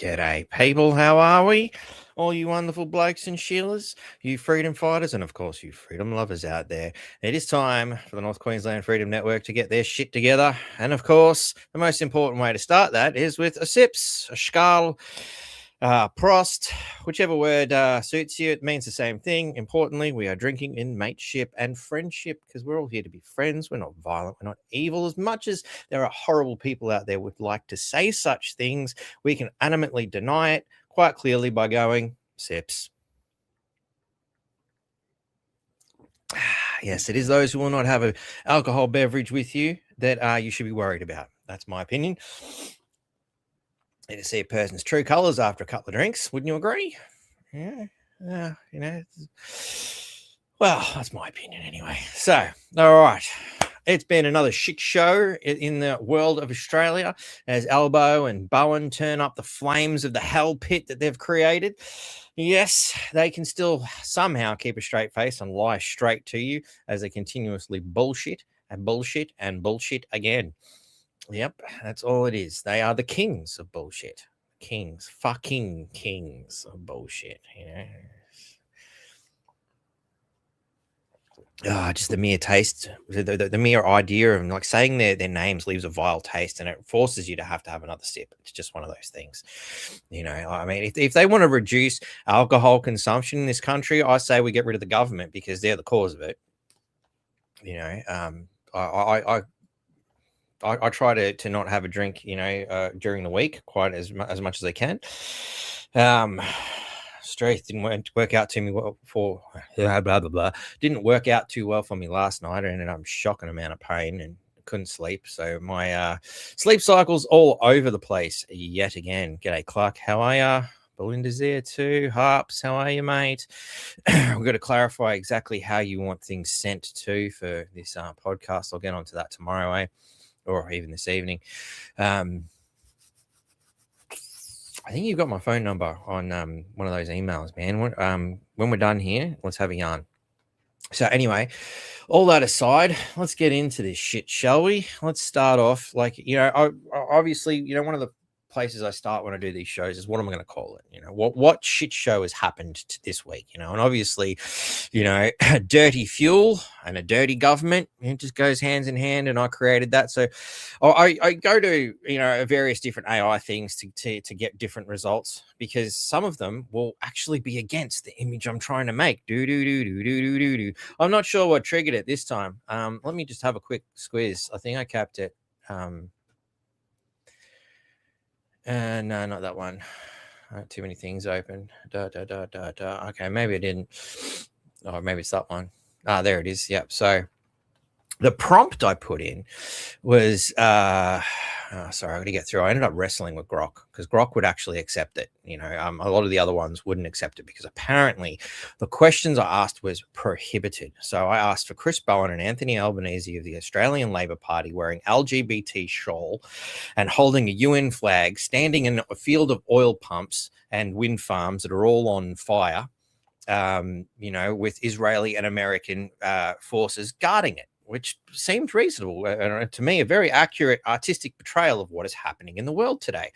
G'day, people. How are we? All you wonderful blokes and Sheilas, you freedom fighters, and of course, you freedom lovers out there. It is time for the North Queensland Freedom Network to get their shit together. And of course, the most important way to start that is with a sips, a schal, prost, whichever word suits you. It means the same thing. Importantly, we are drinking in mateship and friendship because we're all here to be friends. We're not violent. We're not evil. As much as there are horrible people out there who would like to say such things, we can animately deny it quite clearly by going sips. Yes, it is those who will not have an alcohol beverage with you that you should be worried about. That's my opinion. To see a person's true colors after a couple of drinks, wouldn't you agree? Yeah, well, that's my opinion anyway. So, all right. It's been another shit show in the world of Australia as Albo and Bowen turn up the flames of the hell pit that they've created. Yes, they can still somehow keep a straight face and lie straight to you as they continuously bullshit and bullshit and bullshit again. Yep, that's all it is. They are the kings of bullshit. Kings, fucking kings of bullshit. Just the mere taste, the mere idea of like saying their names leaves a vile taste, and it forces you to have another sip. It's just one of those things. I mean, if they want to reduce alcohol consumption in this country, I say we get rid of the government because they're the cause of it. I try to not have a drink, during the week quite as much as I can. Strength didn't work out to me well for blah, blah, blah. Didn't work out too well for me last night. I ended up shocking amount of pain and couldn't sleep. So my sleep cycle's all over the place yet again. G'day, Clark. How are ya? Belinda's there too. Harps, how are you, mate? We've got to clarify exactly how you want things sent to for this podcast. I'll get onto that tomorrow, or even this evening. I think you've got my phone number on one of those emails, man. When we're done here, let's have a yarn. So anyway, all that aside, let's get into this shit, shall we? Let's start off obviously, one of the places I start when I do these shows is what am I going to call it? What shit show has happened this week? And obviously, dirty fuel and a dirty government, it just goes hands in hand, and I created that. So I go to various different AI things to get different results, because some of them will actually be against the image I'm trying to make. I'm not sure what triggered it this time. Let me just have a quick squeeze. I think I capped it. No, not that one. Too many things open. Okay, maybe I didn't. Oh, maybe it's that one. There it is. Yep. So the prompt I put in was, sorry, I'm going to get through. I ended up wrestling with Grok because Grok would actually accept it. A lot of the other ones wouldn't accept it because apparently the questions I asked was prohibited. So I asked for Chris Bowen and Anthony Albanese of the Australian Labor Party wearing LGBT shawl and holding a UN flag, standing in a field of oil pumps and wind farms that are all on fire, with Israeli and American forces guarding it, which seemed reasonable. To me, a very accurate artistic portrayal of what is happening in the world today.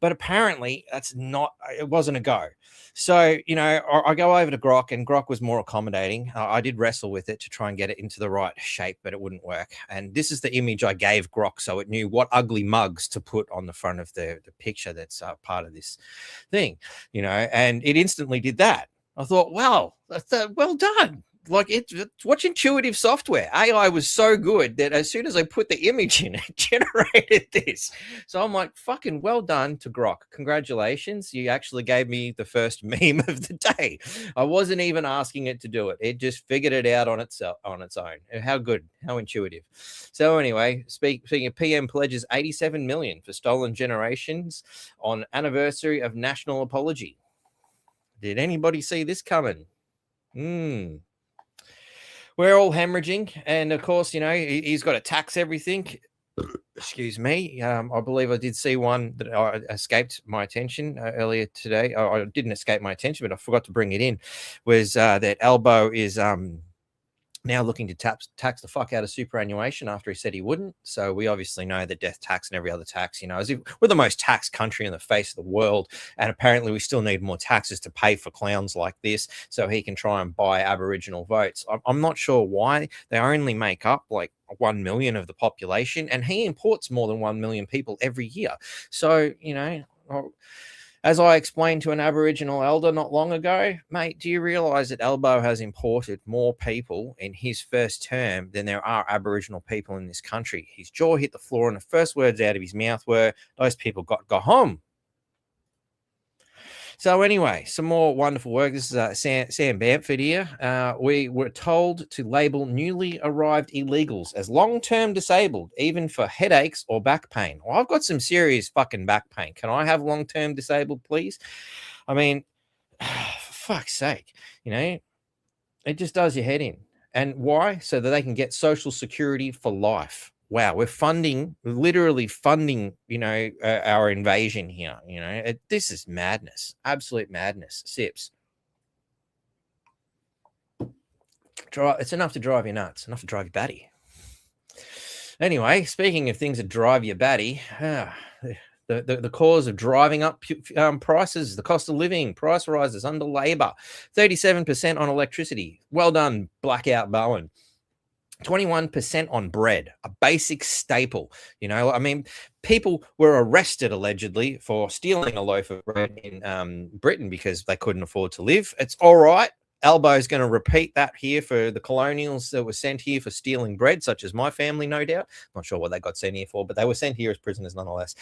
But apparently it wasn't a go. So, I go over to Grok, and Grok was more accommodating. I did wrestle with it to try and get it into the right shape, but it wouldn't work. And this is the image I gave Grok, so it knew what ugly mugs to put on the front of the picture that's part of this thing, and it instantly did that. I thought, wow, well done. Like watch intuitive software. AI was so good that as soon as I put the image in, it generated this. So I'm like, fucking well done to Grok. Congratulations. You actually gave me the first meme of the day. I wasn't even asking it to do it. It just figured it out on its own. How good, how intuitive. So anyway, speaking of, PM pledges 87 million for stolen generations on anniversary of national apology. Did anybody see this coming? We're all hemorrhaging, and of course, he's got to tax everything. Excuse me. I believe I did see one that escaped my attention earlier today. I didn't escape my attention, but I forgot to bring it in. Was that Albo is now looking to tax the fuck out of superannuation after he said he wouldn't. So we obviously know that death tax and every other tax, as if we're the most taxed country in the face of the world. And apparently we still need more taxes to pay for clowns like this so he can try and buy Aboriginal votes. I'm not sure why. They only make up like 1 million of the population, and he imports more than 1 million people every year. So, as I explained to an Aboriginal elder not long ago, mate, do you realise that Albo has imported more people in his first term than there are Aboriginal people in this country? His jaw hit the floor and the first words out of his mouth were, those people got to go home. So anyway, some more wonderful work. This is Sam Bamford here. We were told to label newly arrived illegals as long-term disabled, even for headaches or back pain. Well, I've got some serious fucking back pain. Can I have long-term disabled, please? I mean, for fuck's sake, it just does your head in. And why? So that they can get Social Security for life. Wow, we're literally funding, our invasion here. This is madness, absolute madness. Sips. It's enough to drive you nuts, enough to drive you batty. Anyway, speaking of things that drive you batty, the cause of driving up prices, the cost of living, price rises under Labor, 37% on electricity. Well done, Blackout Bowen. 21% on bread, a basic staple. People were arrested allegedly for stealing a loaf of bread in Britain because they couldn't afford to live. It's all right. Albo's going to repeat that here for the colonials that were sent here for stealing bread, such as my family, no doubt. Not sure what they got sent here for, but they were sent here as prisoners nonetheless.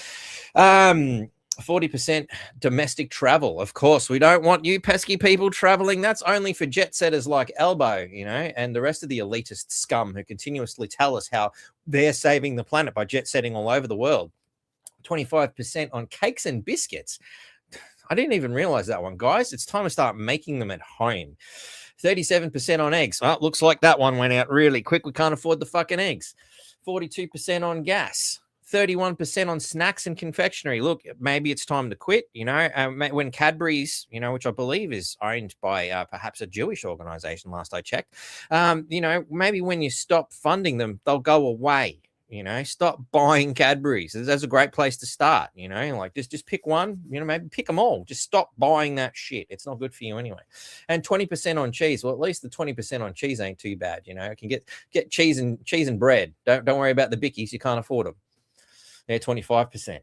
40% domestic travel. Of course, we don't want you pesky people traveling. That's only for jet setters like Elbow, and the rest of the elitist scum who continuously tell us how they're saving the planet by jet setting all over the world. 25% on cakes and biscuits. I didn't even realize that one, guys. It's time to start making them at home. 37% on eggs. Well, looks like that one went out really quick. We can't afford the fucking eggs. 42% on gas. 31% on snacks and confectionery. Look, maybe it's time to quit, when Cadbury's, which I believe is owned by perhaps a Jewish organization, last I checked, maybe when you stop funding them, they'll go away. Stop buying Cadbury's. That's a great place to start, like just pick one, maybe pick them all. Just stop buying that shit. It's not good for you anyway. And 20% on cheese. Well, at least the 20% on cheese ain't too bad. You can get cheese and bread. Don't worry about the bickies. You can't afford them. They're 25%.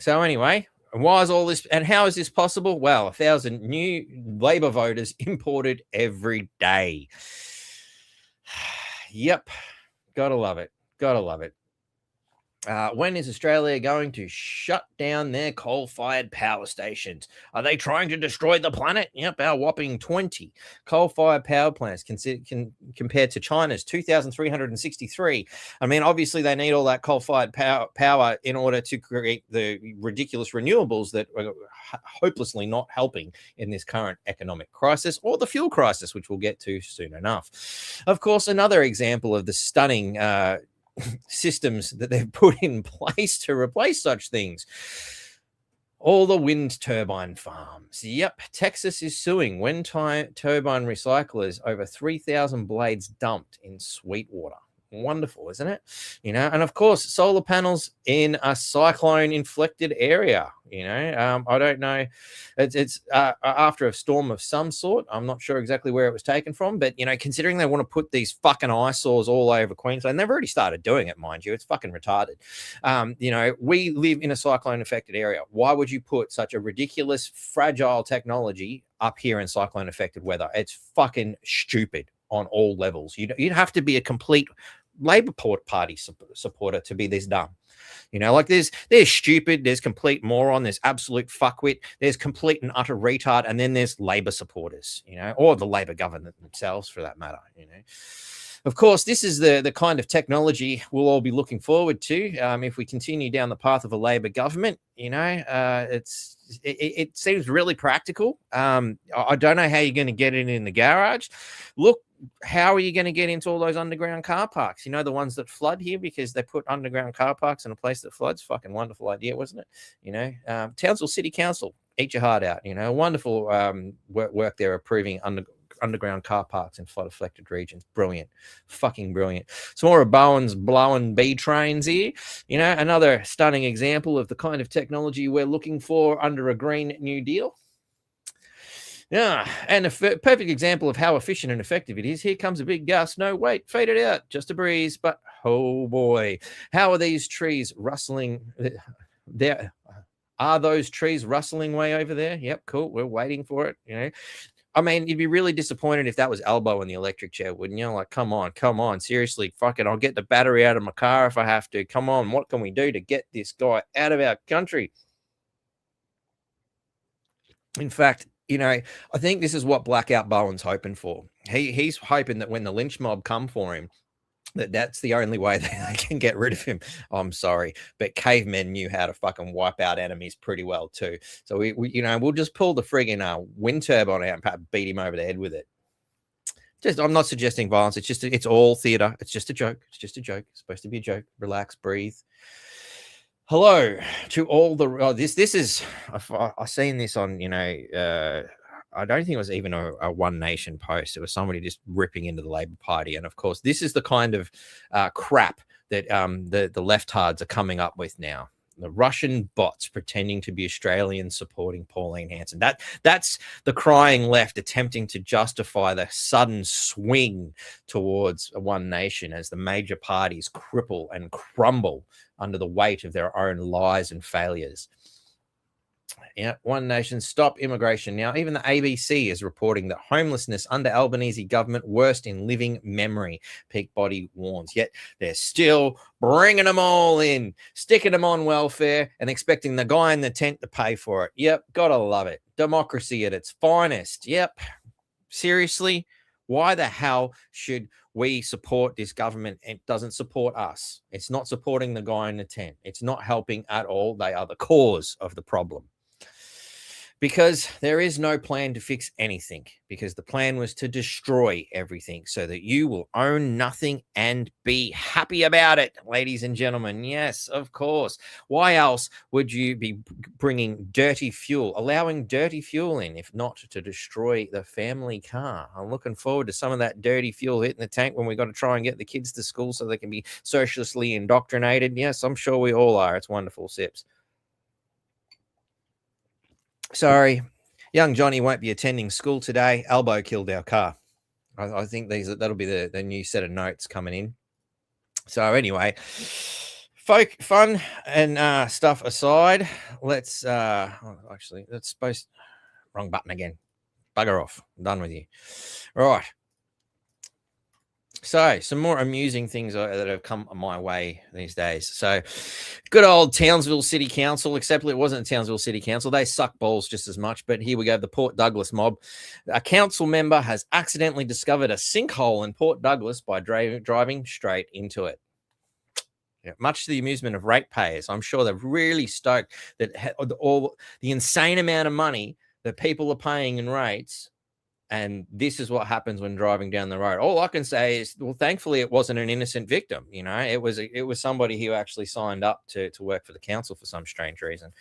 So anyway, why is all this, and how is this possible? Well, 1,000 new Labor voters imported every day. Yep. Gotta love it. Gotta love it. When is Australia going to shut down their coal-fired power stations? Are they trying to destroy the planet? Yep, our whopping 20 coal-fired power plants compared to China's 2,363. I mean, obviously they need all that coal-fired power in order to create the ridiculous renewables that are hopelessly not helping in this current economic crisis or the fuel crisis, which we'll get to soon enough. Of course, another example of the stunning systems that they've put in place to replace such things. All the wind turbine farms. Yep, Texas is suing wind turbine recyclers over 3,000 blades dumped in Sweetwater. Wonderful, isn't it? And of course, solar panels in a cyclone-inflected area. I don't know. It's after a storm of some sort. I'm not sure exactly where it was taken from, but considering they want to put these fucking eyesores all over Queensland, they've already started doing it, mind you. It's fucking retarded. We live in a cyclone-affected area. Why would you put such a ridiculous, fragile technology up here in cyclone-affected weather? It's fucking stupid on all levels. You'd have to be a complete Labor Party supporter to be this dumb. Like there's stupid, there's complete moron, there's absolute fuckwit, there's complete and utter retard, and then there's Labor supporters, or the Labor government themselves for that matter, Of course, this is the kind of technology we'll all be looking forward to if we continue down the path of a Labor government. It seems really practical. I don't know how you're going to get it in the garage. Look, how are you going to get into all those underground car parks? The ones that flood here because they put underground car parks in a place that floods. Fucking wonderful idea, wasn't it? Townsville City Council, eat your heart out. Wonderful work they're approving underground car parks in flood-affected regions. Brilliant. Fucking brilliant. Some more of Bowen's blowing B trains here. You know, another stunning example of the kind of technology we're looking for under a Green New Deal. Yeah, and a perfect example of how efficient and effective it is. Here comes a big gust. No, wait, fade it out. Just a breeze. But, oh boy, how are these trees rustling? There are those trees rustling way over there? Yep, cool. We're waiting for it, you know. I mean, you'd be really disappointed if that was Elbow in the electric chair, wouldn't you? Like, come on. Seriously, fuck it. I'll get the battery out of my car if I have to. Come on, what can we do to get this guy out of our country? In fact, you know, I think this is what Blackout Bowen's hoping for. He's hoping that when the lynch mob come for him, that's the only way they can get rid of him. I'm sorry, but cavemen knew how to fucking wipe out enemies pretty well too. So we you know, we'll just pull the friggin' wind turbine out and beat him over the head with it. Just, I'm not suggesting violence. It's all theater. It's just a joke. It's just a joke. It's supposed to be a joke. Relax, breathe. Hello to all the this is I've seen this on, you know, I don't think it was even a One Nation post. It was somebody just ripping into the Labor Party, and of course this is the kind of crap that the leftards are coming up with now. The Russian bots pretending to be Australians supporting Pauline Hanson. That's the crying left attempting to justify the sudden swing towards a One Nation as the major parties cripple and crumble under the weight of their own lies and failures. Yeah, One Nation, stop immigration. Now, even the ABC is reporting that homelessness under Albanese government worst in living memory, Peak Body warns. Yet they're still bringing them all in, sticking them on welfare and expecting the guy in the tent to pay for it. Yep, gotta love it. Democracy at its finest. Yep. Seriously, why the hell should we support this government? It doesn't support us. It's not supporting the guy in the tent. It's not helping at all. They are the cause of the problem. Because there is no plan to fix anything, because the plan was to destroy everything so that you will own nothing and be happy about it, ladies and gentlemen. Yes, of course. Why else would you be bringing dirty fuel, allowing dirty fuel in, if not to destroy the family car? I'm looking forward to some of that dirty fuel hitting the tank when we got to try and get the kids to school so they can be socialistly indoctrinated. Yes, I'm sure we all are. It's wonderful, Sips. Sorry, young Johnny won't be attending school today. Elbow killed our car. I think that'll be the new set of notes coming in. So anyway, fun and stuff aside, let's actually let's suppose wrong button again. Bugger off. I'm done with you. Right. So, some more amusing things that have come my way these days. So, good old Townsville City Council, except it wasn't Townsville City Council. They suck balls just as much. But here we go, the Port Douglas mob. A council member has accidentally discovered a sinkhole in Port Douglas by driving straight into it. Yeah, much to the amusement of ratepayers. I'm sure they're really stoked that all the insane amount of money that people are paying in rates. And this is what happens when driving down the road. All I can say is, well, thankfully it wasn't an innocent victim. You know, it was somebody who actually signed up to work for the council for some strange reason.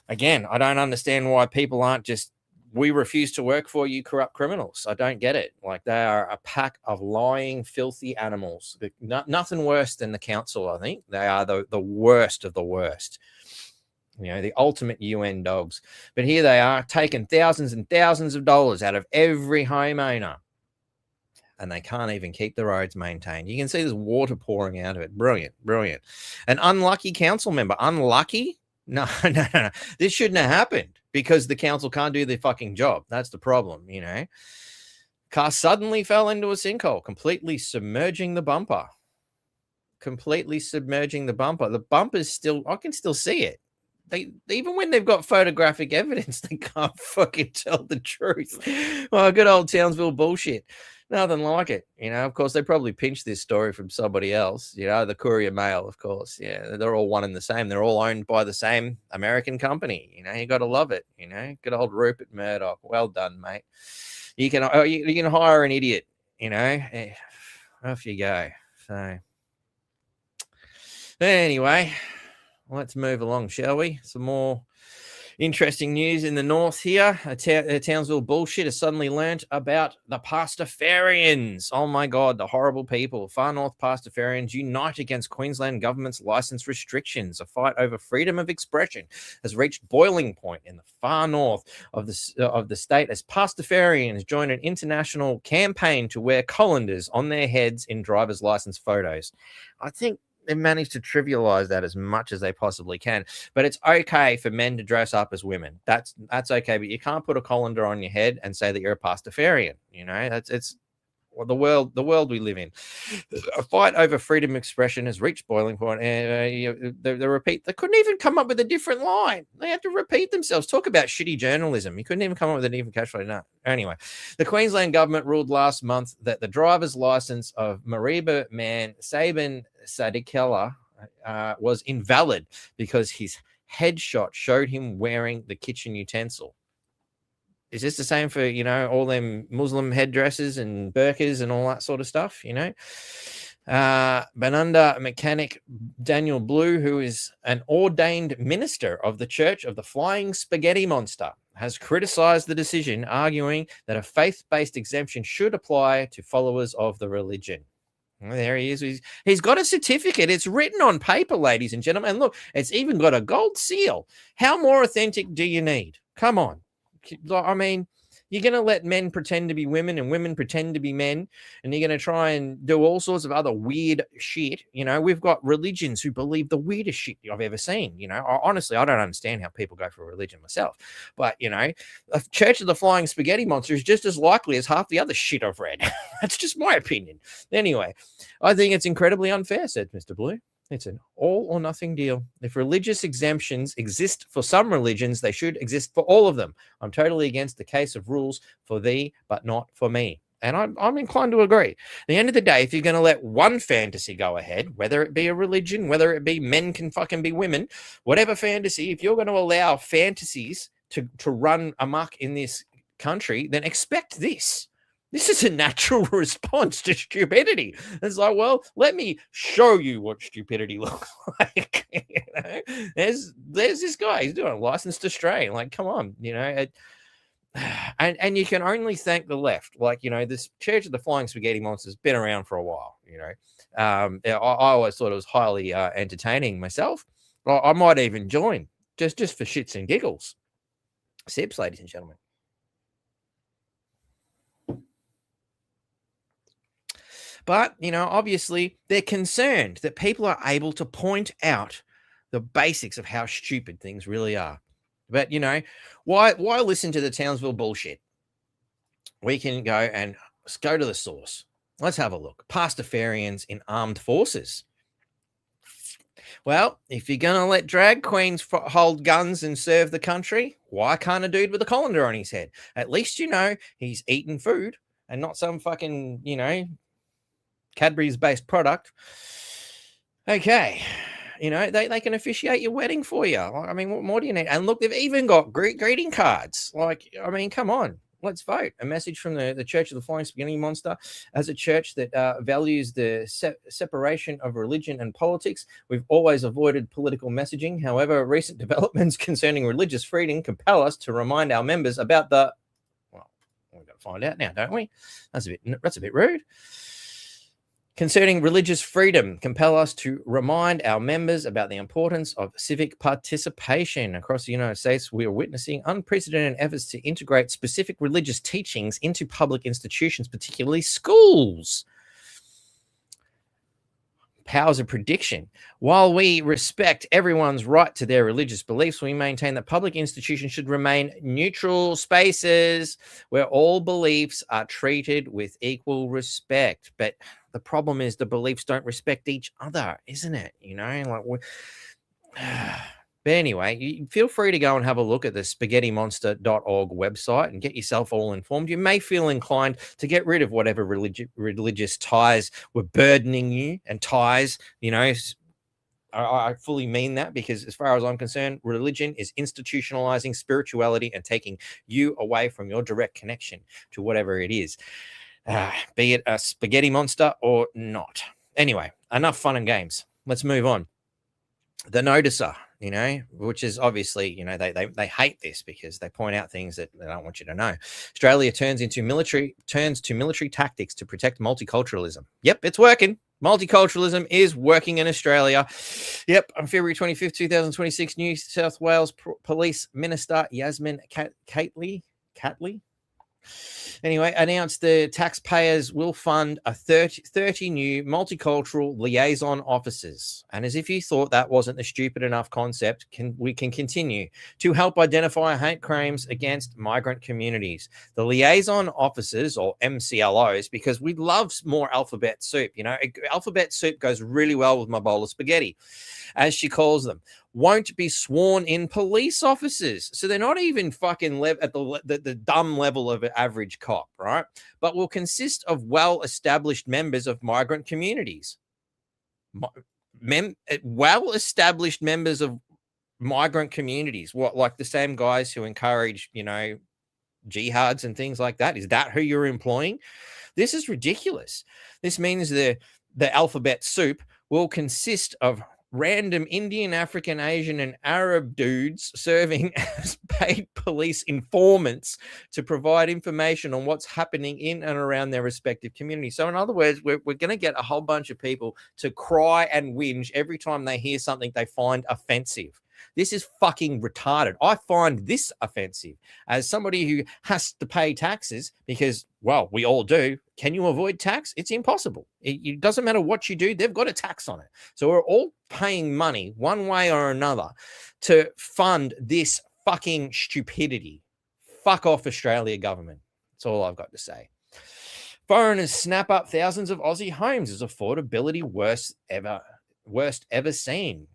Again, I don't understand why people aren't just, we refuse to work for you, corrupt criminals. I don't get it. Like, they are a pack of lying, filthy animals. Nothing worse than the council, I think. They are the worst of the worst. You know, the ultimate UN dogs. But here they are, taking thousands and thousands of dollars out of every homeowner. And they can't even keep the roads maintained. You can see there's water pouring out of it. Brilliant, brilliant. An unlucky council member. Unlucky? No. This shouldn't have happened because the council can't do their fucking job. That's the problem, you know. Car suddenly fell into a sinkhole, completely submerging the bumper. The bumper's still, I can still see it. They even when they've got photographic evidence, they can't fucking tell the truth. Well, good old Townsville bullshit. Nothing like it. You know, of course, they probably pinched this story from somebody else. You know, the Courier Mail, of course. Yeah, they're all one and the same. They're all owned by the same American company. You know, you got to love it. You know, good old Rupert Murdoch. Well done, mate. You can hire an idiot. You know, off you go. So anyway. Let's move along, shall we? Some more Interesting news in the north here. A Townsville bullshit has suddenly learnt about the Pastafarians. Oh my God, the horrible people. Far North Pastafarians unite against Queensland government's license restrictions. A fight over freedom of expression has reached boiling point in the far north of the state as Pastafarians join an international campaign to wear colanders on their heads in driver's license photos. I think they managed to trivialize that as much as they possibly can. But it's okay for men to dress up as women. That's okay. But you can't put a colander on your head and say that you're a Pastafarian. You know, it's the world we live in. A fight over freedom of expression has reached boiling point, and they repeat. They couldn't even come up with a different line. They had to repeat themselves. Talk about shitty journalism. You couldn't even come up with an even catchphrase. No. Anyway, the Queensland government ruled last month that the driver's license of Mariba man Sabin Sadikella was invalid because his headshot showed him wearing the kitchen utensil. Is this the same for, all them Muslim headdresses and burqas and all that sort of stuff, Banunda mechanic Daniel Blue, who is an ordained minister of the Church of the Flying Spaghetti Monster, has criticized the decision, arguing that a faith-based exemption should apply to followers of the religion. Well, there he is. He's got a certificate. It's written on paper, ladies and gentlemen. And look, it's even got a gold seal. How more authentic do you need? Come on. I mean, you're going to let men pretend to be women and women pretend to be men, and you're going to try and do all sorts of other weird shit. We've got religions who believe the weirdest shit I've ever seen. Honestly, I don't understand how people go for religion myself. But, a Church of the Flying Spaghetti Monster is just as likely as half the other shit I've read. That's just my opinion. Anyway, I think it's incredibly unfair, said Mr. Blue. It's an all or nothing deal. If religious exemptions exist for some religions, they should exist for all of them. I'm totally against the case of rules for thee, but not for me. And I'm inclined to agree. At the end of the day, if you're going to let one fantasy go ahead, whether it be a religion, whether it be men can fucking be women, whatever fantasy, if you're going to allow fantasies to run amok in this country, then expect this. This is a natural response to stupidity. It's like, well, let me show you what stupidity looks like. There's this guy. He's doing a license to stray. Like, come on, and you can only thank the left. Like, this Church of the Flying Spaghetti Monster has been around for a while. I always thought it was highly entertaining myself. I might even join just for shits and giggles. Sips, ladies and gentlemen. But, obviously they're concerned that people are able to point out the basics of how stupid things really are. But, why listen to the Townsville bullshit? We can go and go to the source. Let's have a look. Pastafarians in armed forces. Well, if you're going to let drag queens hold guns and serve the country, why can't a dude with a colander on his head? At least, he's eating food and not some fucking, Cadbury's-based product. Okay. They can officiate your wedding for you. I mean, what more do you need? And look, they've even got greeting cards. Like, I mean, come on. Let's vote. A message from the Church of the Flying Spaghetti Monster. As a church that values the separation of religion and politics, we've always avoided political messaging. However, recent developments concerning religious freedom compel us to remind our members about the... Well, we've got to find out now, don't we? That's a bit rude. Concerning religious freedom, compel us to remind our members about the importance of civic participation. Across the United States, we are witnessing unprecedented efforts to integrate specific religious teachings into public institutions, particularly schools. Powers of prediction. While we respect everyone's right to their religious beliefs, we maintain that public institutions should remain neutral spaces where all beliefs are treated with equal respect. But the problem is the beliefs don't respect each other, isn't it? But anyway, you feel free to go and have a look at the spaghettimonster.org website and get yourself all informed. You may feel inclined to get rid of whatever religious ties were burdening you, and ties, I fully mean that, because as far as I'm concerned, religion is institutionalizing spirituality and taking you away from your direct connection to whatever it is, be it a spaghetti monster or not. Anyway, enough fun and games. Let's move on. The Noticer. which is obviously, they hate this because they point out things that they don't want you to know. Australia turns to military tactics to protect multiculturalism. Yep, it's working. Multiculturalism is working in Australia. Yep, on February 25th, 2026, New South Wales Police Minister Yasmin Catley anyway, announced the taxpayers will fund 30 new multicultural liaison officers. And as if you thought that wasn't a stupid enough concept, we can continue to help identify hate crimes against migrant communities. The liaison officers, or MCLOs, because we love more alphabet soup. Alphabet soup goes really well with my bowl of spaghetti, as she calls them, won't be sworn in police officers. So they're not even fucking at the dumb level of an average cop, right? But will consist of well-established members of migrant communities. Well-established members of migrant communities. What, like the same guys who encourage, jihads and things like that? Is that who you're employing? This is ridiculous. This means the alphabet soup will consist of random Indian, African, Asian, and Arab dudes serving as paid police informants to provide information on what's happening in and around their respective communities. So in other words, we're going to get a whole bunch of people to cry and whinge every time they hear something they find offensive. This is fucking retarded. I find this offensive as somebody who has to pay taxes because, well, we all do. Can you avoid tax? It's impossible. It doesn't matter what you do. They've got a tax on it. So we're all paying money one way or another to fund this fucking stupidity. Fuck off, Australia government. That's all I've got to say. Foreigners snap up thousands of Aussie homes as affordability worst ever seen.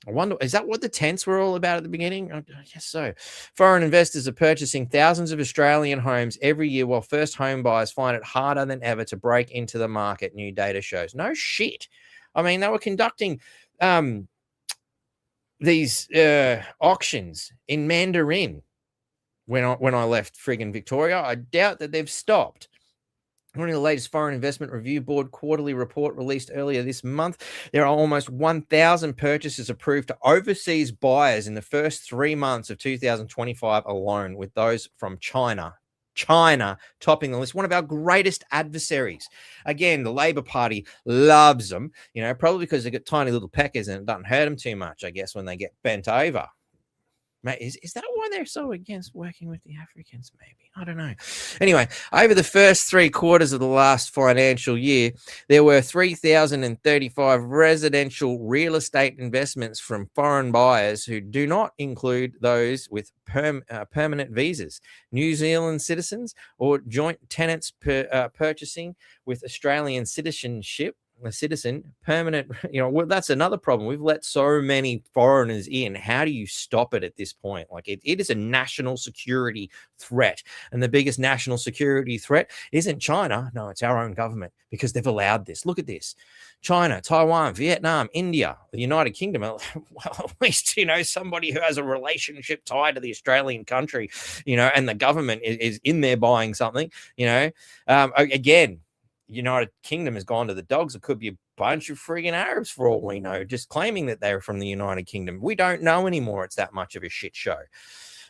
I wonder, is that what the tents were all about at the beginning? I guess so. Foreign investors are purchasing thousands of Australian homes every year, while first home buyers find it harder than ever to break into the market, new data shows. No shit. I mean, they were conducting these auctions in Mandarin when I left friggin' Victoria. I doubt that they've stopped. According to the latest Foreign Investment Review Board quarterly report released earlier this month, there are almost 1,000 purchases approved to overseas buyers in the first 3 months of 2025 alone, with those from China topping the list. One of our greatest adversaries. Again, the Labor Party loves them, probably because they've got tiny little peckers and it doesn't hurt them too much, I guess, when they get bent over. Mate, is that why they're so against working with the Africans? Maybe. I don't know. Anyway, over the first 3 quarters of the last financial year, there were 3,035 residential real estate investments from foreign buyers who do not include those with permanent visas, New Zealand citizens, or joint tenants purchasing with Australian citizenship. A citizen, permanent, well, that's another problem. We've let so many foreigners in. How do you stop it at this point? Like it is a national security threat. And the biggest national security threat isn't China. No, it's our own government because they've allowed this. Look at this. China, Taiwan, Vietnam, India, the United Kingdom. Well, at least, somebody who has a relationship tied to the Australian country, and the government is in there buying something, again, United Kingdom has gone to the dogs. It could be a bunch of friggin' Arabs for all we know, just claiming that they're from the United Kingdom. We don't know anymore. It's that much of a shit show.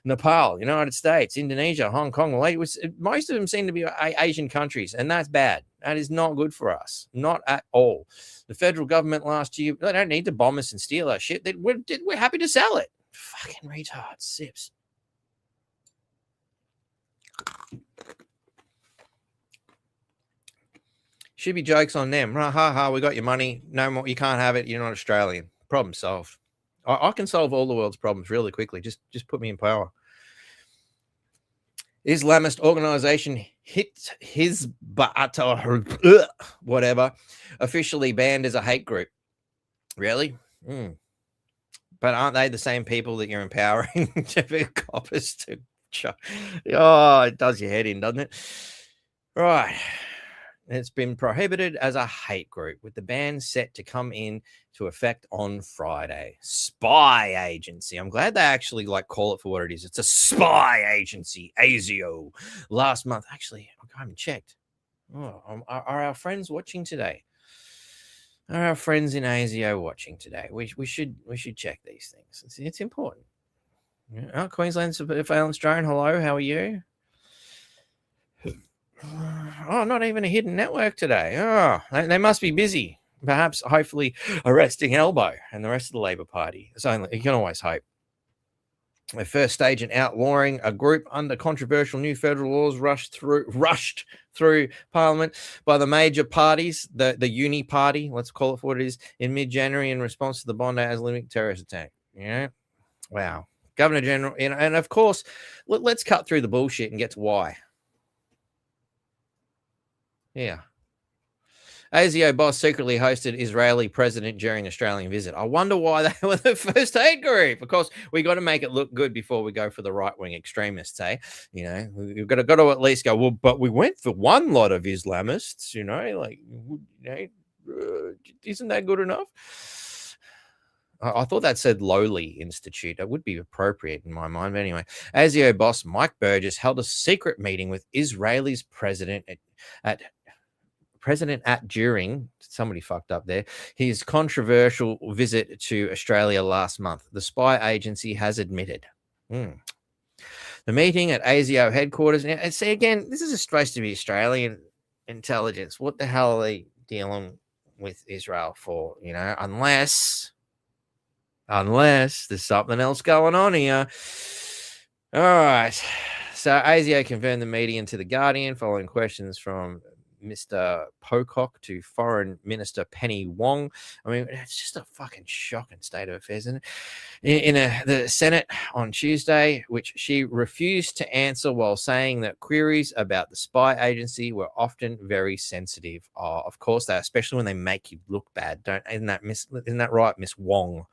Nepal, United States, Indonesia, Hong Kong. Most of them seem to be Asian countries, and that's bad. That is not good for us. Not at all. The federal government last year, they don't need to bomb us and steal our shit. We're happy to sell it. Fucking retards, sips. Should be jokes on them. Ha ha ha, we got your money. No more, you can't have it. You're not Australian. Problem solved. I can solve all the world's problems really quickly. Just put me in power. Islamist organization Hizbut whatever, officially banned as a hate group. Really? But aren't they the same people that you're empowering to be coppers to? Oh, it does your head in, doesn't it? Right. It's been prohibited as a hate group, with the ban set to come into effect on Friday. Spy agency. I'm glad they actually call it for what it is. It's a spy agency, ASIO. Last month, actually, I haven't checked. Oh, are our friends watching today? Are our friends in ASIO watching today? We should check these things. It's important. Oh, Queensland Surveillance Drone. Hello, how are you? Oh, not even a hidden network today. Oh, they must be busy. Perhaps, hopefully, arresting Elbow and the rest of the Labor Party. It's only, you can always hope. The first stage in outlawing a group under controversial new federal laws rushed through Parliament by the major parties, the Uni Party, let's call it for what it is, in mid-January in response to the Bondi Islamic terrorist attack. Yeah, wow. Governor General, and of course, let's cut through the bullshit and get to why. Yeah. ASIO boss secretly hosted Israeli president during Australian visit. I wonder why they were the first aid group. Of course, we got to make it look good before we go for the right-wing extremists, eh? You know, we've got to at least go, well, but we went for one lot of Islamists, you know, like, isn't that good enough? I thought that said lowly institute. That would be appropriate in my mind. But anyway, ASIO boss Mike Burgess held a secret meeting with Israel's president during somebody fucked up there his controversial visit to Australia last month. The spy agency has admitted. The meeting at ASIO headquarters. And see, again, this is supposed to be Australian intelligence. What the hell are they dealing with Israel for? You know, unless there's something else going on here. All right. So ASIO confirmed the meeting to The Guardian following questions from Mr. Pocock to Foreign Minister Penny Wong. I mean, it's just a fucking shocking state of affairs, isn't it? In the Senate on Tuesday, which she refused to answer while saying that queries about the spy agency were often very sensitive. Oh, of course, they, especially when they make you look bad. Isn't that right, Miss Wong?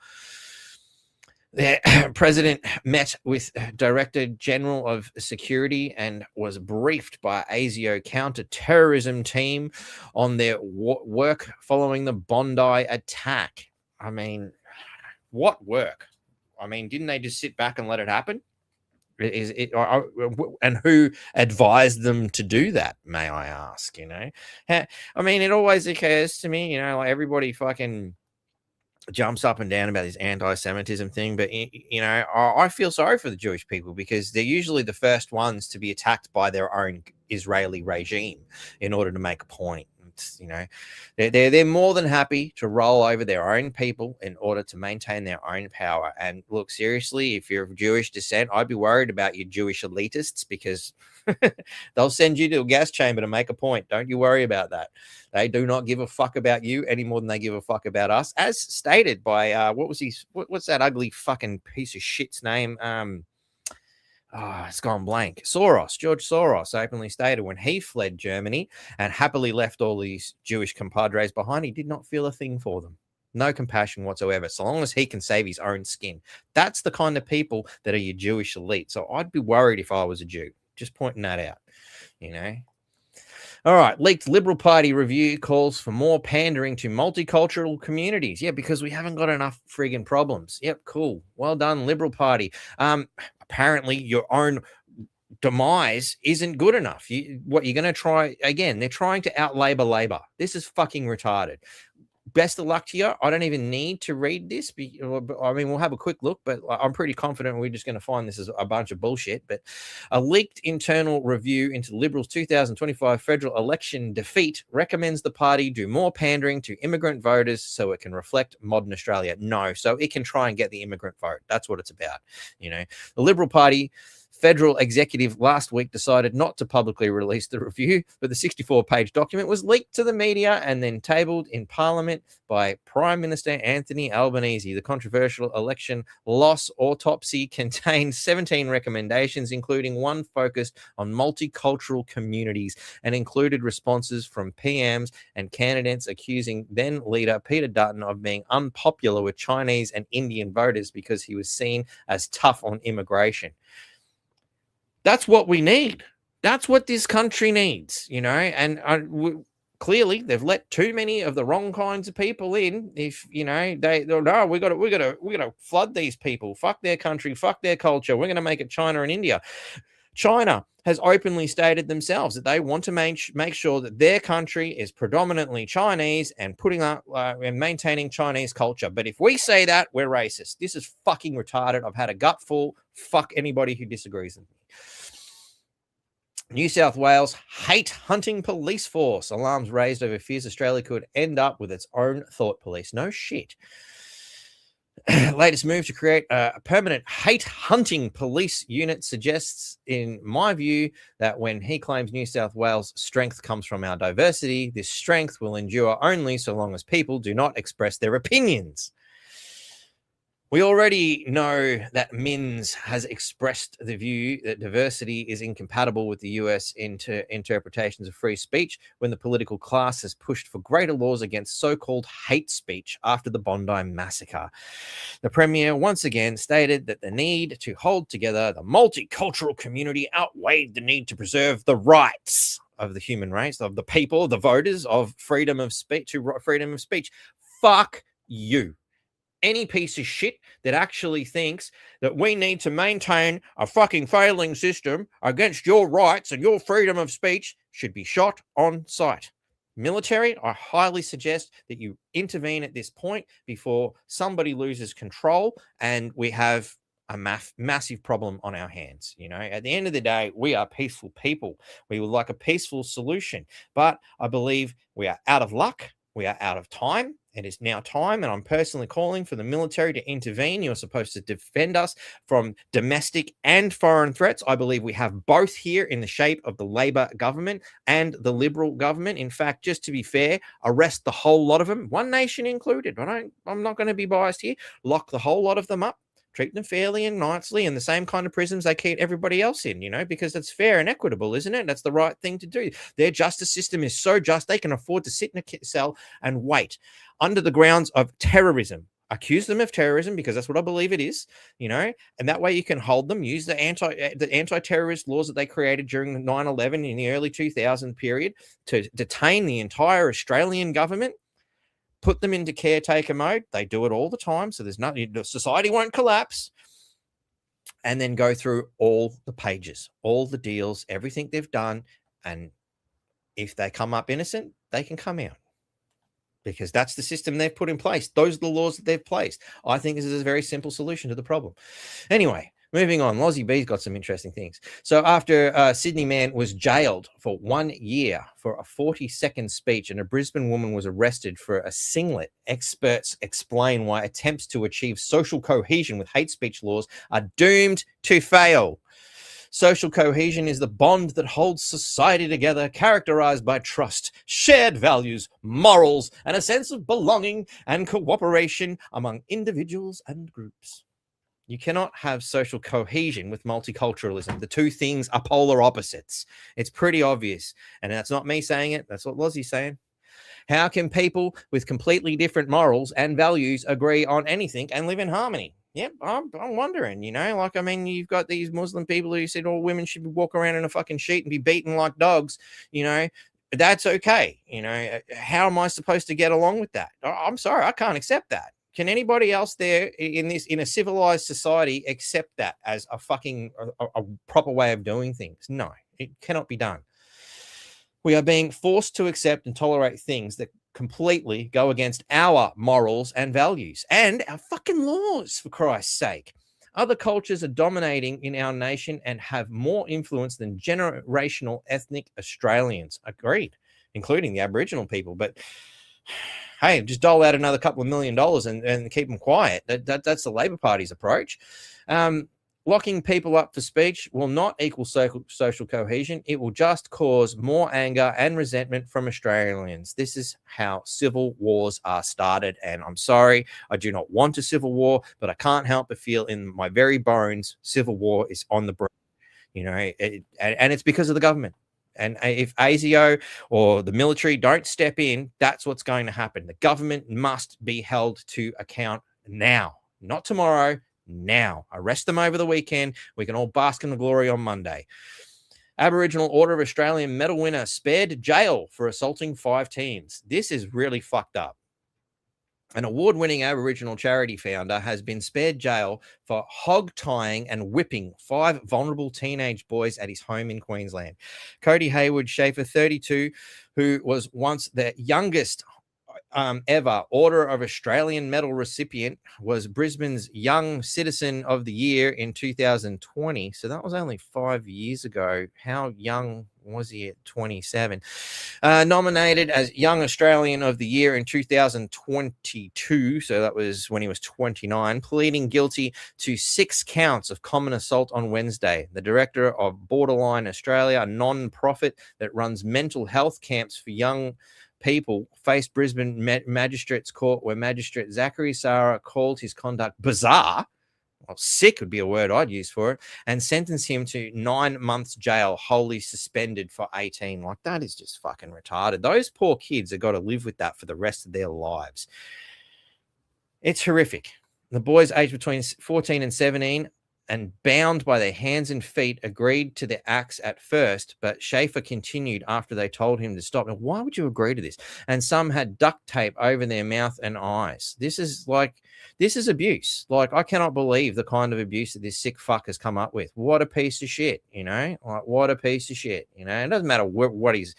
The president met with Director General of Security and was briefed by ASIO counter-terrorism team on their work following the Bondi attack. I mean, what work? I mean, didn't they just sit back and let it happen? Is it, and who advised them to do that, may I ask? You know, I mean, it always occurs to me, you know, like everybody fucking jumps up and down about this anti-Semitism thing, but you know, I feel sorry for the Jewish people because they're usually the first ones to be attacked by their own Israeli regime in order to make a point. You know, they're more than happy to roll over their own people in order to maintain their own power. And look, seriously, if you're of Jewish descent, I'd be worried about your Jewish elitists because they'll send you to a gas chamber to make a point. Don't you worry about that. They do not give a fuck about you any more than they give a fuck about us, as stated by what's that ugly fucking piece of shit's name? It's gone blank. George Soros openly stated when he fled Germany and happily left all these Jewish compadres behind, he did not feel a thing for them. No compassion whatsoever, so long as he can save his own skin. That's the kind of people that are your Jewish elite. So I'd be worried if I was a Jew. Just pointing that out, you know. All right, leaked Liberal Party review calls for more pandering to multicultural communities. Yeah, because we haven't got enough friggin' problems. Yep, cool. Well done, Liberal Party. Apparently, your own demise isn't good enough. What you're going to try again? They're trying to out-labor labor. This is fucking retarded. Best of luck to you. I don't even need to read this. I mean, we'll have a quick look, but I'm pretty confident we're just going to find this as a bunch of bullshit. But a leaked internal review into Liberals' 2025 federal election defeat recommends the party do more pandering to immigrant voters so it can reflect modern Australia. No, so it can try and get the immigrant vote. That's what it's about. You know, the Liberal Party federal executive last week decided not to publicly release the review, but the 64-page document was leaked to the media and then tabled in Parliament by Prime Minister Anthony Albanese. The controversial election loss autopsy contained 17 recommendations, including one focused on multicultural communities, and included responses from PMs and candidates accusing then leader Peter Dutton of being unpopular with Chinese and Indian voters because he was seen as tough on immigration. That's what we need. That's what this country needs, you know. And clearly, they've let too many of the wrong kinds of people in. If you know, we got to flood these people. Fuck their country. Fuck their culture. We're going to make it China and India. China has openly stated themselves that they want to make sure that their country is predominantly Chinese and putting up and maintaining Chinese culture. But if we say that, we're racist. This is fucking retarded. I've had a gutful. Fuck anybody who disagrees with me. New South Wales hate hunting police force. Alarms raised over fears Australia could end up with its own thought police. No shit. Latest move to create a permanent hate hunting police unit suggests, in my view, that when he claims New South Wales' strength comes from our diversity, this strength will endure only so long as people do not express their opinions. We already know that Minns has expressed the view that diversity is incompatible with the US interpretations of free speech when the political class has pushed for greater laws against so-called hate speech after the Bondi massacre. The Premier once again stated that the need to hold together the multicultural community outweighed the need to preserve the rights of the human race, of the people, the voters, of freedom of speech. Fuck you. Any piece of shit that actually thinks that we need to maintain a fucking failing system against your rights and your freedom of speech should be shot on sight. Military, I highly suggest that you intervene at this point before somebody loses control and we have a massive problem on our hands. You know, at the end of the day, we are peaceful people. We would like a peaceful solution, but I believe we are out of luck. We are out of time. It is now time, and I'm personally calling for the military to intervene. You're supposed to defend us from domestic and foreign threats. I believe we have both here in the shape of the Labor government and the Liberal government. In fact, just to be fair, arrest the whole lot of them, One Nation included. I'm not going to be biased here. Lock the whole lot of them up. Treat them fairly and nicely in the same kind of prisons they keep everybody else in, you know, because that's fair and equitable, isn't it? That's the right thing to do. Their justice system is so just they can afford to sit in a cell and wait under the grounds of terrorism. Accuse them of terrorism because that's what I believe it is, you know, and that way you can hold them, use the anti-terrorist laws that they created during 9/11 in the early 2000 period to detain the entire Australian government. Put them into caretaker mode. They do it all the time. So there's nothing, society won't collapse. And then go through all the pages, all the deals, everything they've done. And if they come up innocent, they can come out. Because that's the system they've put in place. Those are the laws that they've placed. I think this is a very simple solution to the problem. Anyway, moving on, Lozzie B's got some interesting things. So after Sydney man was jailed for 1 year for a 40-second speech and a Brisbane woman was arrested for a singlet, experts explain why attempts to achieve social cohesion with hate speech laws are doomed to fail. Social cohesion is the bond that holds society together, characterized by trust, shared values, morals, and a sense of belonging and cooperation among individuals and groups. You cannot have social cohesion with multiculturalism. The two things are polar opposites. It's pretty obvious. And that's not me saying it. That's what Lozzie's saying. How can people with completely different morals and values agree on anything and live in harmony? Yep, I'm wondering, you know, like, I mean, you've got these Muslim people who said all women should walk around in a fucking sheet and be beaten like dogs, you know, that's okay. You know, how am I supposed to get along with that? I'm sorry, I can't accept that. Can anybody else there in a civilized society accept that as a fucking a proper way of doing things? No, it cannot be done. We are being forced to accept and tolerate things that completely go against our morals and values and our fucking laws, for Christ's sake. Other cultures are dominating in our nation and have more influence than generational ethnic Australians. Agreed, including the Aboriginal people. But hey, just dole out another couple of $1 million and keep them quiet. That's the Labor Party's approach. Locking people up for speech will not equal social cohesion. It will just cause more anger and resentment from Australians. This is how civil wars are started. And I'm sorry, I do not want a civil war, but I can't help but feel in my very bones, civil war is on the brink. You know, and it's because of the government. And if ASIO or the military don't step in, that's what's going to happen. The government must be held to account now, not tomorrow. Now, arrest them over the weekend. We can all bask in the glory on Monday. Aboriginal Order of Australian medal winner spared jail for assaulting 5 teens. This is really fucked up. An award-winning Aboriginal charity founder has been spared jail for hog tying and whipping 5 vulnerable teenage boys at his home in Queensland. Cody Hayward Schaefer, 32, who was once the youngest ever Order of Australian Medal recipient, was Brisbane's Young Citizen of the Year in 2020. So that was only 5 years ago. How young was he at 27? Nominated as Young Australian of the Year in 2022. So that was when he was 29, pleading guilty to 6 counts of common assault on Wednesday. The director of Borderline Australia, a non-profit that runs mental health camps for young people, faced Brisbane Magistrates Court, where Magistrate Zachary Sarah called his conduct bizarre. Well, sick would be a word I'd use for it, and sentenced him to 9 months jail, wholly suspended for 18. Like, that is just fucking retarded. Those poor kids have got to live with that for the rest of their lives. It's horrific. The boys aged between 14 and 17 and bound by their hands and feet agreed to the acts at first, but Schaefer continued after they told him to stop. Now, why would you agree to this? And some had duct tape over their mouth and eyes. This is abuse. Like, I cannot believe the kind of abuse that this sick fuck has come up with. What a piece of shit, you know? Like, what a piece of shit, you know? It doesn't matter what his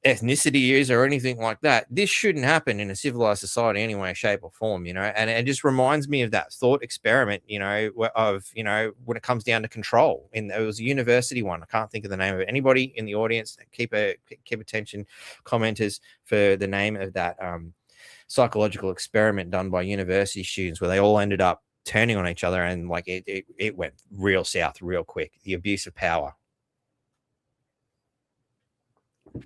ethnicity is or anything like that. This shouldn't happen in a civilized society any way, shape, or form, you know? And it just reminds me of that thought experiment, you know, of, you know, when it comes down to control. And it was a university one. I can't think of the name of it. Anybody in the audience, keep attention, commenters, for the name of that psychological experiment done by university students where they all ended up turning on each other, and like it went real south real quick. The abuse of power.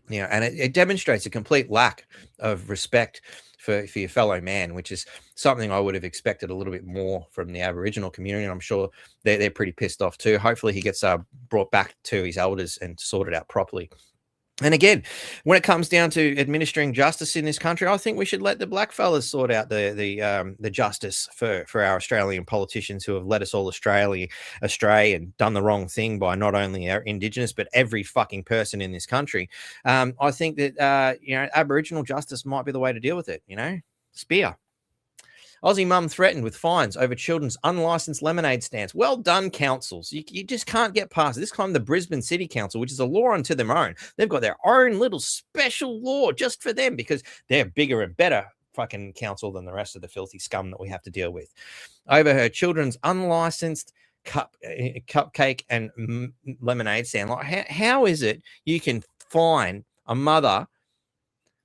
You know, and it demonstrates a complete lack of respect for your fellow man, which is something I would have expected a little bit more from the Aboriginal community. And I'm sure they're pretty pissed off too. Hopefully he gets brought back to his elders and sorted out properly. And again, when it comes down to administering justice in this country, I think we should let the black fellas sort out the justice for our Australian politicians who have led us all astray and done the wrong thing by not only our Indigenous but every fucking person in this country. I think that you know, Aboriginal justice might be the way to deal with it. You know, spear. Aussie mum threatened with fines over children's unlicensed lemonade stands. Well done, councils. You just can't get past it. This time the Brisbane City Council, which is a law unto their own. They've got their own little special law just for them because they're bigger and better fucking council than the rest of the filthy scum that we have to deal with. Over her children's unlicensed cupcake and lemonade stand. Like, how is it you can fine a mother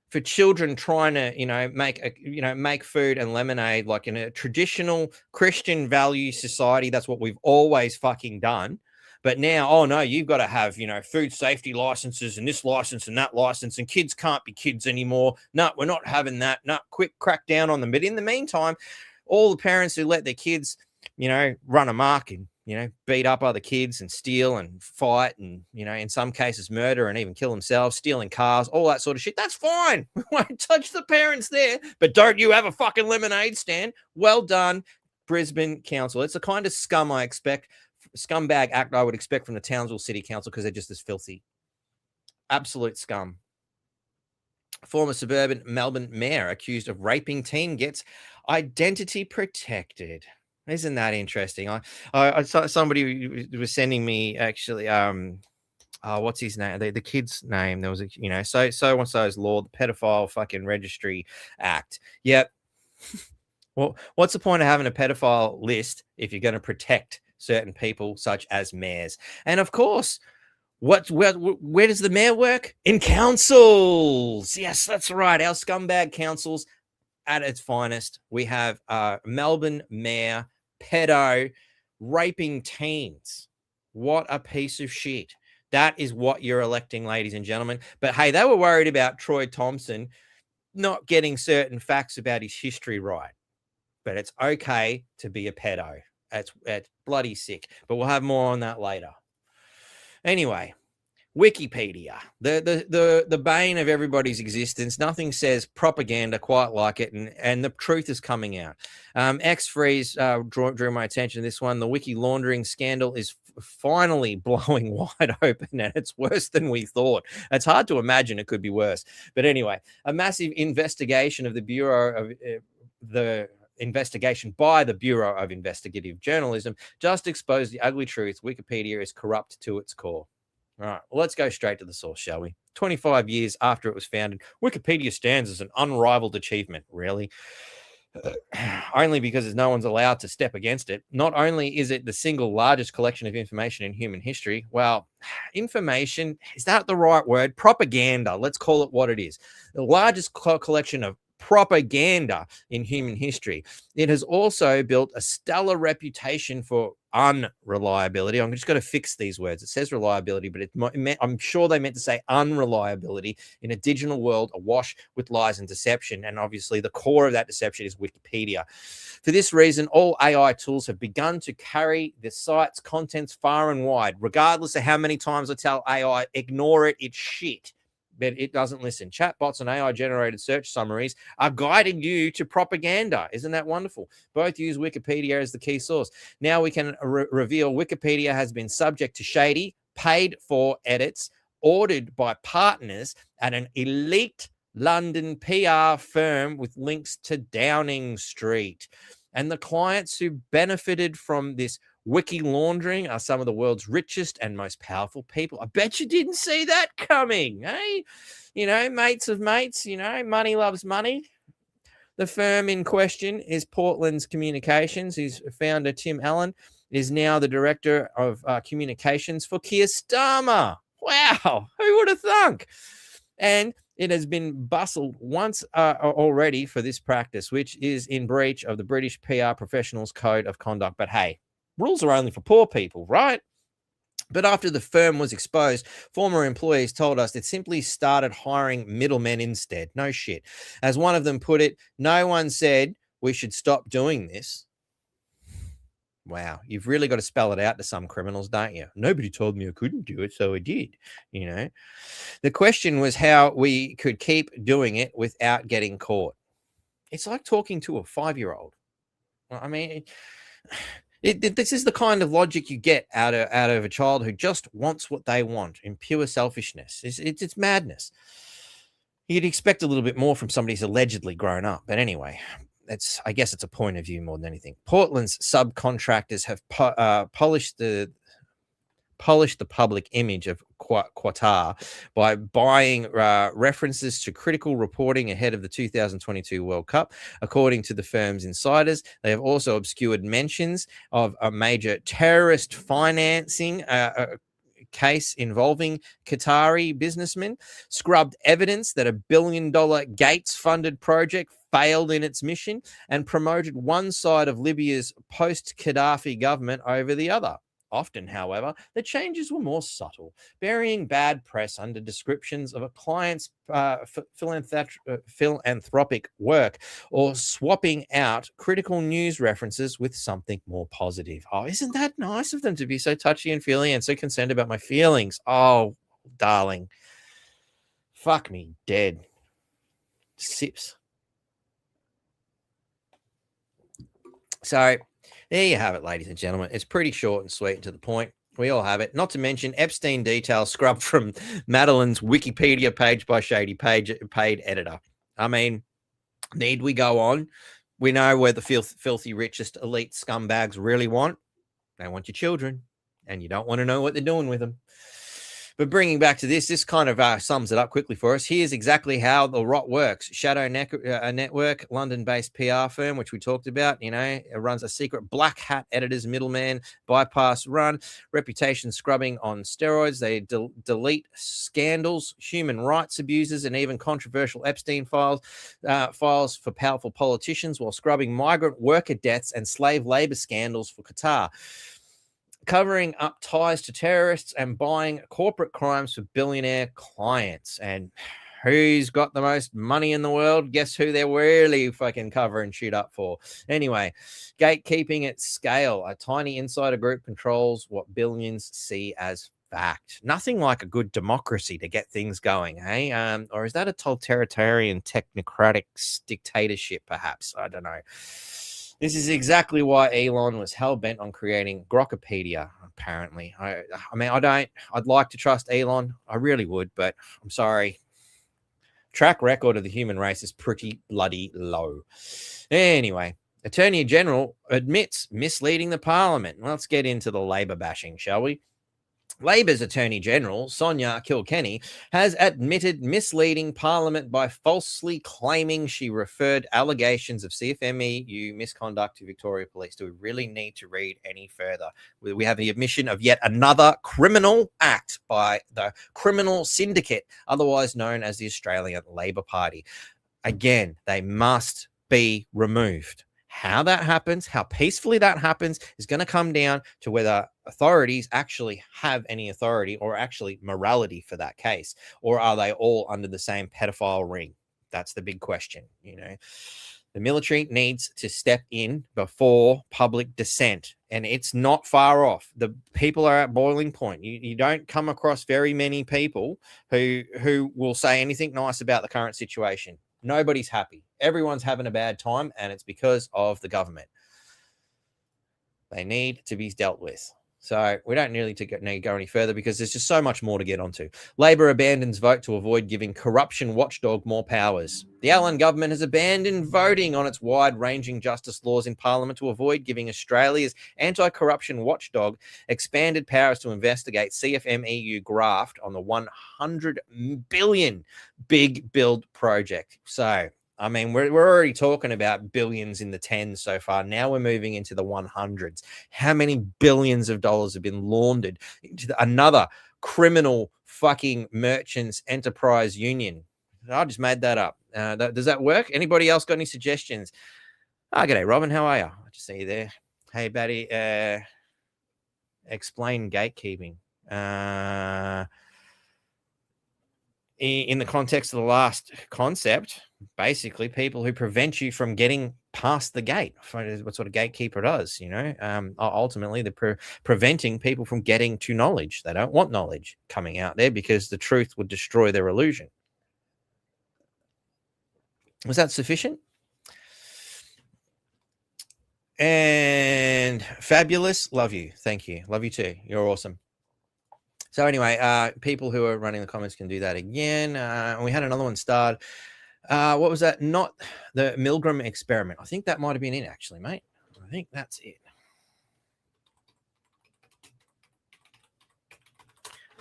for children trying to, you know, make food and lemonade, like in a traditional Christian value society? That's what we've always fucking done. But now, oh no, you've got to have, you know, food safety licenses and this license and that license, and kids can't be kids anymore. No, we're not having that. No, quick crack down on them. But in the meantime, all the parents who let their kids, you know, run amok and, you know, beat up other kids and steal and fight and, you know, in some cases murder and even kill themselves, stealing cars, all that sort of shit. That's fine. We won't touch the parents there, but don't you have a fucking lemonade stand? Well done, Brisbane Council. It's the kind of scumbag act I would expect from the Townsville City Council because they're just as filthy. Absolute scum. Former suburban Melbourne mayor accused of raping teen gets identity protected. Isn't that interesting? I saw somebody was sending me actually what's his name? The kid's name. There was a, you know, so and so's law, the pedophile fucking registry act. Yep. Well, what's the point of having a pedophile list if you're going to protect certain people such as mayors? And of course, where does the mayor work? In councils. Yes, that's right. Our scumbag councils at its finest. We have Melbourne mayor pedo raping teens. What a piece of shit. That is what you're electing, ladies and gentlemen. But hey, they were worried about Troy Thompson not getting certain facts about his history right. But it's okay to be a pedo. It's bloody sick. But we'll have more on that later. Anyway, Wikipedia, the bane of everybody's existence. Nothing says propaganda quite like it, and the truth is coming out. X-Freeze drew my attention to this one. The wiki laundering scandal is finally blowing wide open, and it's worse than we thought. It's hard to imagine it could be worse. But anyway, a massive investigation of the Bureau of the investigation by the Bureau of Investigative Journalism just exposed the ugly truth. Wikipedia is corrupt to its core. All right, well, let's go straight to the source, shall we? 25 years after it was founded, Wikipedia stands as an unrivaled achievement. Really? Only because no one's allowed to step against it. Not only is it the single largest collection of information in human history, well, information, is that the right word? Propaganda, let's call it what it is. The largest collection of propaganda in human history. It has also built a stellar reputation for unreliability. I'm just going to fix these words. It says reliability, but I'm sure they meant to say unreliability in a digital world awash with lies and deception. And obviously the core of that deception is Wikipedia. For this reason, all AI tools have begun to carry the site's contents far and wide, regardless of how many times I tell AI, ignore it, it's shit. But it doesn't listen. Chatbots and AI-generated search summaries are guiding you to propaganda. Isn't that wonderful? Both use Wikipedia as the key source. Now we can reveal Wikipedia has been subject to shady, paid-for edits ordered by partners at an elite London PR firm with links to Downing Street. And the clients who benefited from this wiki laundering are some of the world's richest and most powerful people. I bet you didn't see that coming, eh? You know, mates of mates, you know, money loves money. The firm in question is Portland's Communications. His founder, Tim Allen, is now the director of communications for Keir Starmer. Wow, who would have thunk? And it has been bustled once already for this practice, which is in breach of the British PR Professionals Code of Conduct. But hey, rules are only for poor people, right? But after the firm was exposed, former employees told us it simply started hiring middlemen instead. No shit. As one of them put it, no one said we should stop doing this. Wow, you've really got to spell it out to some criminals, don't you? Nobody told me I couldn't do it, so I did, you know. The question was how we could keep doing it without getting caught. It's like talking to a 5-year-old. I mean, this is the kind of logic you get out of a child who just wants what they want in pure selfishness. It's madness. You'd expect a little bit more from somebody who's allegedly grown up. But anyway, I guess it's a point of view more than anything. Portland's subcontractors have polished the public image of Qatar by buying references to critical reporting ahead of the 2022 World Cup. According to the firm's insiders, they have also obscured mentions of a major terrorist financing case involving Qatari businessmen, scrubbed evidence that a $1 billion Gates-funded project failed in its mission, and promoted one side of Libya's post-Gaddafi government over the other. Often, however, the changes were more subtle, burying bad press under descriptions of a client's philanthropic work, or swapping out critical news references with something more positive. Oh, isn't that nice of them to be so touchy and feely and so concerned about my feelings? Oh, darling. Fuck me dead. Sips. So there you have it, ladies and gentlemen. It's pretty short and sweet and to the point. We all have it. Not to mention Epstein details scrubbed from Madeline's Wikipedia page by shady paid editor. I mean, need we go on? We know where the filthy richest elite scumbags really want. They want your children, and you don't want to know what they're doing with them. But bringing back to this kind of sums it up quickly for us. Here's exactly how the rot works. Shadow Network, London-based PR firm, which we talked about, you know, it runs a secret black hat editors middleman bypass run, reputation scrubbing on steroids. They delete scandals, human rights abuses, and even controversial Epstein files for powerful politicians, while scrubbing migrant worker deaths and slave labor scandals for Qatar, covering up ties to terrorists and buying corporate crimes for billionaire clients. And who's got the most money in the world? Guess who they're really fucking covering shit up for? Anyway, gatekeeping at scale. A tiny insider group controls what billions see as fact. Nothing like a good democracy to get things going, eh? Or is that a totalitarian technocratic dictatorship, perhaps? I don't know. This is exactly why Elon was hell-bent on creating Grokopedia, apparently. I mean, I'd like to trust Elon. I really would, but I'm sorry. track record of the human race is pretty bloody low. Anyway, Attorney General admits misleading the Parliament. Let's get into the Labor bashing, shall we? Labor's Attorney General, Sonia Kilkenny, has admitted misleading Parliament by falsely claiming she referred allegations of CFMEU misconduct to Victoria Police. Do we really need to read any further? We have the admission of yet another criminal act by the criminal syndicate, otherwise known as the Australian Labor Party. Again, they must be removed. How that happens, how peacefully that happens, is going to come down to whether authorities actually have any authority or actually morality for that case, or are they all under the same pedophile ring? That's the big question. You know, the military needs to step in before public dissent, and it's not far off. The people are at boiling point. You don't come across very many people who will say anything nice about the current situation. Nobody's happy. Everyone's having a bad time, and it's because of the government. They need to be dealt with. So we don't need to go any further because there's just so much more to get onto. Labor abandons vote to avoid giving corruption watchdog more powers. The Allen government has abandoned voting on its wide-ranging justice laws in Parliament to avoid giving Australia's anti-corruption watchdog expanded powers to investigate CFMEU graft on the 100 billion big build project. So, I mean, we're already talking about billions in the tens so far. Now we're moving into the 100s. How many billions of dollars have been laundered into another criminal fucking merchants enterprise union? I just made that up. Does that work? Anybody else got any suggestions? G'day, Robin. How are you? I just see you there. Hey, buddy. Explain gatekeeping. In the context of the last concept, basically people who prevent you from getting past the gate. What sort of gatekeeper does, you know? Ultimately, they're preventing people from getting to knowledge. They don't want knowledge coming out there because the truth would destroy their illusion. Was that sufficient? And fabulous. Love you. Thank you. Love you too. You're awesome. So anyway, people who are running the comments can do that again. We had another one start. What was that? Not the Milgram experiment. I think that might have been it, actually, mate. I think that's it.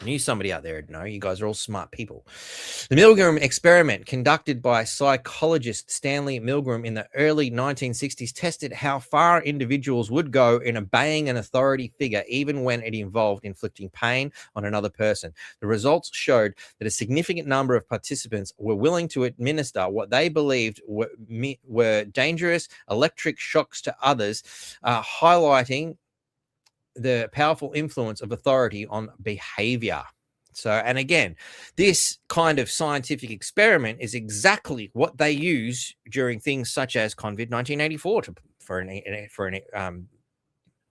I knew somebody out there would know. You guys are all smart people. The Milgram experiment, conducted by psychologist Stanley Milgram in the early 1960s, tested how far individuals would go in obeying an authority figure, even when it involved inflicting pain on another person. The results showed that a significant number of participants were willing to administer what they believed were dangerous electric shocks to others, highlighting the powerful influence of authority on behavior. So, and again, this kind of scientific experiment is exactly what they use during things such as COVID 1984 for an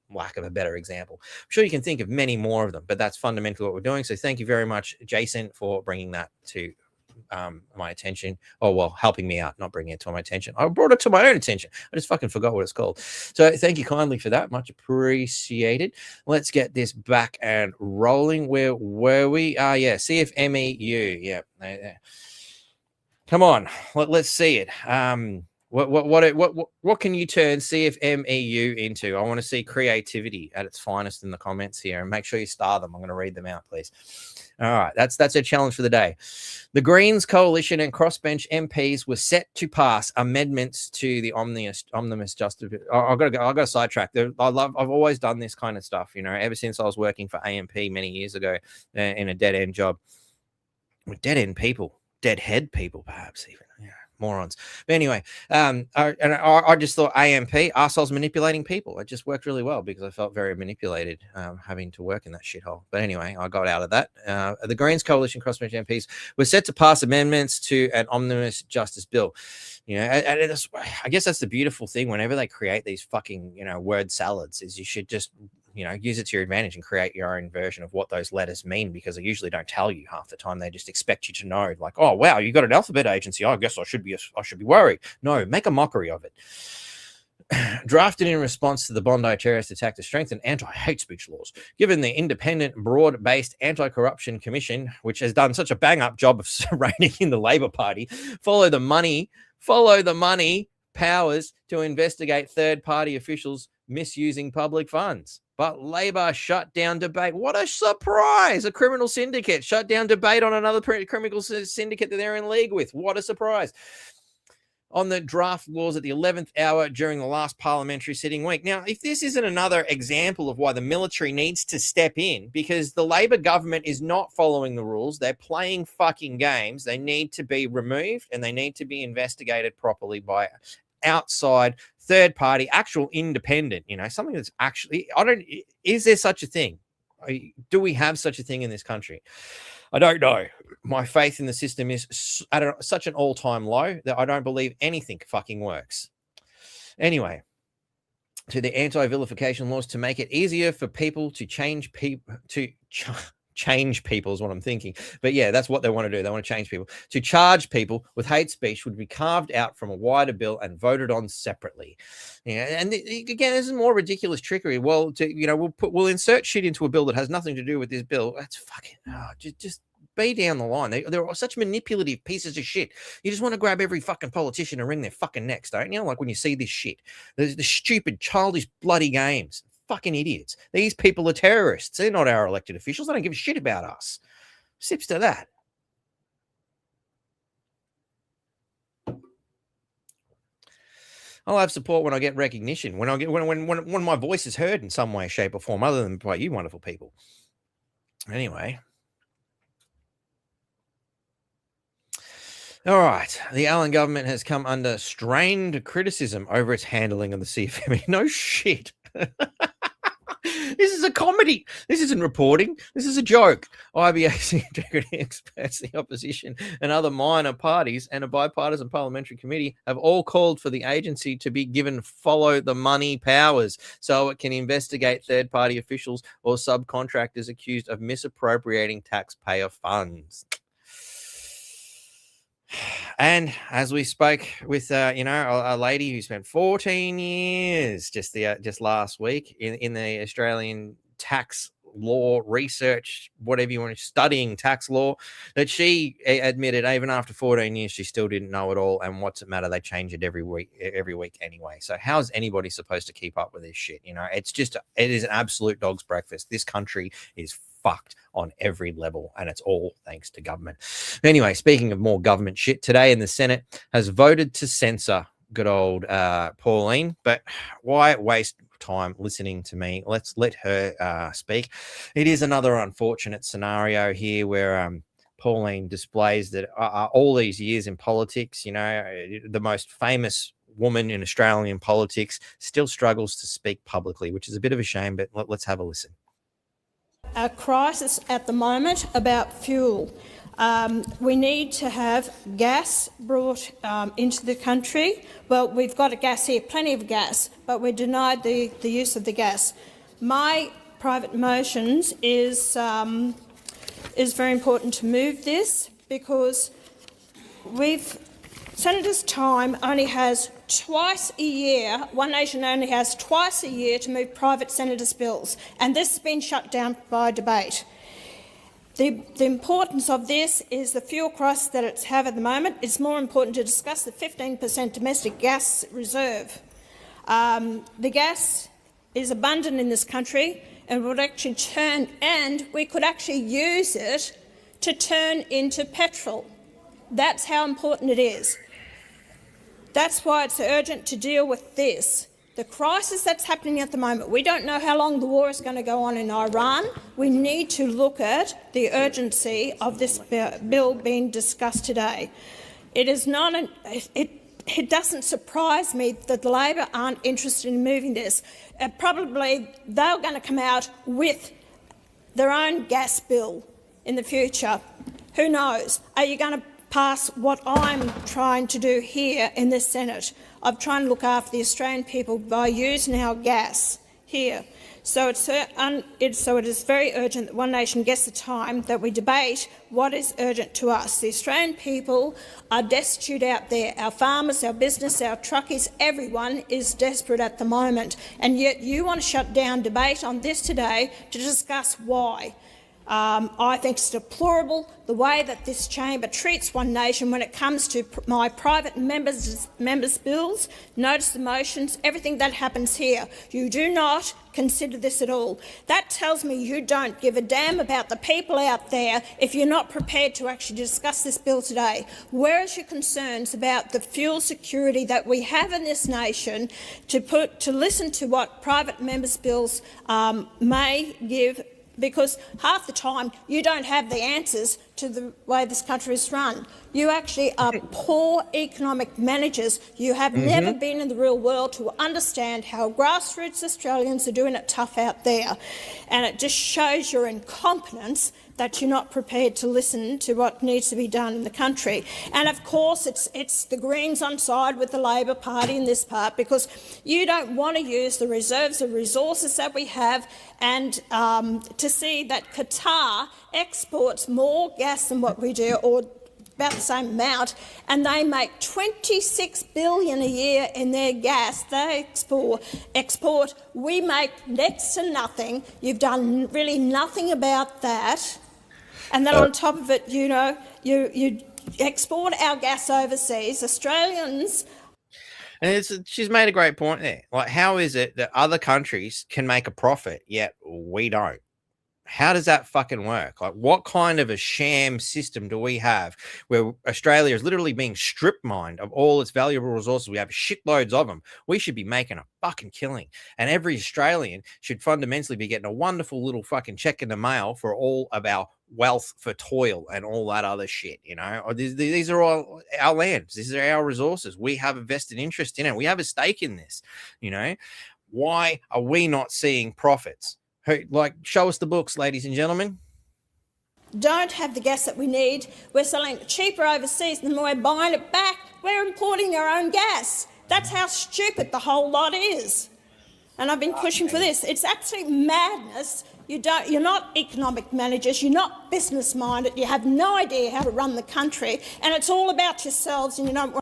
lack of a better example. I'm sure you can think of many more of them, but that's fundamentally what we're doing. So thank you very much, Jason, for bringing that to my attention. Oh, well, helping me out, not bringing it to my attention. I brought it to my own attention. I just fucking forgot what it's called. So thank you kindly for that. Much appreciated. Let's get this back and rolling. Where were we? Yeah, CFMEU. Yeah. Come on, let's see it. What can you turn CFMEU into? I want to see creativity at its finest in the comments here, and make sure you star them. I'm going to read them out, please. All right, that's a challenge for the day. The Greens coalition and crossbench MPs were set to pass amendments to the omnibus justice. I've got to sidetrack. I've always done this kind of stuff, you know, ever since I was working for AMP many years ago in a dead end job with dead end people, deadhead people, perhaps even. Yeah. Morons. But anyway, I just thought AMP, arseholes manipulating people. It just worked really well because I felt very manipulated having to work in that shithole. But anyway, I got out of that. The Greens coalition crossbench MPs were set to pass amendments to an omnibus justice bill. You know, and I guess that's the beautiful thing. Whenever they create these fucking, you know, word salads, is you should just, you know, use it to your advantage and create your own version of what those letters mean, because they usually don't tell you half the time. They just expect you to know, like, oh wow, you got an alphabet agency. I guess I should be worried. No, make a mockery of it. drafted in response to the Bondi terrorist attack to strengthen anti-hate speech laws. Given the independent, broad-based anti-corruption commission, which has done such a bang-up job of reigning in the Labor Party, follow the money powers to investigate third-party officials misusing public funds. But Labor shut down debate. What a surprise! A criminal syndicate shut down debate on another criminal syndicate that they're in league with. What a surprise! On the draft laws at the 11th hour during the last parliamentary sitting week. Now, if this isn't another example of why the military needs to step in, because the Labor government is not following the rules, they're playing fucking games, they need to be removed and they need to be investigated properly by outside, third party, actual independent, something that's actually, is there such a thing? Do we have such a thing in this country? I don't know. My faith in the system is at such an all-time low that I don't believe anything fucking works. Anyway, to the anti-vilification laws to make it easier for people to change people, change people is what I'm thinking. But yeah, that's what they want to do. They want to change people. To charge people with hate speech would be carved out from a wider bill and voted on separately. And again, this is more ridiculous trickery. Well, we'll insert shit into a bill that has nothing to do with this bill. That's fucking just be down the line. They're such manipulative pieces of shit. You just want to grab every fucking politician and wring their fucking necks, don't you? Like when you see this shit, the stupid, childish, bloody games. Fucking idiots. These people are terrorists. They're not our elected officials. They don't give a shit about us. Sips to that. I'll have support when I get recognition, when my voice is heard in some way, shape, or form, other than by you wonderful people. Anyway. All right. The Allen government has come under strained criticism over its handling of the CFME. No shit. This is a comedy. This isn't reporting. This is a joke. IBAC integrity experts, the opposition, and other minor parties and a bipartisan parliamentary committee have all called for the agency to be given follow the money powers so it can investigate third-party officials or subcontractors accused of misappropriating taxpayer funds. And as we spoke with, a lady who spent 14 years just last week in the Australian tax law research, whatever you want to, studying tax law, that she admitted even after 14 years, she still didn't know it all. And what's it matter? They change it every week anyway. So how's anybody supposed to keep up with this shit? It is an absolute dog's breakfast. This country is fucked on every level, and it's all thanks to government. Anyway, speaking of more government shit, today in the Senate has voted to censor good old Pauline, but why waste time listening to me? Let's let her speak. It is another unfortunate scenario here where Pauline displays that all these years in politics, the most famous woman in Australian politics still struggles to speak publicly, which is a bit of a shame, but let's have a listen. A crisis at the moment about fuel. We need to have gas brought into the country. Well, we've got a gas here, plenty of gas, but we're denied the use of the gas. My private motions is very important to move this because Senator's time only has twice a year, One Nation only has twice a year to move private senators' bills, and this has been shut down by debate. The importance of this is the fuel crisis that it's have at the moment. It's more important to discuss the 15% domestic gas reserve. The gas is abundant in this country and would actually we could actually use it to turn into petrol. That's how important it is. That's why it's urgent to deal with this. The crisis that's happening at the moment, we don't know how long the war is going to go on in Iran. We need to look at the urgency of this bill being discussed today. It is not it doesn't surprise me that the Labor aren't interested in moving this. Probably they're going to come out with their own gas bill in the future. Who knows? Are you going to pass what I'm trying to do here in the Senate of trying to look after the Australian people by using our gas here? So it is very urgent that One Nation gets the time that we debate what is urgent to us. The Australian people are destitute out there. Our farmers, our business, our truckies, everyone is desperate at the moment. And yet you want to shut down debate on this today to discuss why. I think it's deplorable the way that this chamber treats One Nation when it comes to my private members' bills, notice of motions, everything that happens here. You do not consider this at all. That tells me you don't give a damn about the people out there if you're not prepared to actually discuss this bill today. Where is your concerns about the fuel security that we have in this nation to listen to what private members' bills may give? Because half the time you don't have the answers to the way this country is run. You actually are poor economic managers. You have never been in the real world to understand how grassroots Australians are doing it tough out there. And it just shows your incompetence that you're not prepared to listen to what needs to be done in the country. And of course it's the Greens on side with the Labor Party in this part, because you don't want to use the reserves of resources that we have and to see that Qatar exports more gas than what we do, or about the same amount, and they make $26 billion a year in their gas. They export. We make next to nothing. You've done really nothing about that. And then on top of it, you know, you export our gas overseas. Australians. And she's made a great point there. Like, how is it that other countries can make a profit, yet we don't? How does that fucking work? Like, what kind of a sham system do we have where Australia is literally being strip mined of all its valuable resources? We have shitloads of them. We should be making a fucking killing. And every Australian should fundamentally be getting a wonderful little fucking check in the mail for all of our wealth for toil and all that other shit, you know? Or these are all our lands. These are our resources. We have a vested interest in it. We have a stake in this, you know? Why are we not seeing profits? Like, show us the books, ladies and gentlemen. Don't have the gas that we need. We're selling it cheaper overseas than we're buying it back. We're importing our own gas. That's how stupid the whole lot is. And I've been pushing for this. It's absolute madness. You're not economic managers. You're not business-minded. You have no idea how to run the country. And it's all about yourselves, and you don't want.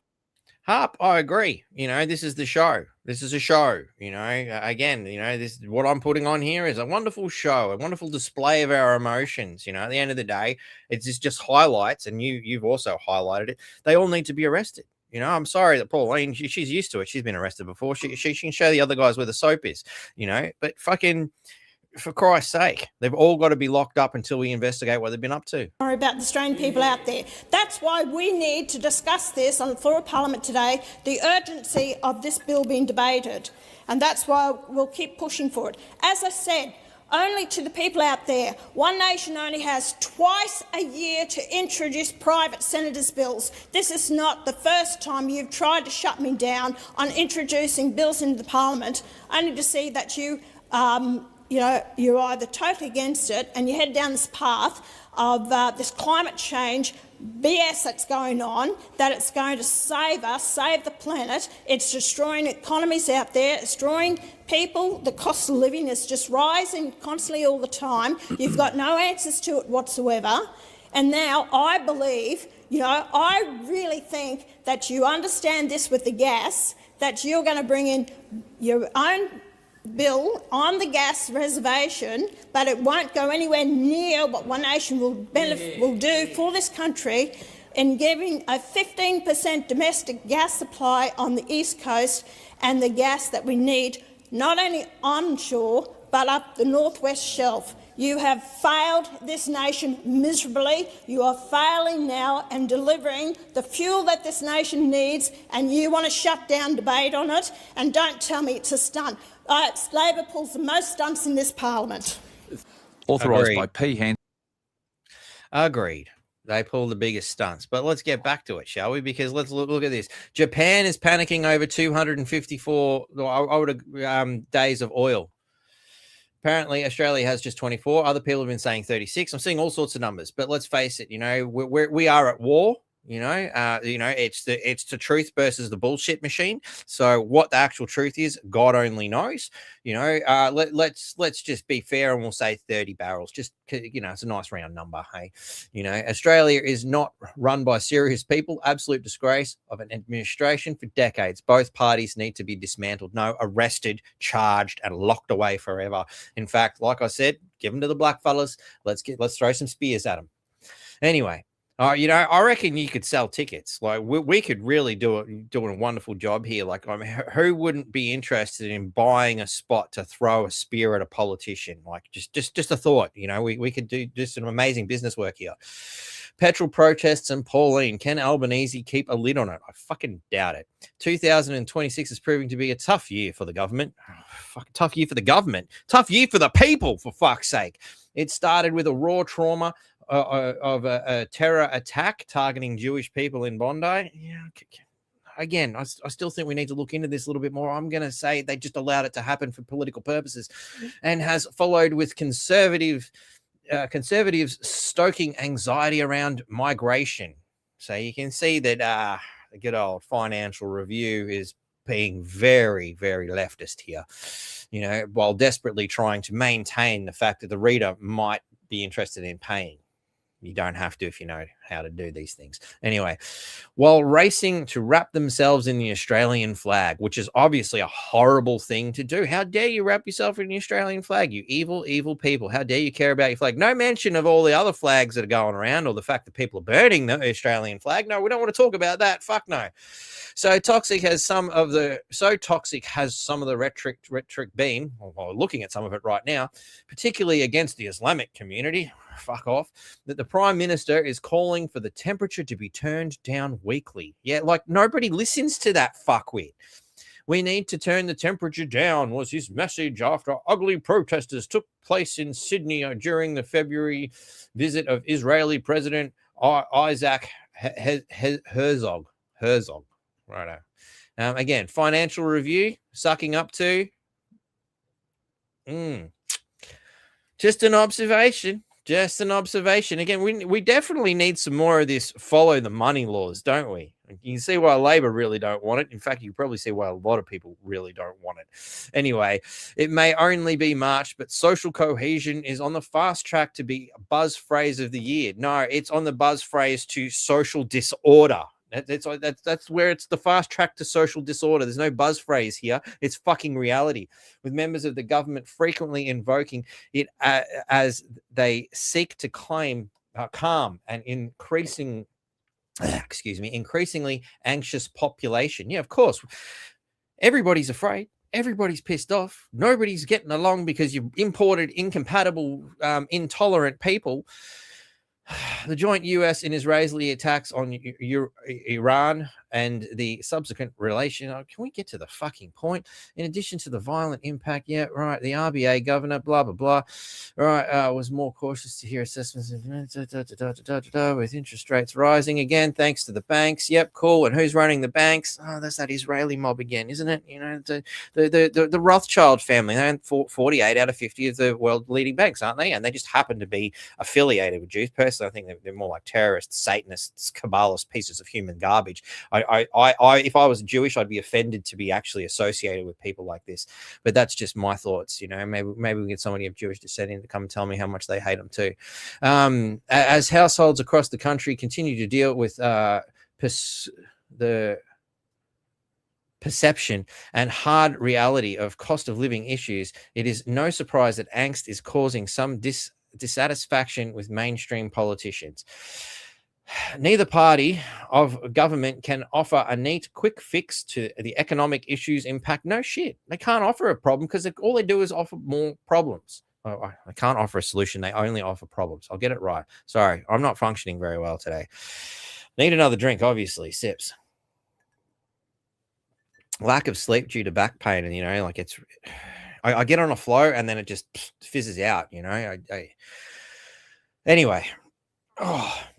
Harp, I agree. You know, this is the show. This is a show. You know, again, you know, this what I'm putting on here is a wonderful show, a wonderful display of our emotions. You know, at the end of the day, it's just highlights, and you've also highlighted it. They all need to be arrested. You know, I'm sorry that Pauline, she's used to it. She's been arrested before. She can show the other guys where the soap is. You know, but fucking, for Christ's sake, they've all got to be locked up until we investigate what they've been up to. Sorry about the Australian people out there. That's why we need to discuss this on the floor of Parliament today, the urgency of this bill being debated. And that's why we'll keep pushing for it. As I said, only to the people out there, One Nation only has twice a year to introduce private senators' bills. This is not the first time you've tried to shut me down on introducing bills into the Parliament, only to see that you know, you're either totally against it and you head down this path of this climate change BS that's going on, that it's going to save us, save the planet. It's destroying economies out there, destroying people. The cost of living is just rising constantly all the time. You've got no answers to it whatsoever. And now I believe, you know, I really think that you understand this with the gas, that you're going to bring in your own bill on the gas reservation, but it won't go anywhere near what One Nation will do for this country in giving a 15% domestic gas supply on the East Coast and the gas that we need not only onshore but up the Northwest Shelf. You have failed this nation miserably. You are failing now and delivering the fuel that this nation needs, and you want to shut down debate on it. And don't tell me it's a stunt. Labor pulls the most stunts in this Parliament. Authorised by P. Hand. Agreed. They pull the biggest stunts. But let's get back to it, shall we? Because let's look at this. Japan is panicking over 254 days of oil. Apparently, Australia has just 24. Other people have been saying 36. I'm seeing all sorts of numbers. But let's face it, you know, we are at war. It's the truth versus the bullshit machine. So what the actual truth is, God only knows. Let's just be fair and we'll say 30 barrels. Just it's a nice round number. Hey, Australia is not run by serious people. Absolute disgrace of an administration for decades. Both parties need to be dismantled. No, arrested, charged, and locked away forever. In fact, like I said, give them to the black fellas. Let's throw some spears at them. Anyway. I reckon you could sell tickets. Like we could really doing a wonderful job here. Like, who wouldn't be interested in buying a spot to throw a spear at a politician? Like, just a thought. We could do just some amazing business work here. Petrol protests and Pauline. Can Albanese keep a lid on it? I fucking doubt it. 2026 is proving to be a tough year for the government. Fucking tough year for the government. Tough year for the people, for fuck's sake. It started with a raw trauma of a terror attack targeting Jewish people in Bondi. Yeah, again, I still think we need to look into this a little bit more. I'm going to say they just allowed it to happen for political purposes, and has followed with conservatives stoking anxiety around migration. So you can see that the good old Financial Review is being very, very leftist here, while desperately trying to maintain the fact that the reader might be interested in paying. You don't have to if you know how to do these things. Anyway, while racing to wrap themselves in the Australian flag, which is obviously a horrible thing to do. How dare you wrap yourself in the Australian flag, you evil, evil people. How dare you care about your flag? No mention of all the other flags that are going around, or the fact that people are burning the Australian flag. No, we don't want to talk about that. Fuck no. So toxic has some of the rhetoric been, or looking at some of it right now, particularly against the Islamic community. Fuck off. That the Prime Minister is calling for the temperature to be turned down weekly. Yeah, like nobody listens to that fuckwit. We need to turn the temperature down was his message after ugly protesters took place in Sydney during the February visit of Israeli President Isaac Herzog. Righto. Again, Financial Review sucking up to. Just an observation. Again, we definitely need some more of this follow the money laws, don't we? You can see why Labor really don't want it. In fact, you probably see why a lot of people really don't want it. Anyway, it may only be March, but social cohesion is on the fast track to be a buzz phrase of the year. No, it's on the buzz phrase to social disorder. That's where it's the fast track to social disorder. There's no buzz phrase here. It's fucking reality, with members of the government frequently invoking it as they seek to claim calm and increasingly anxious population. Yeah, of course. Everybody's afraid. Everybody's pissed off. Nobody's getting along because you've imported incompatible, intolerant people. The joint US and Israeli attacks on Iran and the subsequent relation. Oh, can we get to the fucking point? In addition to the violent impact, yeah, right. The RBA governor, blah, blah, blah. Right, was more cautious to hear assessments with interest rates rising again, thanks to the banks. Yep, cool. And who's running the banks? Oh, that's that Israeli mob again, isn't it? The Rothschild family. They're 48 out of 50 of the world leading banks, aren't they? And they just happen to be affiliated with Jews. Personally, I think they're more like terrorists, Satanists, Kabbalists, pieces of human garbage. If I was Jewish, I'd be offended to be actually associated with people like this. But that's just my thoughts. Maybe we get somebody of Jewish descent in to come and tell me how much they hate them too. As households across the country continue to deal with the perception and hard reality of cost of living issues, it is no surprise that angst is causing some dissatisfaction with mainstream politicians. Neither party of government can offer a neat, quick fix to the economic issues impact. No shit. They can't offer a problem because all they do is offer more problems. I can't offer a solution. They only offer problems. I'll get it right. Sorry, I'm not functioning very well today. Need another drink, obviously. Sips. Lack of sleep due to back pain. And, I get on a flow and then it just fizzes out, Anyway.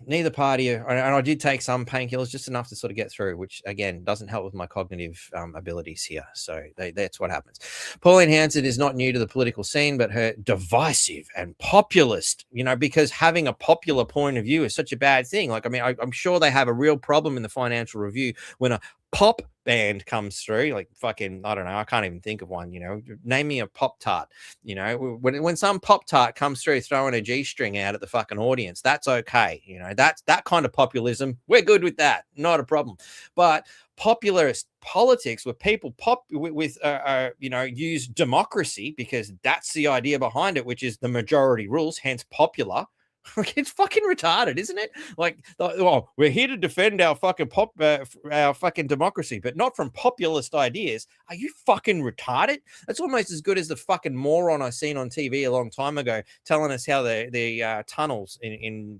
neither party, and I did take some painkillers, just enough to sort of get through, which again doesn't help with my cognitive abilities here. So that's what happens. Pauline Hanson is not new to the political scene, but her divisive and populist, because having a popular point of view is such a bad thing. Like, I mean, I'm sure they have a real problem in the Financial Review when a pop band comes through, like fucking, I don't know, I can't even think of one. Name me a Pop Tart. When some Pop Tart comes through throwing a G-string out at the fucking audience, that's okay. That's that kind of populism. We're good with that, not a problem. But popularist politics, where people use democracy, because that's the idea behind it, which is the majority rules, hence popular. It's fucking retarded, isn't it? Like, we're here to defend our fucking our fucking democracy, but not from populist ideas. Are you fucking retarded? That's almost as good as the fucking moron I seen on TV a long time ago telling us how the tunnels in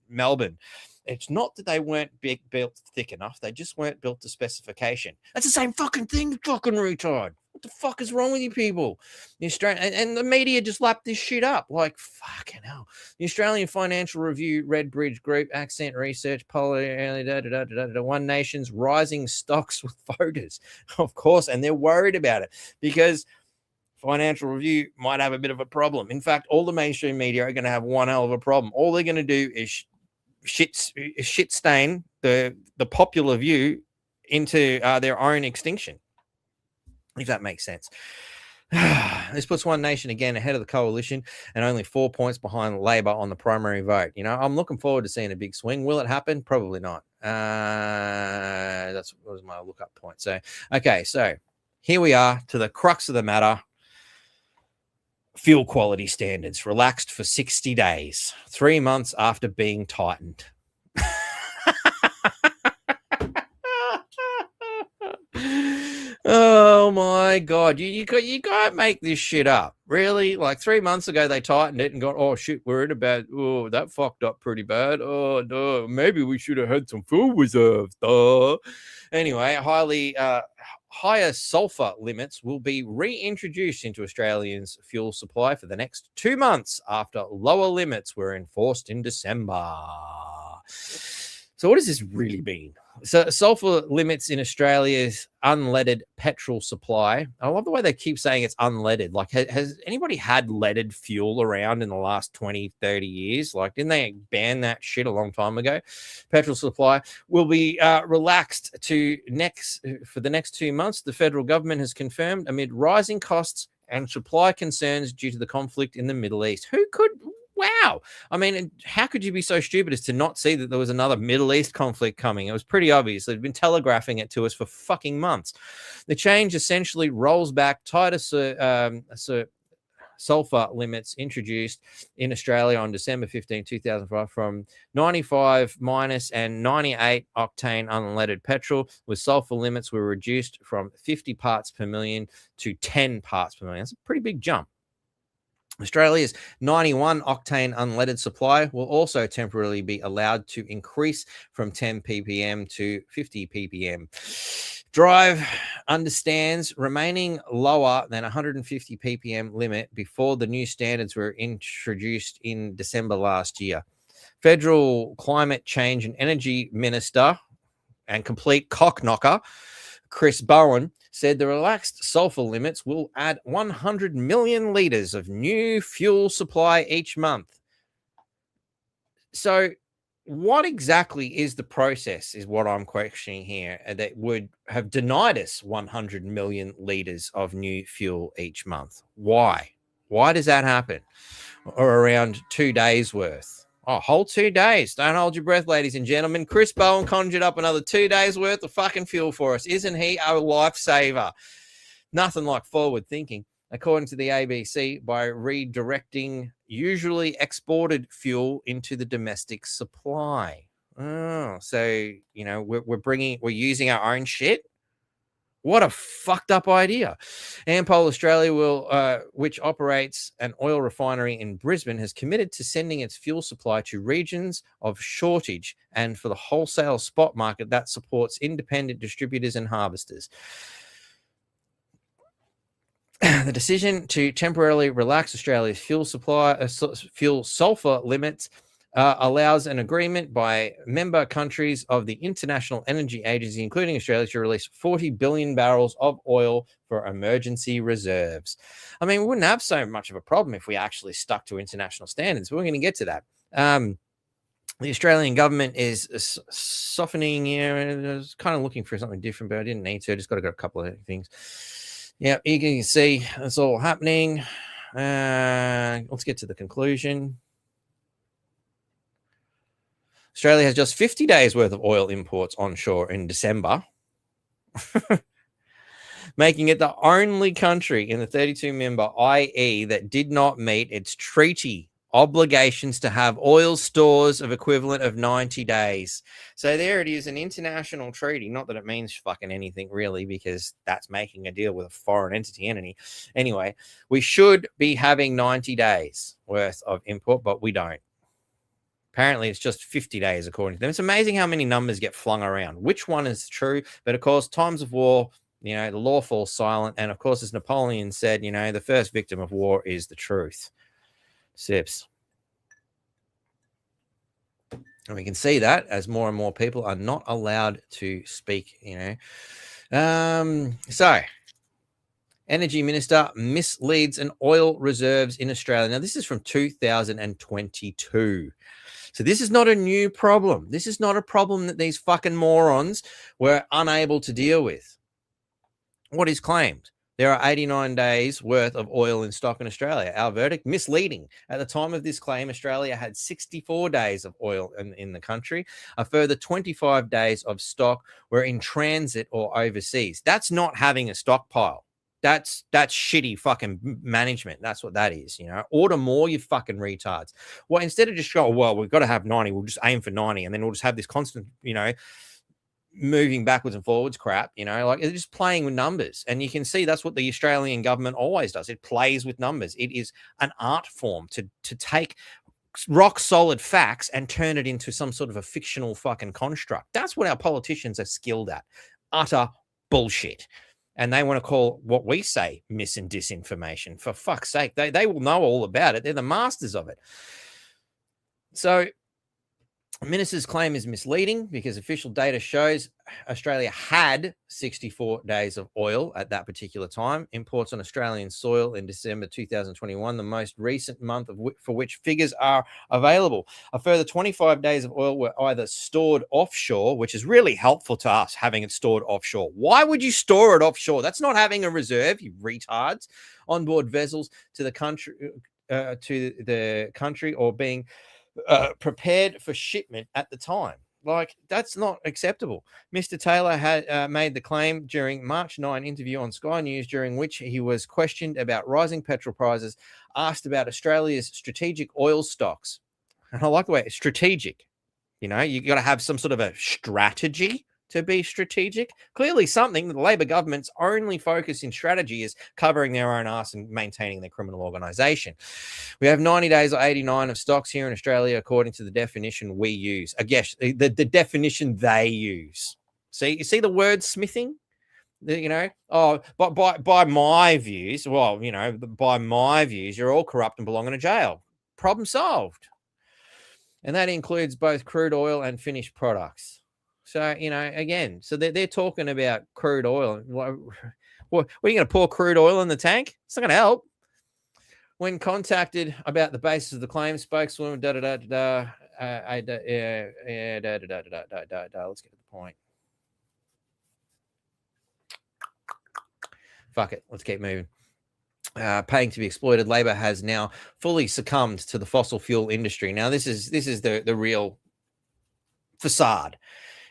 Melbourne. It's not that they weren't built thick enough; they just weren't built to specification. That's the same fucking thing, fucking retard. What the fuck is wrong with you people? The Australian and the media just lapped this shit up. Like, fucking hell. The Australian Financial Review, Red Bridge Group, Accent Research, One Nation's rising stocks with voters, of course, and they're worried about it because Financial Review might have a bit of a problem. In fact, all the mainstream media are going to have one hell of a problem. All they're going to do is shit stain the popular view into their own extinction, if that makes sense. This puts One Nation again ahead of the coalition and only 4 points behind Labor on the primary vote. I'm looking forward to seeing a big swing. Will it happen? Probably not. That was my lookup point. So here we are to the crux of the matter. Fuel quality standards relaxed for 60 days, 3 months after being tightened. Oh my God. You can't make this shit up. Really? Like 3 months ago, they tightened it and got, oh shit, we're in about, oh, that fucked up pretty bad. Oh, no, maybe we should have had some fuel reserves. Anyway, higher sulfur limits will be reintroduced into Australians' fuel supply for the next 2 months after lower limits were enforced in December. So what does this really mean? So sulfur limits in Australia's unleaded petrol supply. I love the way they keep saying it's unleaded. Like, has anybody had leaded fuel around in the last 20, 30 years? Like, didn't they ban that shit a long time ago? Petrol supply will be relaxed for the next 2 months. The federal government has confirmed amid rising costs and supply concerns due to the conflict in the Middle East. Wow. I mean, how could you be so stupid as to not see that there was another Middle East conflict coming? It was pretty obvious. They'd been telegraphing it to us for fucking months. The change essentially rolls back tighter sulfur limits introduced in Australia on December 15, 2005 from 95 minus and 98 octane unleaded petrol, with sulfur limits were reduced from 50 parts per million to 10 parts per million. That's a pretty big jump. Australia's 91 octane unleaded supply will also temporarily be allowed to increase from 10 ppm to 50 ppm. Drive understands remaining lower than 150 ppm limit before the new standards were introduced in December last year. Federal Climate Change and Energy Minister and complete cockknocker Chris Bowen said the relaxed sulfur limits will add 100 million litres of new fuel supply each month. So what exactly is the process is what I'm questioning here that would have denied us 100 million litres of new fuel each month? Why? Why does that happen? Or around 2 days worth? Oh, whole 2 days. Don't hold your breath, ladies and gentlemen. Chris Bowen conjured up another 2 days worth of fucking fuel for us. Isn't he a lifesaver? Nothing like forward thinking. According to the ABC, by redirecting usually exported fuel into the domestic supply. Oh, so, we're using our own shit. What a fucked up idea. Ampol Australia which operates an oil refinery in Brisbane, has committed to sending its fuel supply to regions of shortage and for the wholesale spot market that supports independent distributors and harvesters. The decision to temporarily relax Australia's fuel sulfur limits allows an agreement by member countries of the International Energy Agency, including Australia, to release 40 billion barrels of oil for emergency reserves. I mean, we wouldn't have so much of a problem if we actually stuck to international standards, but we're going to get to that. The Australian government is softening here. I was kind of looking for something different, but I didn't need to. I just got to go a couple of things. Yeah, you can see it's all happening. Let's get to the conclusion. Australia has just 50 days worth of oil imports onshore in December, making it the only country in the 32-member IE that did not meet its treaty obligations to have oil stores of equivalent of 90 days. So there it is, an international treaty. Not that it means fucking anything really, because that's making a deal with a foreign entity. Anyway, we should be having 90 days worth of import, but we don't. Apparently, it's just 50 days, according to them. It's amazing how many numbers get flung around. Which one is true? But, of course, times of war, the law falls silent. And, of course, as Napoleon said, the first victim of war is the truth. Sips. And we can see that as more and more people are not allowed to speak, So, Energy Minister misleads an oil reserves in Australia. Now, this is from 2022. So this is not a new problem. This is not a problem that these fucking morons were unable to deal with. What is claimed? There are 89 days worth of oil in stock in Australia. Our verdict, misleading. At the time of this claim, Australia had 64 days of oil in the country. A further 25 days of stock were in transit or overseas. That's not having a stockpile. That's shitty fucking management. That's what that is, Order more, you fucking retards. Well, instead of just going, well, we've got to have 90, we'll just aim for 90, and then we'll just have this constant, moving backwards and forwards crap, like they're just playing with numbers. And you can see that's what the Australian government always does. It plays with numbers. It is an art form to take rock solid facts and turn it into some sort of a fictional fucking construct. That's what our politicians are skilled at. Utter bullshit. And they want to call what we say mis and disinformation. For fuck's sake, they will know all about it. They're the masters of it. So the minister's claim is misleading because official data shows Australia had 64 days of oil at that particular time. Imports on Australian soil in December 2021, the most recent month for which figures are available. A further 25 days of oil were either stored offshore, which is really helpful to us having it stored offshore. Why would you store it offshore? That's not having a reserve, you retards. Onboard vessels to the country, or being prepared for shipment at the time. Like, that's not acceptable. Mr. Taylor had made the claim during March 9 interview on Sky News, during which he was questioned about rising petrol prices, asked about Australia's strategic oil stocks. And I like the way it's strategic. You got to have some sort of a strategy to be strategic. Clearly something that the Labor government's only focus in strategy is covering their own ass and maintaining their criminal organisation. We have 90 days or 89 of stocks here in Australia, according to the definition we use. I guess the definition they use. You see the word smithing? But by my views, by my views, you're all corrupt and belong in a jail. Problem solved. And that includes both crude oil and finished products. So, again, so they're talking about crude oil. What are you going to pour crude oil in the tank? It's not going to help. When contacted about the basis of the claim, spokeswoman, let's get to the point. Fuck it. Let's keep moving. Paying to be exploited, Labor has now fully succumbed to the fossil fuel industry. Now, this is the real facade.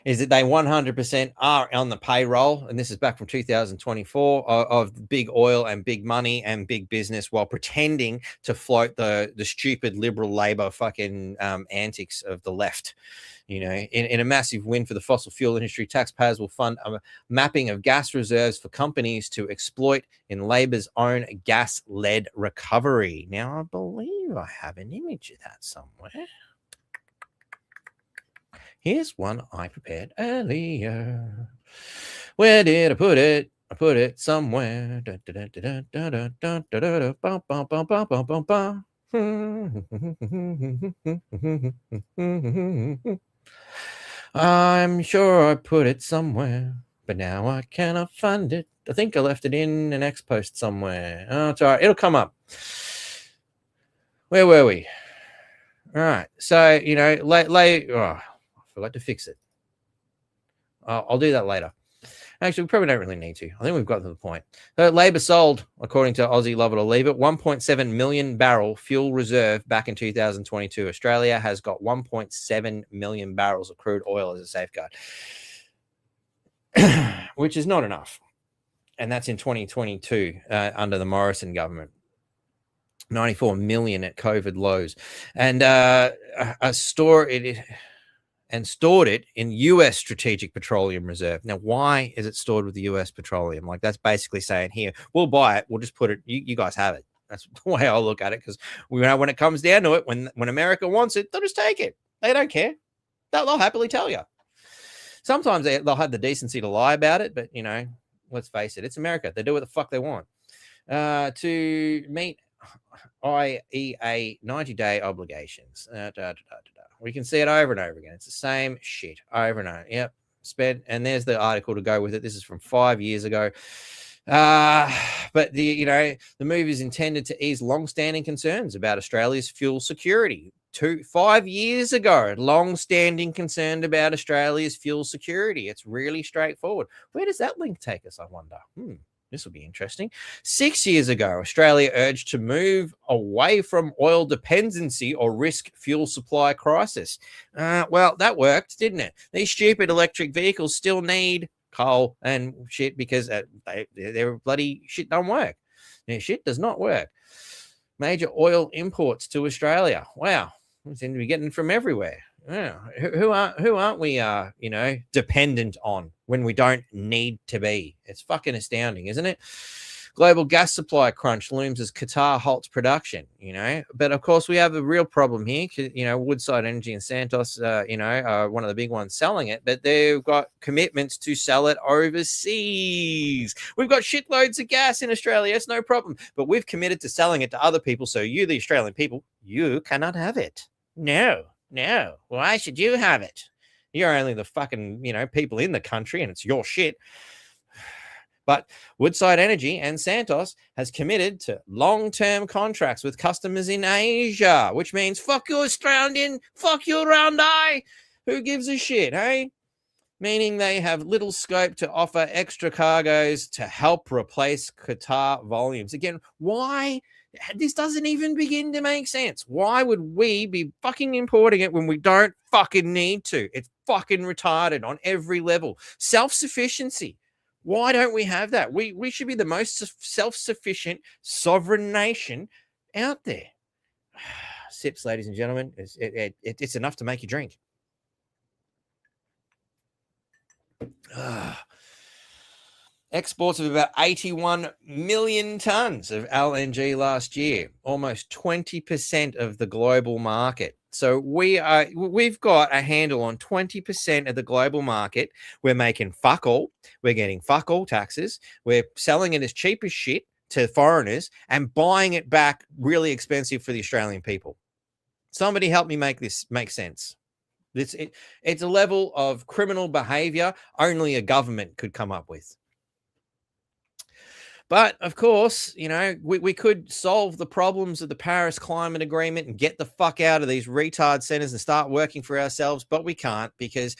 Is that they 100% are on the payroll, and this is back from 2024, of big oil and big money and big business, while pretending to float the stupid liberal Labor fucking antics of the left. In a massive win for the fossil fuel industry, taxpayers will fund a mapping of gas reserves for companies to exploit in Labor's own gas-led recovery. Now, I believe I have an image of that somewhere. Here's one I prepared earlier. Where did I put it? I put it somewhere. I'm sure I put it somewhere, but now I cannot find it. I think I left it in an X post somewhere. Oh, it's all right. It'll come up. Where were we? All right. So, you know, I forgot to fix it. I'll do that later. Actually, we probably don't really need to. I think we've got to the point. Labor sold, according to Aussie Love It or Leave It, 1.7 million barrel fuel reserve back in 2022. Australia has got 1.7 million barrels of crude oil as a safeguard, which is not enough. And that's in 2022 under the Morrison government. 94 million at COVID lows. And stored it in US Strategic Petroleum Reserve. Now, why is it stored with the US Petroleum? Like, that's basically saying, here, we'll buy it. We'll just put it, you guys have it. That's the way I look at it, because we know when it comes down to it, when America wants it, they'll just take it. They don't care. They'll happily tell you. Sometimes they'll have the decency to lie about it, but, you know, let's face it, it's America. They do what the fuck they want. To meet IEA 90-day obligations. We can see it over and over again. It's the same shit over and over. Yep. And there's the article to go with it. This is from 5 years ago. But the move is intended to ease long-standing concerns about Australia's fuel security. 5 years ago, long-standing concern about Australia's fuel security. It's really straightforward. Where does that link take us, I wonder? This will be interesting. 6 years ago, Australia urged to move away from oil dependency or risk fuel supply crisis. Well, that worked, didn't it? These stupid electric vehicles still need coal and shit because their bloody shit don't work. Their shit does not work. Major oil imports to Australia. Wow, we seem to be getting from everywhere. Yeah. Who aren't we dependent on when we don't need to be? It's fucking astounding, isn't it? Global gas supply crunch looms as Qatar halts production, but of course we have a real problem here. Woodside Energy and Santos, are one of the big ones selling it, but they've got commitments to sell it overseas. We've got shitloads of gas in Australia. It's no problem, but we've committed to selling it to other people. So you, the Australian people, you cannot have it. No. Why should you have it? You're only the fucking, people in the country, and it's your shit. But Woodside Energy and Santos has committed to long-term contracts with customers in Asia, which means fuck you, Australian, fuck you, round eye. Who gives a shit, hey? Meaning they have little scope to offer extra cargoes to help replace Qatar volumes. Again, why? This doesn't even begin to make sense. Why would we be fucking importing it when we don't fucking need to? It's fucking retarded on every level. Self-sufficiency. Why don't we have that? We should be the most self-sufficient sovereign nation out there. Sips, ladies and gentlemen. It's enough to make you drink. Exports of about 81 million tons of LNG last year, almost 20% of the global market. So we've got a handle on 20% of the global market. We're making fuck all. We're getting fuck all taxes. We're selling it as cheap as shit to foreigners and buying it back really expensive for the Australian people. Somebody help me make this make sense. It's a level of criminal behavior only a government could come up with. But, of course, we could solve the problems of the Paris Climate Agreement and get the fuck out of these retard centers and start working for ourselves, but we can't because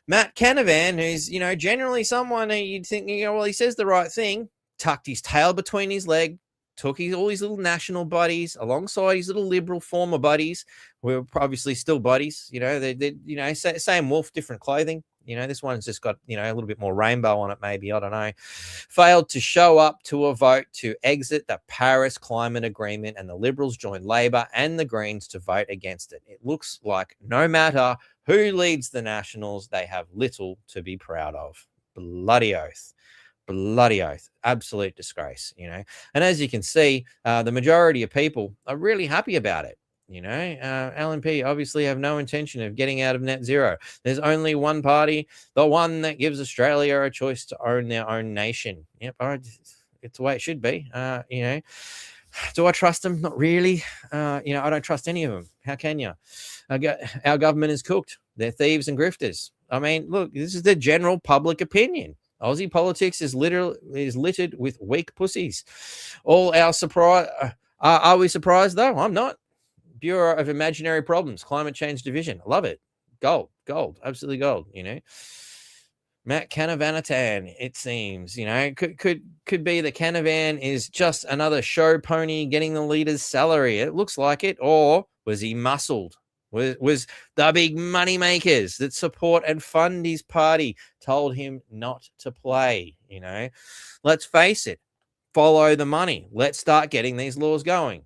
Matt Canavan, who's, generally someone you'd think, he says the right thing, tucked his tail between his leg, took all his little national buddies alongside his little liberal former buddies, who are obviously still buddies, they same wolf, different clothing. This one's just got, a little bit more rainbow on it, maybe. I don't know. Failed to show up to a vote to exit the Paris Climate Agreement, and the Liberals joined Labor and the Greens to vote against it. It looks like no matter who leads the Nationals, they have little to be proud of. Bloody oath. Bloody oath. Absolute disgrace, And as you can see, the majority of people are really happy about it. LNP obviously have no intention of getting out of net zero. There's only one party, the one that gives Australia a choice to own their own nation. Yep, it's the way it should be. Do I trust them? Not really. I don't trust any of them. How can you? Our government is cooked. They're thieves and grifters. I mean, look, this is the general public opinion. Aussie politics is littered with weak pussies. All our surprise. Are we surprised though? I'm not. Bureau of Imaginary Problems, Climate Change Division. I love it. Gold, absolutely gold. Matt Canavanatan, it seems, could be that Canavan is just another show pony getting the leader's salary. It looks like it. Or was he muscled? Was the big money makers that support and fund his party told him not to play? Let's face it. Follow the money. Let's start getting these laws going.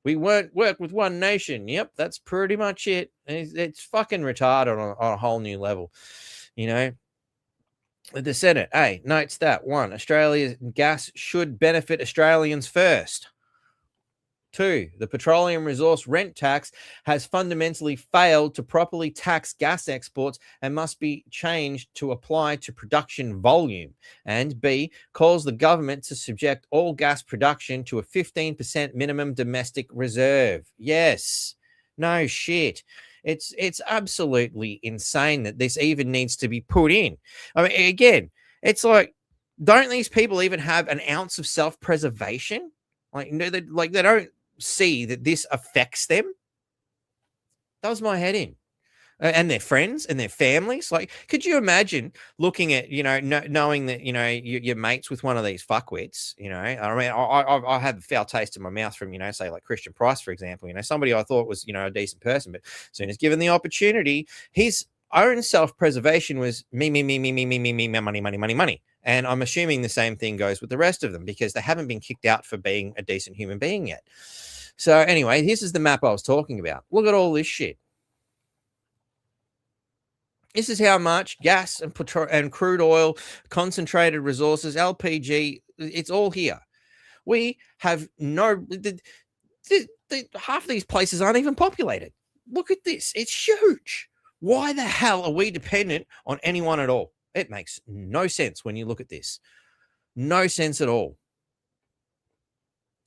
We won't work with one nation. Yep, that's pretty much it. It's fucking retarded on a whole new level. The Senate, notes that 1, Australia's gas should benefit Australians first. 2, the petroleum resource rent tax has fundamentally failed to properly tax gas exports and must be changed to apply to production volume. And B, calls the government to subject all gas production to a 15% minimum domestic reserve. Yes. No shit. It's absolutely insane that this even needs to be put in. I mean, again, it's like, don't these people even have an ounce of self-preservation? They don't see that this affects them. Does my head in. And their friends and their families. Like, could you imagine looking at, knowing that, your mates with one of these fuckwits, I mean, I have a foul taste in my mouth from, say like Christian Price, for example, somebody I thought was, a decent person, but as soon as given the opportunity, his own self-preservation was me, money. And I'm assuming the same thing goes with the rest of them because they haven't been kicked out for being a decent human being yet. So anyway, this is the map I was talking about. Look at all this shit. This is how much gas and crude oil, concentrated resources, LPG, it's all here. We have half of these places aren't even populated. Look at this. It's huge. Why the hell are we dependent on anyone at all? It makes no sense when you look at this. No sense at all.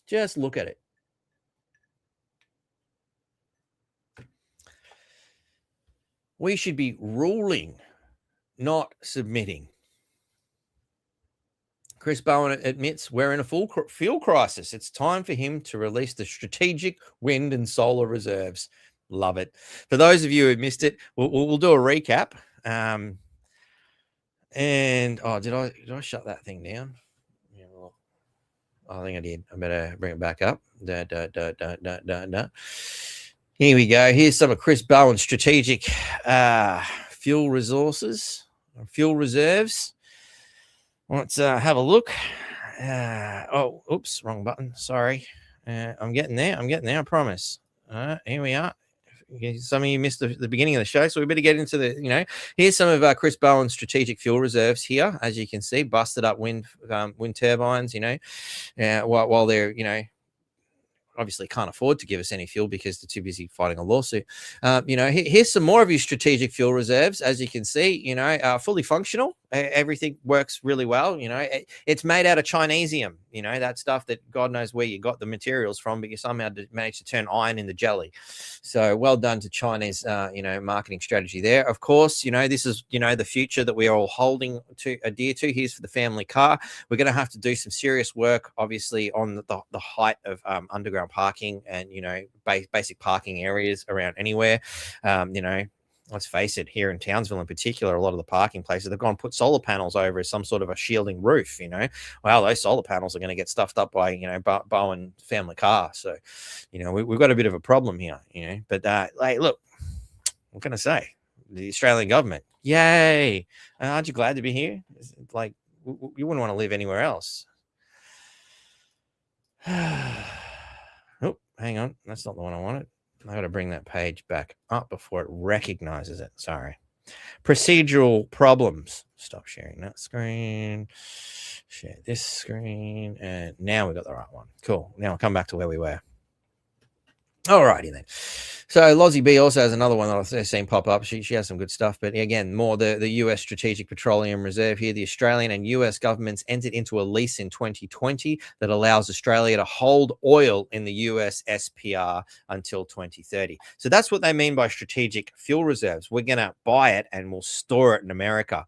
Just look at it. We should be ruling, not submitting. Chris Bowen admits we're in a full fuel crisis. It's time for him to release the strategic wind and solar reserves. Love it. For those of you who missed it, we'll do a recap. Did I shut that thing down? Yeah, well, I think I did. I better bring it back up. Here we go. Here's some of Chris Bowen's strategic fuel resources, fuel reserves. Let's have a look. Oops, wrong button. Sorry. I'm getting there. I promise. Here we are. Some of you missed the beginning of the show, so we better get into the, here's some of Chris Bowen's strategic fuel reserves here. As you can see, busted up wind turbines, while they're, obviously can't afford to give us any fuel because they're too busy fighting a lawsuit. Here's some more of your strategic fuel reserves. As you can see, fully functional. Everything works really well. It's made out of Chinesium, that stuff that God knows where you got the materials from, but you somehow managed to turn iron into jelly. So well done to China's, marketing strategy there. Of course, this is, the future that we are all holding to dear to. Here's for the family car. We're going to have to do some serious work, obviously, on the height of underground parking and, basic parking areas around anywhere. Let's face it, here in Townsville in particular, a lot of the parking places, they've gone and put solar panels over as some sort of a shielding roof, Well, those solar panels are going to get stuffed up by, Bowen family car. So, we've got a bit of a problem here, But, look, what can I say? The Australian government, yay. Aren't you glad to be here? Like, you wouldn't want to live anywhere else. Oh, hang on. That's not the one I wanted. I got to bring that page back up before it recognizes it. Sorry. Procedural problems. Stop sharing that screen. Share this screen. And now we got the right one. Cool. Now I'll come back to where we were. All righty then. So Lozzie B also has another one that I've seen pop up. She has some good stuff, but again, more the US Strategic Petroleum Reserve here. The Australian and US governments entered into a lease in 2020 that allows Australia to hold oil in the US SPR until 2030. So that's what they mean by strategic fuel reserves. We're going to buy it and we'll store it in America.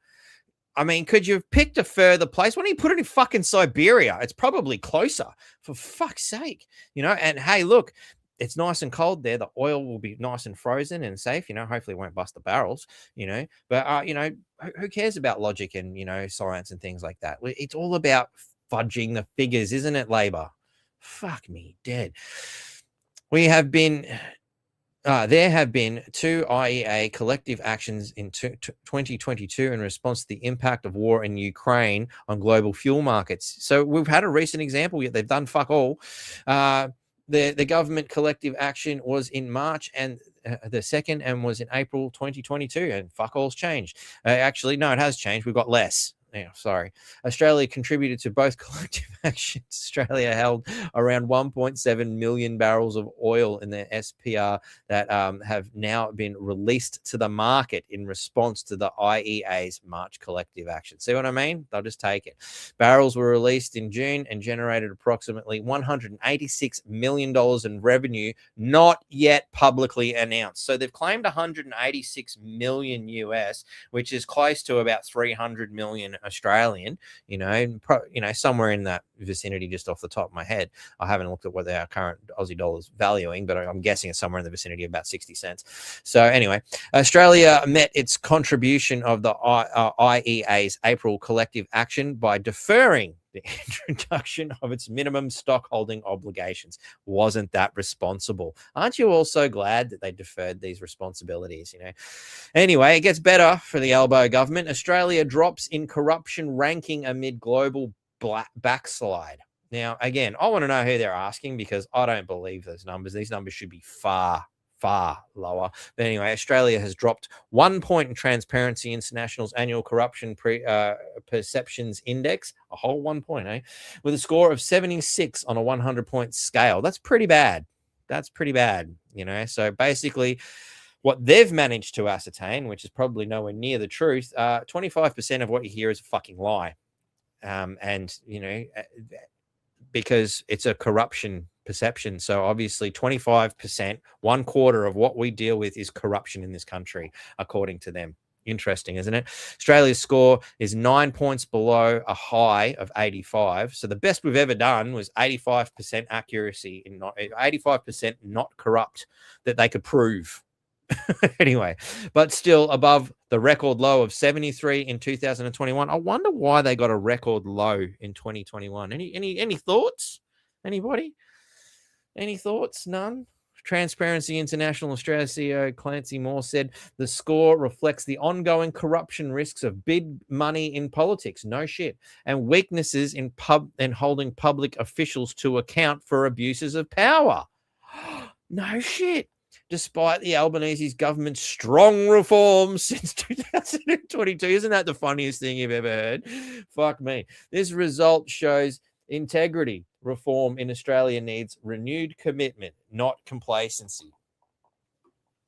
I mean, could you have picked a further place? Why don't you put it in fucking Siberia? It's probably closer, for fuck's sake. And hey, look, it's nice and cold there. The oil will be nice and frozen and safe. Hopefully it won't bust the barrels. But who cares about logic and science and things like that? It's all about fudging the figures, isn't it, Labor? Fuck me dead. There have been 2 IEA collective actions in 2022 in response to the impact of war in Ukraine on global fuel markets. So we've had a recent example, yet they've done fuck all. The government collective action was in March, and the second and was in April 2022, and fuck all's changed. Actually, no, it has changed. We've got less. Sorry. Australia contributed to both collective actions. Australia held around 1.7 million barrels of oil in their SPR that have now been released to the market in response to the IEA's March collective action. See what I mean? They'll just take it. Barrels were released in June and generated approximately $186 million in revenue, not yet publicly announced. So they've claimed 186 million US, which is close to about 300 million Australian, somewhere in that vicinity, just off the top of my head. I haven't looked at what their current Aussie dollars valuing, but I'm guessing it's somewhere in the vicinity of about 60 cents. So anyway, Australia met its contribution of the IEA's April collective action by deferring the introduction of its minimum stock holding obligations. Wasn't that responsible? Aren't you also glad that they deferred these responsibilities? Anyway, it gets better for the Albo government. Australia drops in corruption ranking amid global backslide. Now, again, I want to know who they're asking, because I don't believe those numbers. These numbers should be far lower. But anyway, Australia has dropped 1 point in Transparency International's annual corruption perceptions index, a whole 1 point, with a score of 76 on a 100-point scale. That's pretty bad. So basically, what they've managed to ascertain, which is probably nowhere near the truth, 25% of what you hear is a fucking lie. Because it's a corruption perception. So obviously 25%, 1/4 of what we deal with is corruption in this country, according to them. Interesting, isn't it? Australia's score is 9 points below a high of 85. So the best we've ever done was 85% accuracy, in 85% not corrupt that they could prove. Anyway, but still above the record low of 73 in 2021. I wonder why they got a record low in 2021. Any thoughts? Anybody? Any thoughts? None? Transparency International Australia CEO Clancy Moore said the score reflects the ongoing corruption risks of big money in politics, no shit, and weaknesses in holding public officials to account for abuses of power. No shit. Despite the Albanese's government's strong reforms since 2022. Isn't that the funniest thing you've ever heard? Fuck me. This result shows integrity. Reform in Australia needs renewed commitment, not complacency.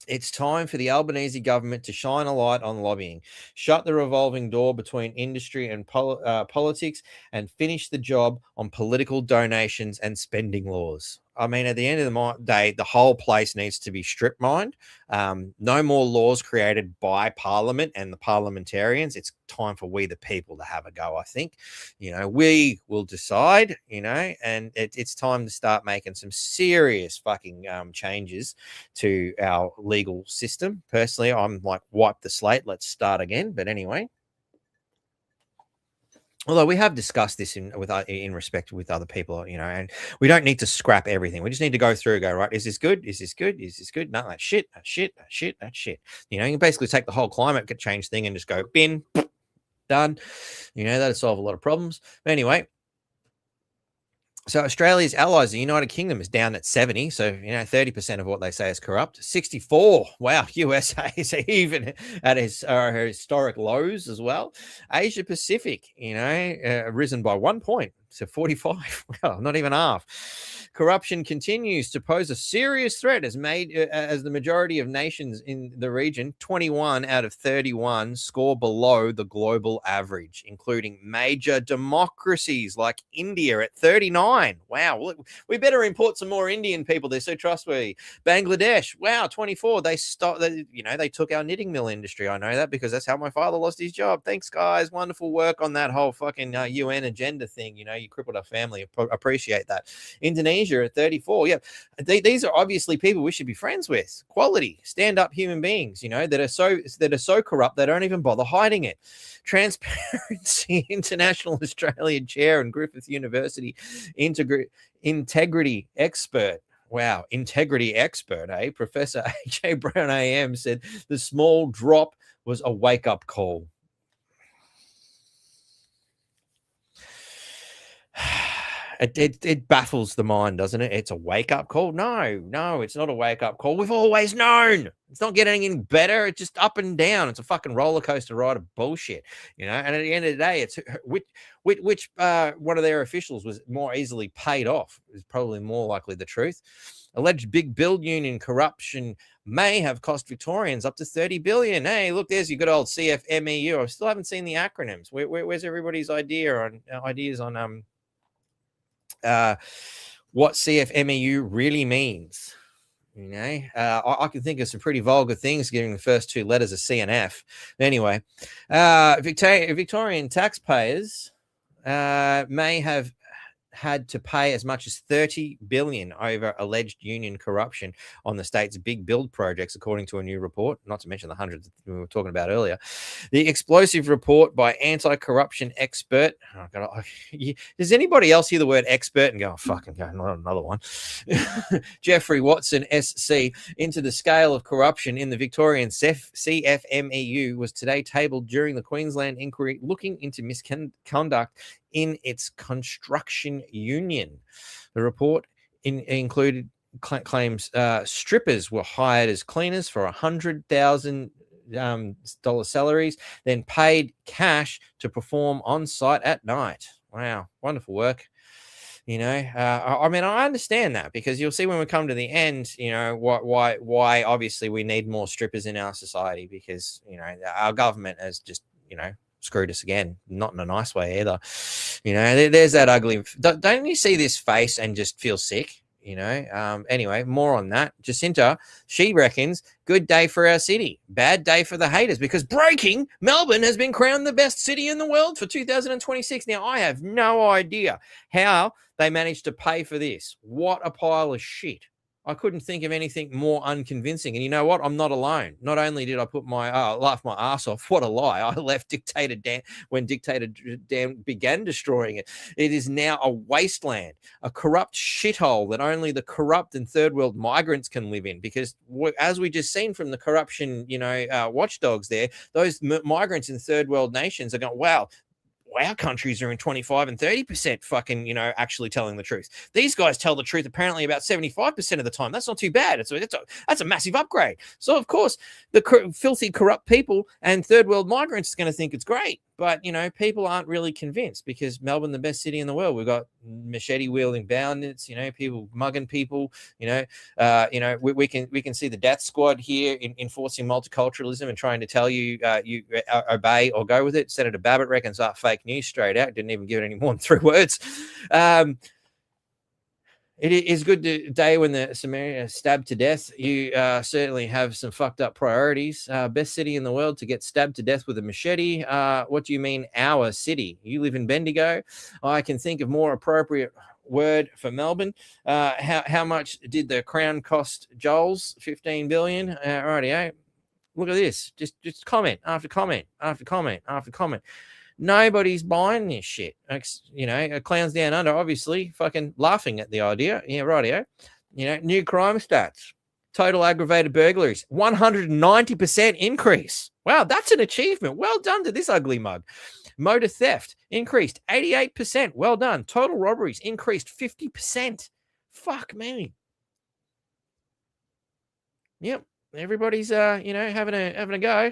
It's time for the Albanese government to shine a light on lobbying, shut the revolving door between industry and politics, and finish the job on political donations and spending laws. I mean, at the end of the day, the whole place needs to be strip mined. No more laws created by Parliament and the parliamentarians. It's time for we the people to have a go, I think. We will decide, and it's time to start making some serious fucking changes to our legal system. Personally, I'm like, wipe the slate. Let's start again. But anyway. Although we have discussed this in respect with other people, and we don't need to scrap everything. We just need to go through and go, right, is this good? Is this good? Is this good? No, that's shit. That's shit. That's shit. That's shit. You can basically take the whole climate change thing and just go, bin, done. That'd solve a lot of problems. But anyway, so Australia's allies, the United Kingdom, is down at 70. So, 30% of what they say is corrupt. 64. Wow. USA is even at her historic lows as well. Asia Pacific, risen by 1 point. So 45. Well, not even half. Corruption continues to pose a serious threat as the majority of nations in the region, 21 out of 31, score below the global average, including major democracies like India at 39. Wow, we better import some more Indian people. They're so trustworthy. Bangladesh, wow, 24. They took our knitting mill industry. I know that because that's how my father lost his job. Thanks, guys. Wonderful work on that whole fucking UN agenda thing. You crippled our family. Appreciate that. Indonesia at 34. Yeah, these are obviously people we should be friends with. Quality, stand-up human beings, that are so corrupt they don't even bother hiding it. Transparency International Australian chair and Griffith University integrity expert. Wow, integrity expert, eh? Professor A.J. Brown AM said the small drop was a wake-up call. It baffles the mind, doesn't it? It's a wake-up call. No, it's not a wake-up call. We've always known. It's not getting any better. It's just up and down. It's a fucking roller coaster ride of bullshit, And at the end of the day, it's which one of their officials was more easily paid off is probably more likely the truth. Alleged big build union corruption may have cost Victorians up to 30 billion. Hey, look, there's your good old CFMEU. I still haven't seen the acronyms. Where's everybody's ideas on what CFMEU really means? I can think of some pretty vulgar things giving the first two letters of CNF. Anyway, Victorian taxpayers may have had to pay as much as 30 billion over alleged union corruption on the state's big build projects, according to a new report, not to mention the hundreds we were talking about earlier. The explosive report by anti-corruption expert. Oh God, does anybody else hear the word expert and go, oh, fucking go, not another one? Jeffrey Watson, SC, into the scale of corruption in the Victorian CFMEU was today tabled during the Queensland inquiry looking into misconduct in its construction union. The report included claims strippers were hired as cleaners for $100,000 salaries, then paid cash to perform on site at night. Wow, wonderful work. I understand that because you'll see when we come to the end, why obviously we need more strippers in our society because, our government has just, screwed us again, not in a nice way either. There's that ugly. Don't you see this face and just feel sick? Anyway, more on that. Jacinta, she reckons, good day for our city, bad day for the haters because breaking, Melbourne has been crowned the best city in the world for 2026. Now, I have no idea how they managed to pay for this. What a pile of shit. I couldn't think of anything more unconvincing. And you know what? I'm not alone. Not only did I put laugh my ass off, what a lie. I left Dictator Dan when Dictator Dan began destroying it. It is now a wasteland, a corrupt shithole that only the corrupt and third world migrants can live in. Because as we just seen from the corruption, watchdogs there, those migrants in third world nations are going, wow, our countries are in 25 and 30% fucking, actually telling the truth. These guys tell the truth apparently about 75% of the time. That's not too bad. That's a massive upgrade. So, of course, the filthy, corrupt people and third world migrants are going to think it's great. But, people aren't really convinced because Melbourne, the best city in the world. We've got machete-wielding bandits, people mugging people, we can see the death squad here enforcing multiculturalism and trying to tell you you obey or go with it. Senator Babbitt reckons fake news straight out. Didn't even give it any more than 3 words. It is good day when the Samaria stabbed to death. You certainly have some fucked up priorities. Best city in the world to get stabbed to death with a machete. What do you mean our city? You live in Bendigo. I can think of more appropriate word for Melbourne. How much did the Crown cost Joel's? 15 billion. Rightio. Look at this. Just comment after comment after comment after comment. Nobody's buying this shit. Clowns down under, obviously, fucking laughing at the idea. Yeah, rightio. New crime stats. Total aggravated burglaries, 190% increase. Wow, that's an achievement. Well done to this ugly mug. Motor theft increased 88%. Well done. Total robberies increased 50%. Fuck me. Yep. Everybody's, having a go.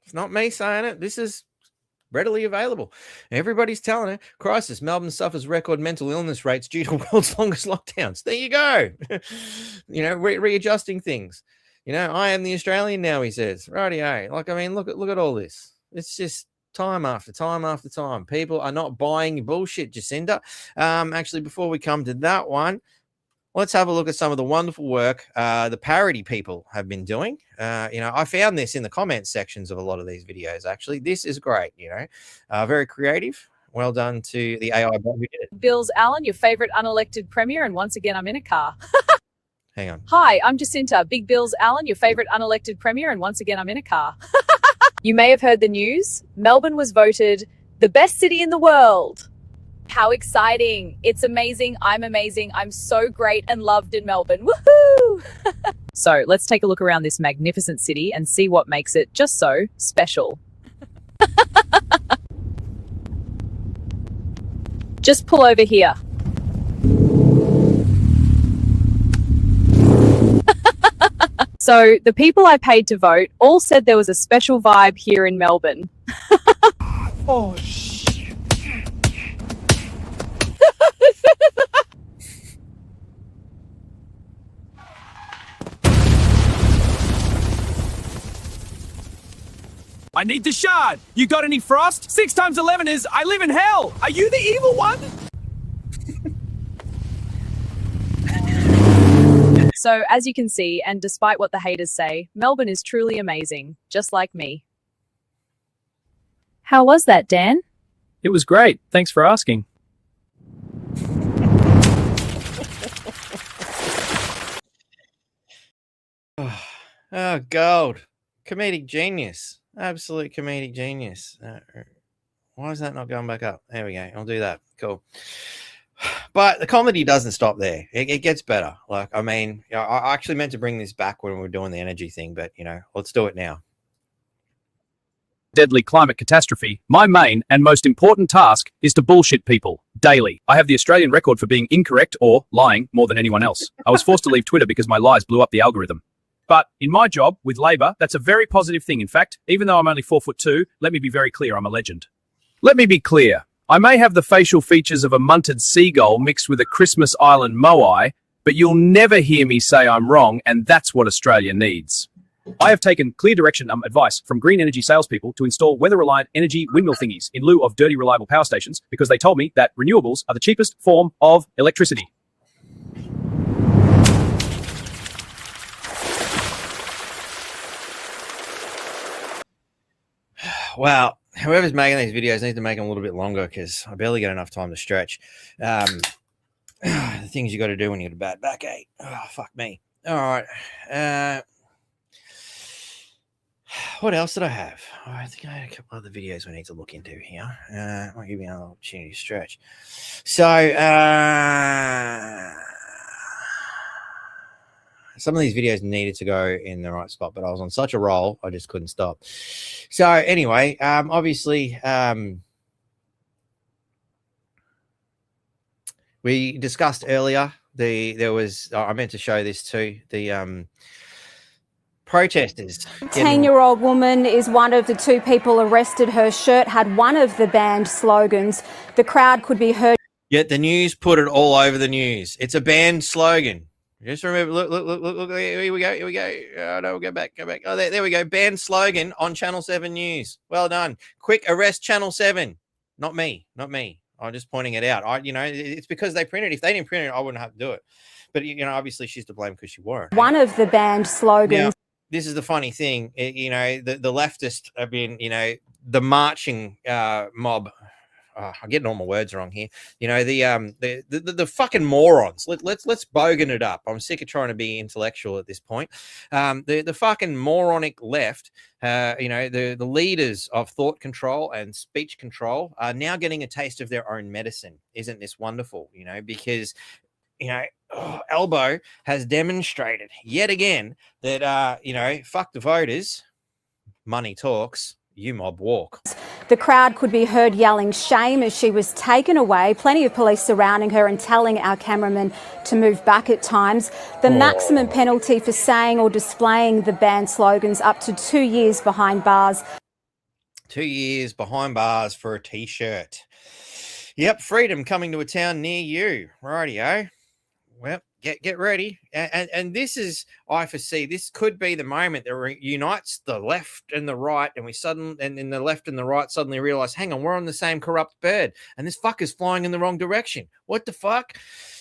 It's not me saying it. This is readily available. Everybody's telling it. Crisis. Melbourne suffers record mental illness rates due to world's longest lockdowns. There you go. Readjusting things. I am the Australian now, he says. Rightio. Like, I mean, look at all this. It's just time after time after time. People are not buying bullshit, Jacinda. Actually, before we come to that one, let's have a look at some of the wonderful work the parody people have been doing. I found this in the comments sections of a lot of these videos, actually. This is great, very creative. Well done to the AI bot who did it. Bills Allen, your favorite unelected premier, and once again, I'm in a car. Hang on. Hi, I'm Jacinta. Big Bills Allen, your favorite unelected premier, and once again, I'm in a car. You may have heard the news. Melbourne was voted the best city in the world. How exciting. It's amazing. I'm so great and loved in Melbourne. Woohoo! So let's take a look around this magnificent city and see what makes it just so special. Just pull over here. So the people I paid to vote all said there was a special vibe here in Melbourne. Oh, shit. I need the shard. You got any frost? 6 times 11 is I live in hell. Are you the evil one? So as you can see, and despite what the haters say, Melbourne is truly amazing, just like me. How was that, Dan? It was great. Thanks for asking. Oh, gold. Comedic genius. Absolute comedic genius. Why is that not going back up? There we go. I'll do that. Cool. But the comedy doesn't stop there. It gets better. Like, I mean, I actually meant to bring this back when we were doing the energy thing, but, let's do it now. Deadly climate catastrophe, my main and most important task is to bullshit people daily. I have the Australian record for being incorrect or lying more than anyone else. I was forced to leave Twitter because my lies blew up the algorithm. But in my job with Labor, that's a very positive thing. In fact, even though I'm only 4'2", let me be very clear, I'm a legend. Let me be clear. I may have the facial features of a munted seagull mixed with a Christmas Island moai, but you'll never hear me say I'm wrong, and that's what Australia needs. I have taken clear direction advice from green energy salespeople to install weather-reliant energy windmill thingies in lieu of dirty, reliable power stations because they told me that renewables are the cheapest form of electricity. Well, whoever's making these videos needs to make them a little bit longer because I barely get enough time to stretch. The things you got to do when you get a bad backache. Oh, fuck me. All right. What else did I have? Oh, I think I had a couple other videos we need to look into here. Might give me another opportunity to stretch. So, some of these videos needed to go in the right spot, but I was on such a roll, I just couldn't stop. So anyway, obviously, we discussed earlier, I meant to show this too, the protesters. 10-year-old woman is one of the 2 people arrested. Her shirt had one of the banned slogans. The crowd could be heard. Yet the news put it all over the news. It's a banned slogan. Just remember, look, here we go. Oh, no, go back. Oh, there we go. Banned slogan on Channel 7 News. Well done. Quick, arrest Channel 7. Not me. I'm just pointing it out. It's because they printed it. If they didn't print it, I wouldn't have to do it. But, obviously she's to blame because she wore it. One of the banned slogans. Now, this is the funny thing. The leftists have been, the marching mob. I'm getting all my words wrong here. The fucking morons. Let's bogan it up. I'm sick of trying to be intellectual at this point. The fucking moronic left. The leaders of thought control and speech control are now getting a taste of their own medicine. Isn't this wonderful? Because Elbow has demonstrated yet again that fuck the voters. Money talks. You mob walk. The crowd could be heard yelling shame as she was taken away. Plenty of police surrounding her and telling our cameraman to move back at times. The maximum penalty for saying or displaying the banned slogans up to 2 years behind bars. 2 years behind bars for a t-shirt. Yep, freedom coming to a town near you. Rightio. Well, get ready. And this is, I foresee, this could be the moment that reunites the left and the right, and we suddenly, and in the left and the right suddenly realize, hang on, we're on the same corrupt bird, and this fucker's flying in the wrong direction. What the fuck?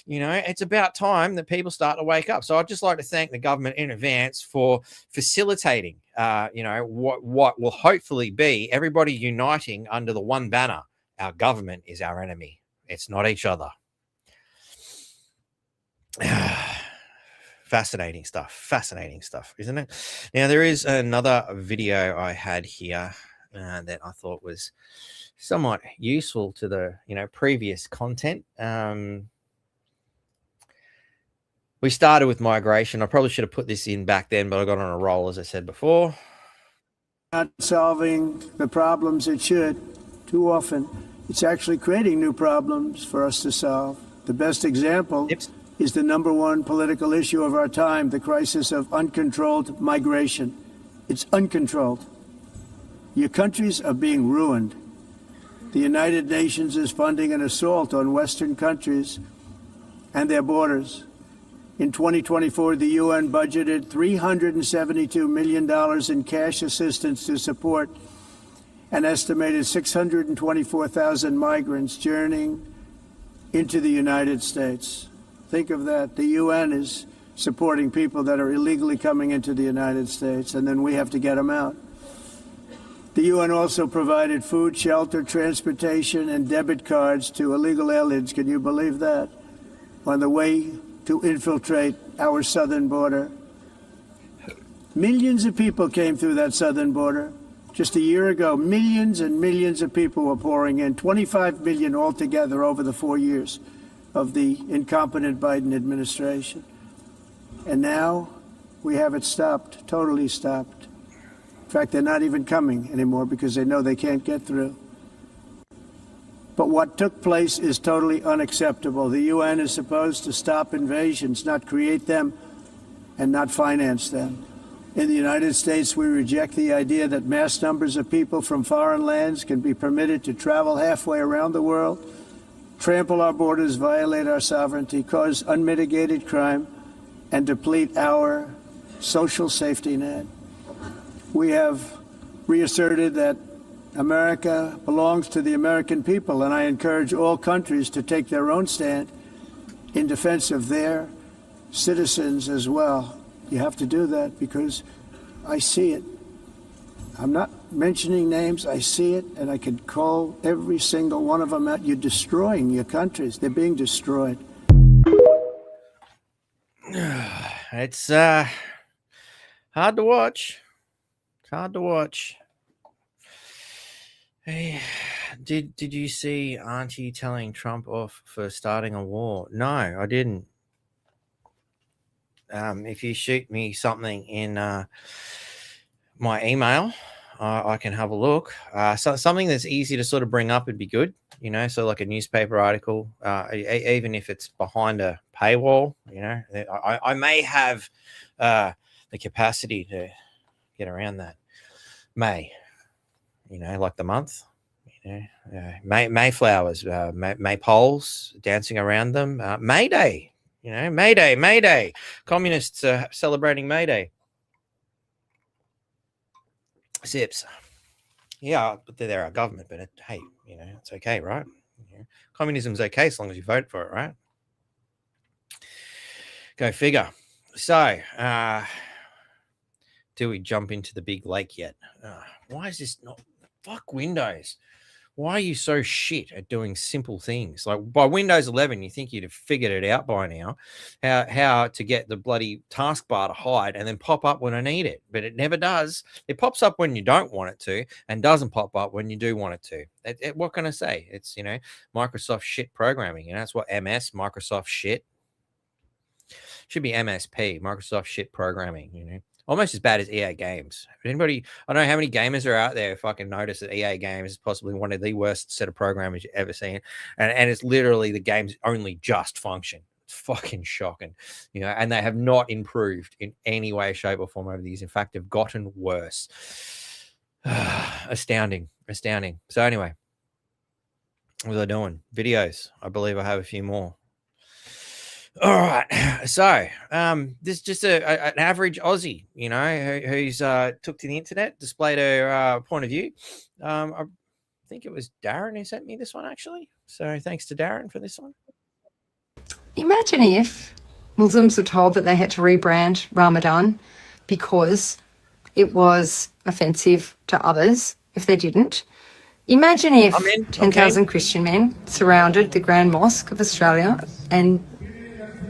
You know, it's about time that people start to wake up. So I'd just like to thank the government in advance for facilitating, what will hopefully be everybody uniting under the one banner. Our government is our enemy. It's not each other. Fascinating stuff, isn't it? Now, there is another video I had here that I thought was somewhat useful to the previous content. We started with migration. I probably should have put this in back then, but I got on a roll, as I said before. Not solving the problems it should too often. It's actually creating new problems for us to solve. The best example is the number one political issue of our time, the crisis of uncontrolled migration. It's uncontrolled. Your countries are being ruined. The United Nations is funding an assault on Western countries and their borders. In 2024, the UN budgeted $372 million in cash assistance to support an estimated 624,000 migrants journeying into the United States. Think of that. The UN is supporting people that are illegally coming into the United States, and then we have to get them out. The UN also provided food, shelter, transportation, and debit cards to illegal aliens. Can you believe that? On the way to infiltrate our southern border. Millions of people came through that southern border. Just a year ago, millions and millions of people were pouring in, 25 million altogether over the 4 years of the incompetent Biden administration. And now we have it stopped, totally stopped. In fact, they're not even coming anymore because they know they can't get through. But what took place is totally unacceptable. The UN is supposed to stop invasions, not create them and not finance them. In the United States, we reject the idea that mass numbers of people from foreign lands can be permitted to travel halfway around the world, trample our borders, violate our sovereignty, cause unmitigated crime, and deplete our social safety net. We have reasserted that America belongs to the American people, and I encourage all countries to take their own stand in defense of their citizens as well. You have to do that because I see it. I'm not mentioning names. I see it, and I can call every single one of them out. You're destroying your countries. They're being destroyed. It's hard to watch. It's hard to watch. Hey, did you see Auntie telling Trump off for starting a war? No, I didn't. If you shoot me something in my email, I can have a look. So something that's easy to sort of bring up would be good, so like a newspaper article, even if it's behind a paywall, I may have the capacity to get around that. Like the month, Mayflowers, maypoles, dancing around them, May Day. May Day. Communists are celebrating May Day. Sips. Yeah, but they're our government, but hey, it's okay, right? Communism's okay as long as you vote for it, right? Go figure. So, do we jump into the big lake yet? Why is this not... Fuck Windows. Why are you so shit at doing simple things? Like by Windows 11, you think you'd have figured it out by now, how to get the bloody taskbar to hide and then pop up when I need it. But it never does. It pops up when you don't want it to and doesn't pop up when you do want it to. What can I say? It's, Microsoft shit programming. That's what MS, Microsoft shit. Should be MSP, Microsoft shit programming, Almost as bad as EA Games. Anybody, I don't know how many gamers are out there fucking notice that EA Games is possibly one of the worst set of programmers you've ever seen. And it's literally the games only just function. It's fucking shocking, and they have not improved in any way, shape, or form over the years. In fact, they've gotten worse. Astounding. Astounding. So anyway, what was I doing? Videos. I believe I have a few more. All right. So this is just an average Aussie, you know, who's took to the internet, displayed her point of view. I think it was Darren who sent me this one, actually. So thanks to Darren for this one. Imagine if Muslims were told that they had to rebrand Ramadan because it was offensive to others if they didn't. Imagine if 10,000 Christian men surrounded the Grand Mosque of Australia and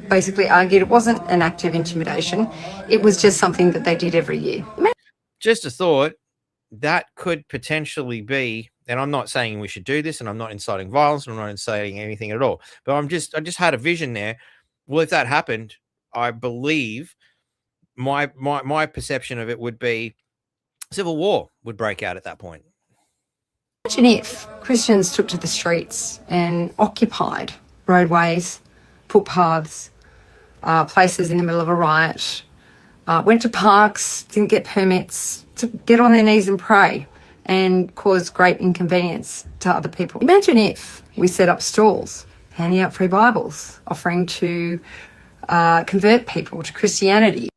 basically argued it wasn't an act of intimidation. It was just something that they did every year. Just a thought, that could potentially be, and I'm not saying we should do this, and I'm not inciting violence, and I'm not inciting anything at all, but I just had a vision there. Well, if that happened, I believe my perception of it would be civil war would break out at that point. Imagine if Christians took to the streets and occupied roadways, footpaths, places in the middle of a riot, went to parks, didn't get permits, to get on their knees and pray and cause great inconvenience to other people. Imagine if we set up stalls, handing out free Bibles, offering to convert people to Christianity.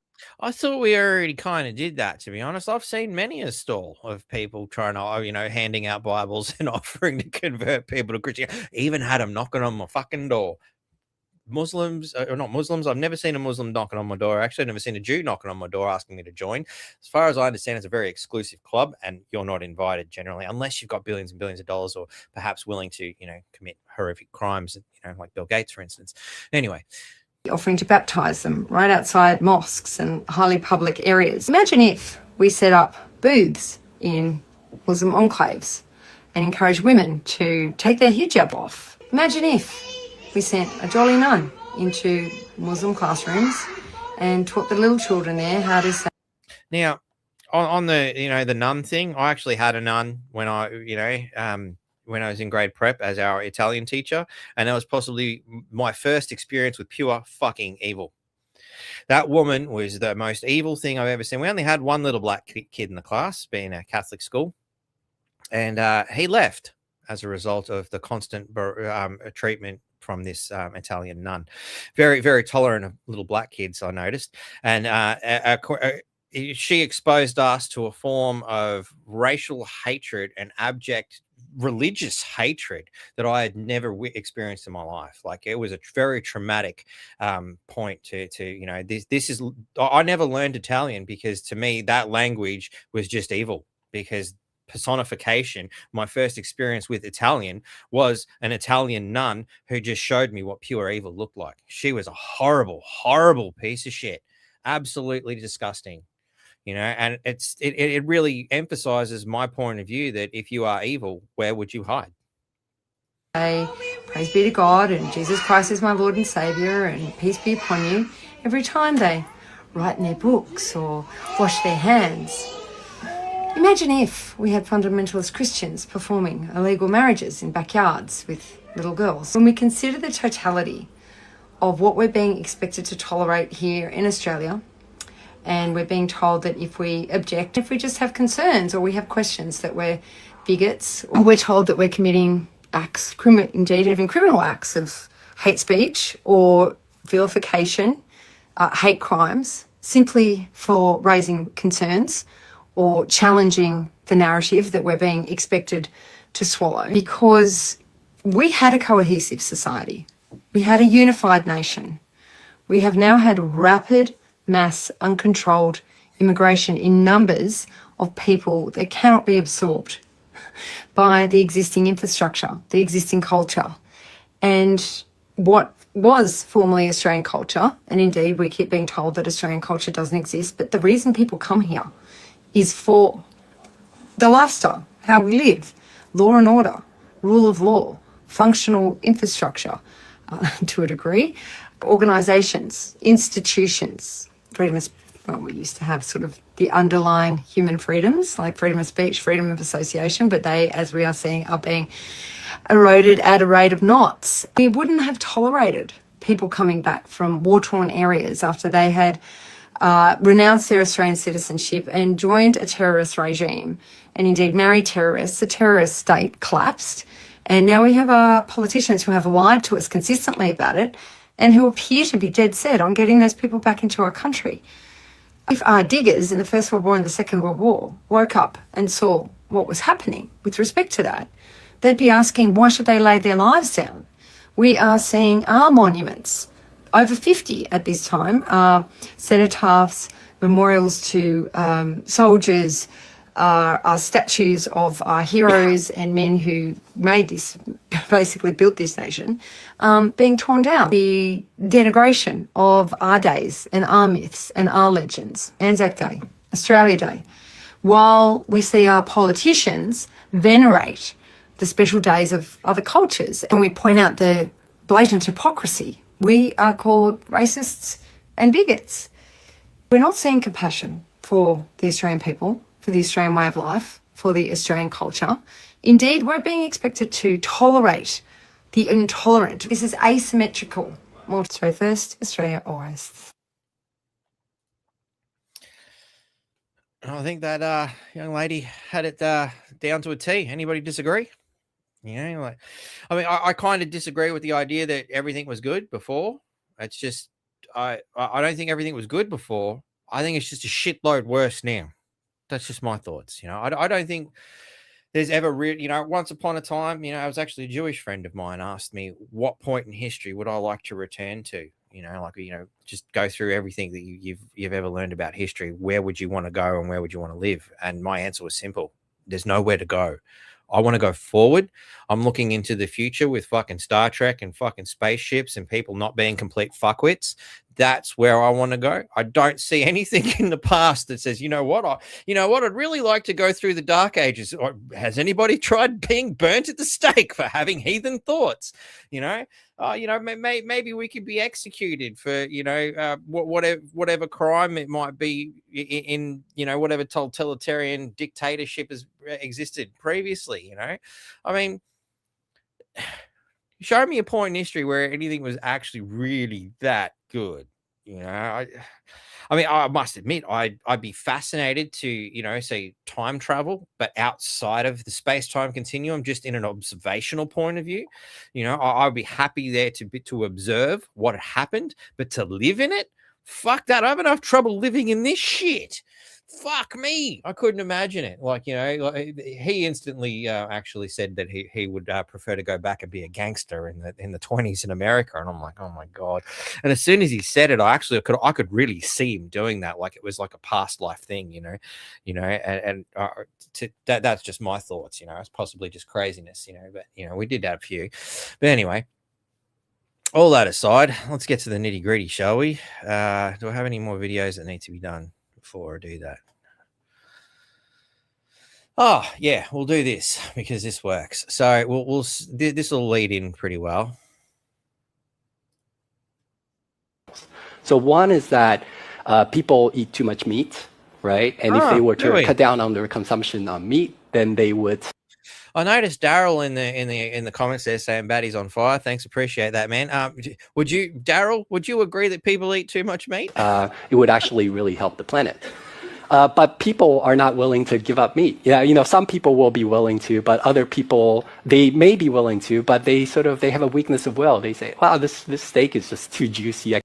I thought we already kind of did that, to be honest. I've seen many a stall of people trying to, you know, handing out Bibles and offering to convert people to Christianity. Even had them knocking on my fucking door. Muslims, or not Muslims, I've never seen a Muslim knocking on my door. Actually, I've never seen a Jew knocking on my door asking me to join. As far as I understand, it's a very exclusive club, and you're not invited generally, unless you've got billions and billions of dollars, or perhaps willing to, you know, commit horrific crimes, you know, like Bill Gates, for instance. Anyway. Offering to baptise them right outside mosques and highly public areas. Imagine if we set up booths in Muslim enclaves and encourage women to take their hijab off. Imagine if we sent a jolly nun into Muslim classrooms and taught the little children there how to say. Now, on the, you know, the nun thing, I actually had a nun when I, you know, when I was in grade prep as our Italian teacher, and that was possibly my first experience with pure fucking evil. That woman was the most evil thing I've ever seen. We only had one little black kid in the class, being a Catholic school, and he left as a result of the constant treatment from this Italian nun. Very, very tolerant of little black kids, I noticed. And she exposed us to a form of racial hatred and abject religious hatred that I had never experienced in my life. Like, it was a very traumatic point to you know, this is, I never learned Italian because to me that language was just evil, because personification, my first experience with Italian was an Italian nun who just showed me what pure evil looked like. She was a horrible, horrible piece of shit. Absolutely disgusting. You know, and it really emphasizes my point of view that if you are evil, where would you hide? Praise be to God and Jesus Christ is my Lord and Saviour and peace be upon you, every time they write in their books or wash their hands. Imagine if we had fundamentalist Christians performing illegal marriages in backyards with little girls. When we consider the totality of what we're being expected to tolerate here in Australia, and we're being told that if we object, if we just have concerns or we have questions, that we're bigots, or we're told that we're committing acts, indeed even criminal acts of hate speech or vilification, hate crimes, simply for raising concerns or challenging the narrative that we're being expected to swallow. Because we had a cohesive society. We had a unified nation. We have now had rapid mass, uncontrolled immigration in numbers of people that cannot be absorbed by the existing infrastructure, the existing culture. And what was formerly Australian culture, and indeed we keep being told that Australian culture doesn't exist, but the reason people come here is for the lifestyle, how we live, law and order, rule of law, functional infrastructure to a degree, organisations, institutions, freedom of, well, we used to have sort of the underlying human freedoms like freedom of speech, freedom of association, but they, as we are seeing, are being eroded at a rate of knots. We wouldn't have tolerated people coming back from war-torn areas after they had renounced their Australian citizenship and joined a terrorist regime and indeed married terrorists. The terrorist state collapsed. And now we have politicians who have lied to us consistently about it and who appear to be dead set on getting those people back into our country. If our diggers in the First World War and the Second World War woke up and saw what was happening with respect to that, they'd be asking, why should they lay their lives down? We are seeing our monuments, over 50 at this time, are cenotaphs, memorials to soldiers, are statues of our heroes and men who made this, basically built this nation, being torn down. The denigration of our days and our myths and our legends. Anzac Day, Australia Day. While we see our politicians venerate the special days of other cultures and we point out the blatant hypocrisy, we are called racists and bigots. We're not seeing compassion for the Australian people, for the Australian way of life, for the Australian culture. Indeed, we're being expected to tolerate the intolerant. This is asymmetrical. More Australia first, Australia always. I think that young lady had it down to a T. Anybody disagree? You know, like, I mean, I kind of disagree with the idea that everything was good before. It's just, I don't think everything was good before. I think it's just a shitload worse now. That's just my thoughts. You know, I don't think there's ever really, you know, once upon a time, you know, I was actually a Jewish friend of mine asked me, what point in history would I like to return to? You know, like, you know, just go through everything that you've ever learned about history. Where would you want to go and where would you want to live? And my answer was simple. There's nowhere to go. I want to go forward. I'm looking into the future with fucking Star Trek and fucking spaceships and people not being complete fuckwits. That's where I want to go. I don't see anything in the past that says, you know what, I'd really like to go through the dark ages. Or has anybody tried being burnt at the stake for having heathen thoughts? You know, maybe we could be executed for, you know, whatever crime it might be in, you know, whatever totalitarian dictatorship has existed previously. You know, I mean, show me a point in history where anything was actually really that good. You know, I mean, I must admit, I'd be fascinated to, you know, say time travel, but outside of the space-time continuum, just in an observational point of view. You know, I'd be happy there to observe what had happened, but to live in it, fuck that. I have enough trouble living in this shit. Fuck me. I couldn't imagine it. Like, you know, like, he instantly actually said that he would prefer to go back and be a gangster in the 20s in America. And I'm like, oh my God. And as soon as he said it, I could really see him doing that. Like it was like a past life thing, that's just my thoughts, you know, it's possibly just craziness, you know, but you know, we did have a few, but anyway, all that aside, let's get to the nitty gritty, shall we? Do I have any more videos that need to be done before I do that? Oh yeah, we'll do this because this works. So this will lead in pretty well. So one is that people eat too much meat, right? And if they were to cut down on their consumption of meat, then they would. I noticed Daryl in the comments there saying Batty's on fire. Thanks, appreciate that, man. Would you agree that people eat too much meat? It would actually really help the planet. But people are not willing to give up meat. Yeah, you know, some people will be willing to, but other people, they may be willing to, but they have a weakness of will. They say, wow, this steak is just too juicy.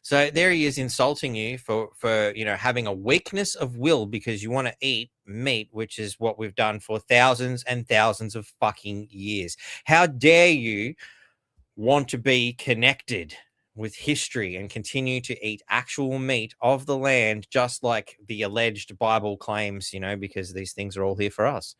So there he is insulting you for you know, having a weakness of will because you want to eat meat, which is what we've done for thousands and thousands of fucking years. How dare you want to be connected with history and continue to eat actual meat of the land, just like the alleged Bible claims, you know, because these things are all here for us.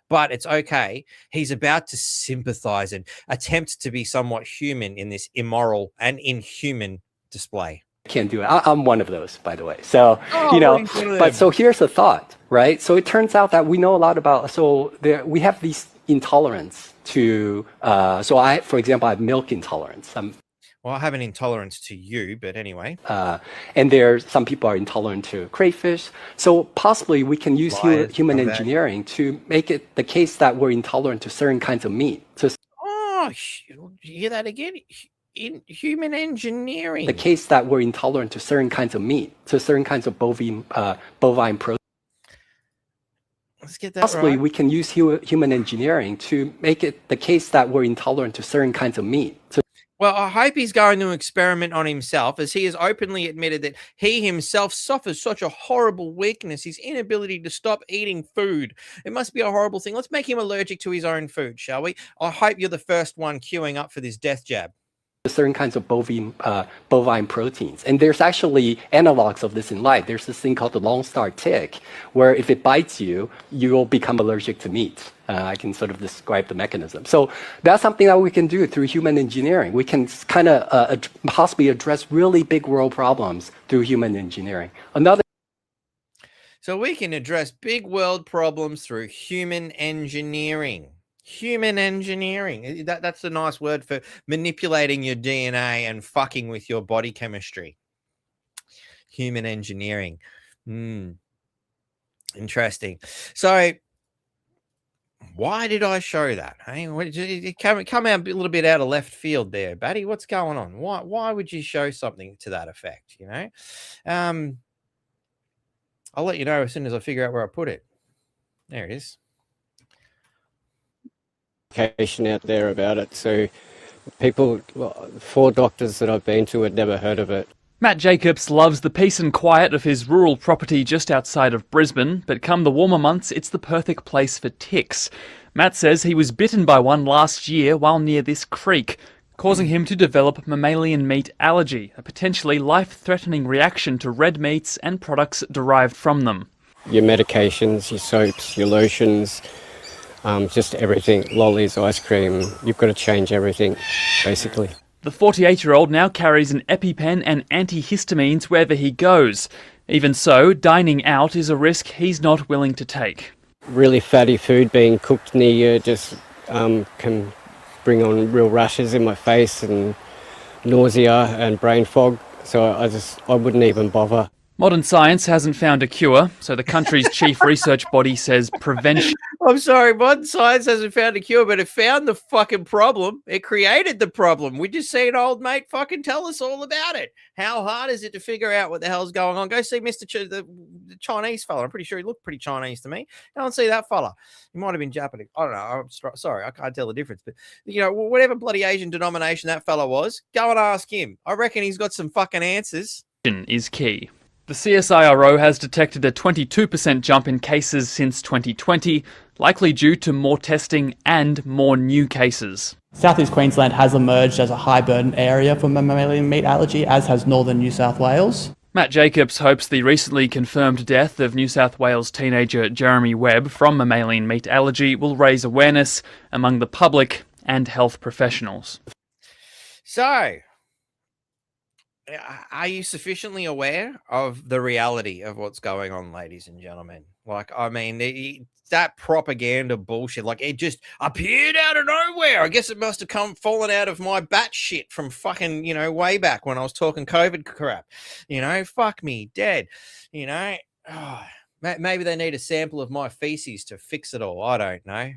But it's okay. He's about to sympathize and attempt to be somewhat human in this immoral and inhuman display. Can't do it. I'm one of those, by the way. So, you know, but so here's the thought, right? So it turns out that we know a lot about, we have these intolerance to, for example, I have milk intolerance. Well, I have an intolerance to you, but anyway. And some people are intolerant to crayfish. So possibly we can use human engineering to make it the case that we're intolerant to certain kinds of meat. Oh, you hear that again? in human engineering? The case that we're intolerant to certain kinds of meat, to certain kinds of bovine protein. Let's get that Possibly right. we can use human engineering to make it the case that we're intolerant to certain kinds of meat. Well, I hope he's going to experiment on himself, as he has openly admitted that he himself suffers such a horrible weakness, his inability to stop eating food. It must be a horrible thing. Let's make him allergic to his own food, shall we? I hope you're the first one queuing up for this death jab. Certain kinds of bovine proteins. And there's actually analogs of this in life. There's this thing called the Lone Star tick, where if it bites you, you'll become allergic to meat. I can sort of describe the mechanism. So that's something that we can do through human engineering. We can kind of possibly address really big world problems through human engineering. So we can address big world problems through human engineering. Human engineering. That's a nice word for manipulating your DNA and fucking with your body chemistry. Human engineering. Interesting. So why did I show that? Hey, it come out a little bit out of left field there, Batty. What's going on? Why would you show something to that effect? You know, I'll let you know as soon as I figure out where I put it. There it is. Out there about it, so people, 4 doctors that I've been to had never heard of it. Matt Jacobs loves the peace and quiet of his rural property just outside of Brisbane, but come the warmer months, it's the perfect place for ticks. Matt says he was bitten by one last year while near this creek, causing him to develop mammalian meat allergy, a potentially life-threatening reaction to red meats and products derived from them. Your medications, your soaps, your lotions, just everything, lollies, ice cream, you've got to change everything, basically. The 48-year-old now carries an EpiPen and antihistamines wherever he goes. Even so, dining out is a risk he's not willing to take. Really fatty food being cooked near you just can bring on real rashes in my face and nausea and brain fog, so I wouldn't even bother. Modern science hasn't found a cure, so the country's chief research body says prevention... I'm sorry, modern science hasn't found a cure, but it found the fucking problem. It created the problem. We just see an old mate fucking tell us all about it. How hard is it to figure out what the hell's going on? Go see the Chinese fella. I'm pretty sure he looked pretty Chinese to me. Go and see that fella. He might have been Japanese. I don't know. I'm sorry, I can't tell the difference. But, you know, whatever bloody Asian denomination that fella was, go and ask him. I reckon he's got some fucking answers. ...is key. The CSIRO has detected a 22% jump in cases since 2020, likely due to more testing and more new cases. South East Queensland has emerged as a high burden area for mammalian meat allergy, as has northern New South Wales. Matt Jacobs hopes the recently confirmed death of New South Wales teenager Jeremy Webb from mammalian meat allergy will raise awareness among the public and health professionals. So, are you sufficiently aware of the reality of what's going on, ladies and gentlemen? Like, I mean, that propaganda bullshit, like, it just appeared out of nowhere. I guess it must have fallen out of my bat shit from fucking, you know, way back when I was talking COVID crap. You know, fuck me dead. You know, maybe they need a sample of my feces to fix it all. I don't know.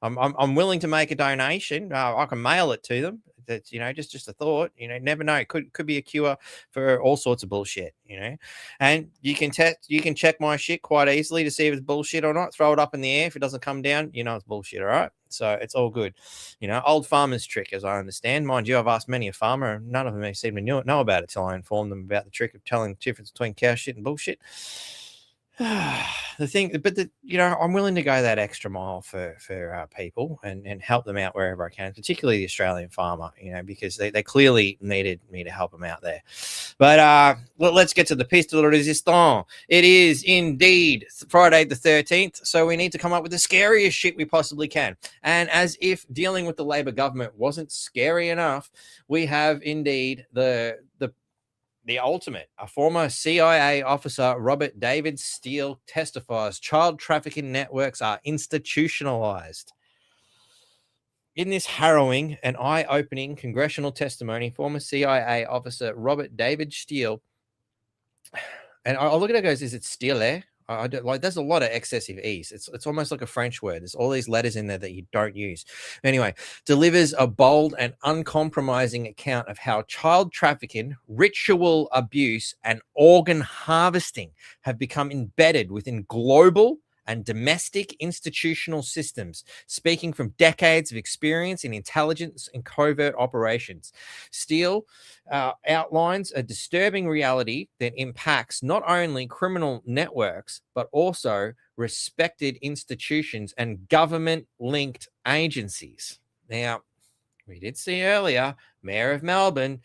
I'm willing to make a donation. I can mail it to them. That's, you know, just a thought. You know, never know. Could be a cure for all sorts of bullshit. You know, and you can check my shit quite easily to see if it's bullshit or not. Throw it up in the air. If it doesn't come down, you know it's bullshit. All right. So it's all good. You know, old farmer's trick, as I understand. Mind you, I've asked many a farmer, and none of them seem to know about it till I informed them about the trick of telling the difference between cow shit and bullshit. You know, I'm willing to go that extra mile for people and help them out wherever I can, particularly the Australian farmer, you know, because they clearly needed me to help them out there. But let's get to the piece de la resistance. It is indeed Friday the 13th, so we need to come up with the scariest shit we possibly can. And as if dealing with the Labor government wasn't scary enough, we have indeed the ultimate. A former CIA officer, Robert David Steele, testifies child trafficking networks are institutionalized. In this harrowing and eye-opening congressional testimony, former CIA officer Robert David Steele, and I look at it and goes, is it Steele I don't, like, there's a lot of excessive e's. It's almost like a French word. There's all these letters in there that you don't use. Anyway, delivers a bold and uncompromising account of how child trafficking, ritual abuse, and organ harvesting have become embedded within global and domestic institutional systems, speaking from decades of experience in intelligence and covert operations. Steele outlines a disturbing reality that impacts not only criminal networks, but also respected institutions and government-linked agencies. Now, we did see earlier, Mayor of Melbourne,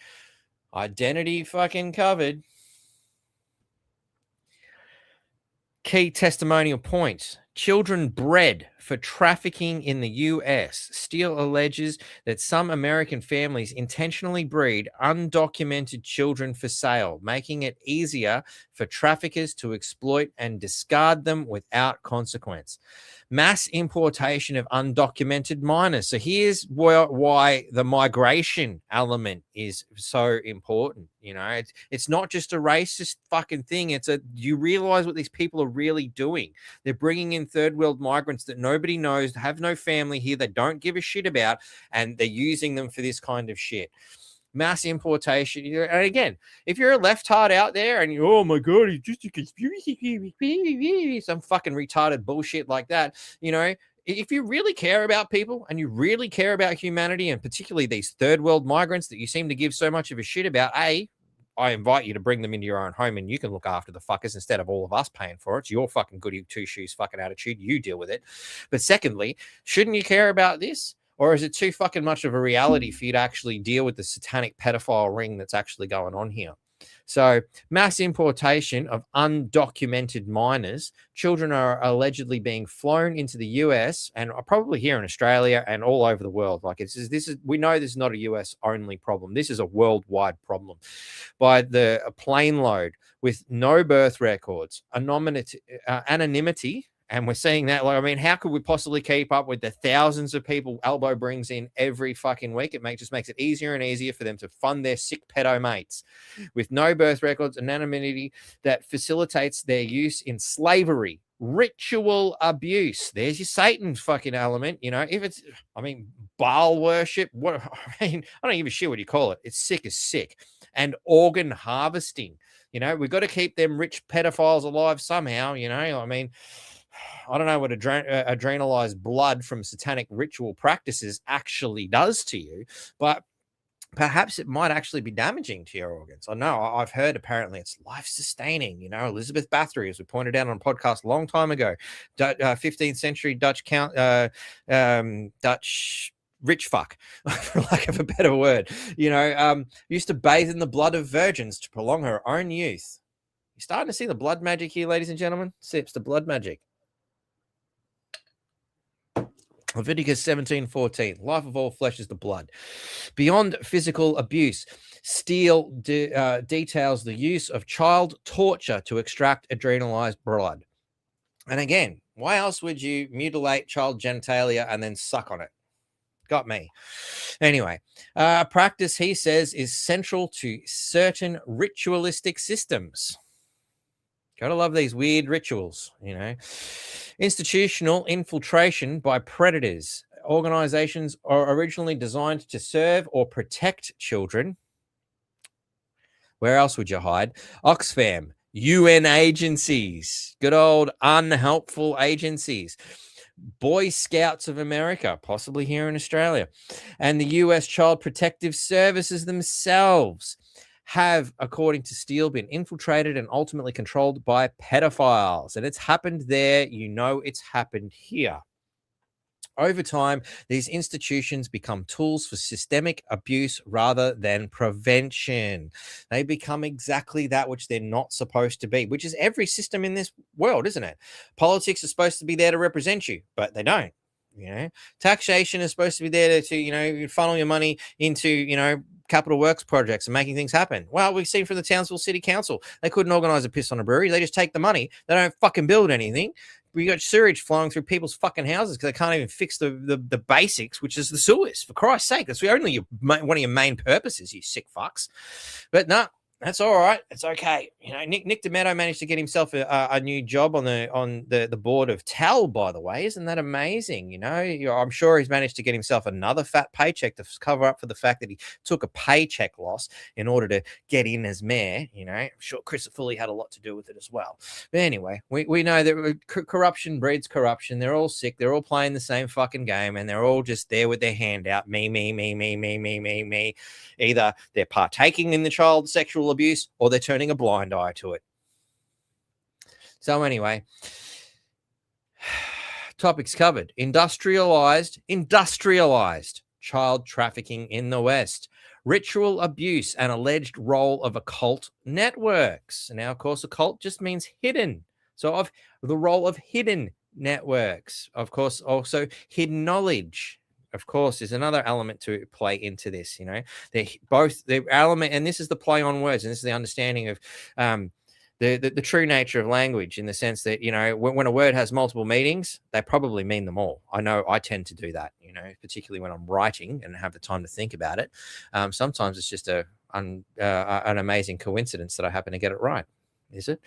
identity fucking covered. Key testimonial points. Children bred for trafficking in the US. Steele alleges that some American families intentionally breed undocumented children for sale, making it easier for traffickers to exploit and discard them without consequence. Mass importation of undocumented minors. So here's why the migration element is so important. You know, it's not just a racist fucking thing. You realize what these people are really doing. They're bringing in third world migrants that nobody knows, have no family here, they don't give a shit about, and they're using them for this kind of shit. Mass importation. And again, if you're a leftard out there and oh my god, it's just a conspiracy, some fucking retarded bullshit like that, you know, if you really care about people and you really care about humanity, and particularly these third world migrants that you seem to give so much of a shit about, I invite you to bring them into your own home and you can look after the fuckers instead of all of us paying for it. It's your fucking goody two shoes fucking attitude. You deal with it. But secondly, shouldn't you care about this? Or is it too fucking much of a reality for you to actually deal with the satanic pedophile ring that's actually going on here? So, mass importation of undocumented minors. Children are allegedly being flown into the US and are probably here in Australia and all over the world. Like we know this is not a US only problem. This is a worldwide problem. By the plane load with no birth records, anonymity. And we're seeing that, like, I mean, how could we possibly keep up with the thousands of people Elbow brings in every fucking week? It just makes it easier and easier for them to fund their sick pedo mates with no birth records, anonymity that facilitates their use in slavery, ritual abuse. There's your Satan fucking element. You know, if it's, I mean, Baal worship, what, I mean, I don't give a shit what you call it. It's sick as sick. And organ harvesting. You know, we've got to keep them rich pedophiles alive somehow. You know, I mean, I don't know what adrenalized blood from satanic ritual practices actually does to you, but perhaps it might actually be damaging to your organs. I know I've heard apparently it's life-sustaining. You know, Elizabeth Bathory, as we pointed out on a podcast a long time ago, 15th century Dutch Dutch rich fuck, for lack of a better word, you know, used to bathe in the blood of virgins to prolong her own youth. You're starting to see the blood magic here, ladies and gentlemen. Sips the blood magic. Leviticus 17:14, life of all flesh is the blood. Beyond physical abuse, Steele details the use of child torture to extract adrenalized blood. And again, why else would you mutilate child genitalia and then suck on it? Got me. Anyway, practice, he says, is central to certain ritualistic systems. Gotta love these weird rituals, you know. Institutional infiltration by predators. Organizations are originally designed to serve or protect children. Where else would you hide? Oxfam, UN agencies, good old unhelpful agencies. Boy Scouts of America, possibly here in Australia, and the US Child Protective Services themselves have, according to Steele, been infiltrated and ultimately controlled by pedophiles. And it's happened there. You know, it's happened here. Over time, these institutions become tools for systemic abuse rather than prevention. They become exactly that which they're not supposed to be, which is every system in this world, isn't it? Politics is supposed to be there to represent you, but they don't. You know, taxation is supposed to be there to, you know, funnel your money into, you know, capital works projects and making things happen. Well, we've seen from the Townsville City Council, they couldn't organize a piss on a brewery. They just take the money. They don't fucking build anything. We got sewage flowing through people's fucking houses because they can't even fix the basics, which is the sewers. For Christ's sake, that's only one of your main purposes, you sick fucks. But no, That's all right. It's okay. You know, Nick Demetto managed to get himself a new job on the board of TAL, by the way. Isn't that amazing? You know, I'm sure he's managed to get himself another fat paycheck to cover up for the fact that he took a paycheck loss in order to get in as mayor. You know, I'm sure Chris Foley had a lot to do with it as well. But anyway, we know that corruption breeds corruption. They're all sick. They're all playing the same fucking game, and they're all just there with their hand out. Me. Either they're partaking in the child sexual abuse or they're turning a blind eye to it. So anyway, topics covered. Industrialized child trafficking in the West, ritual abuse and alleged role of occult networks. Now, of course, occult just means hidden. So of the role of hidden networks, of course, also hidden knowledge, of course, is another element to play into this. You know, they're both the element, and this is the play on words, and this is the understanding of the true nature of language, in the sense that, you know, when a word has multiple meanings, they probably mean them all. I know I tend to do that, you know, particularly when I'm writing and have the time to think about it. Sometimes it's just an amazing coincidence that I happen to get it right. Is it?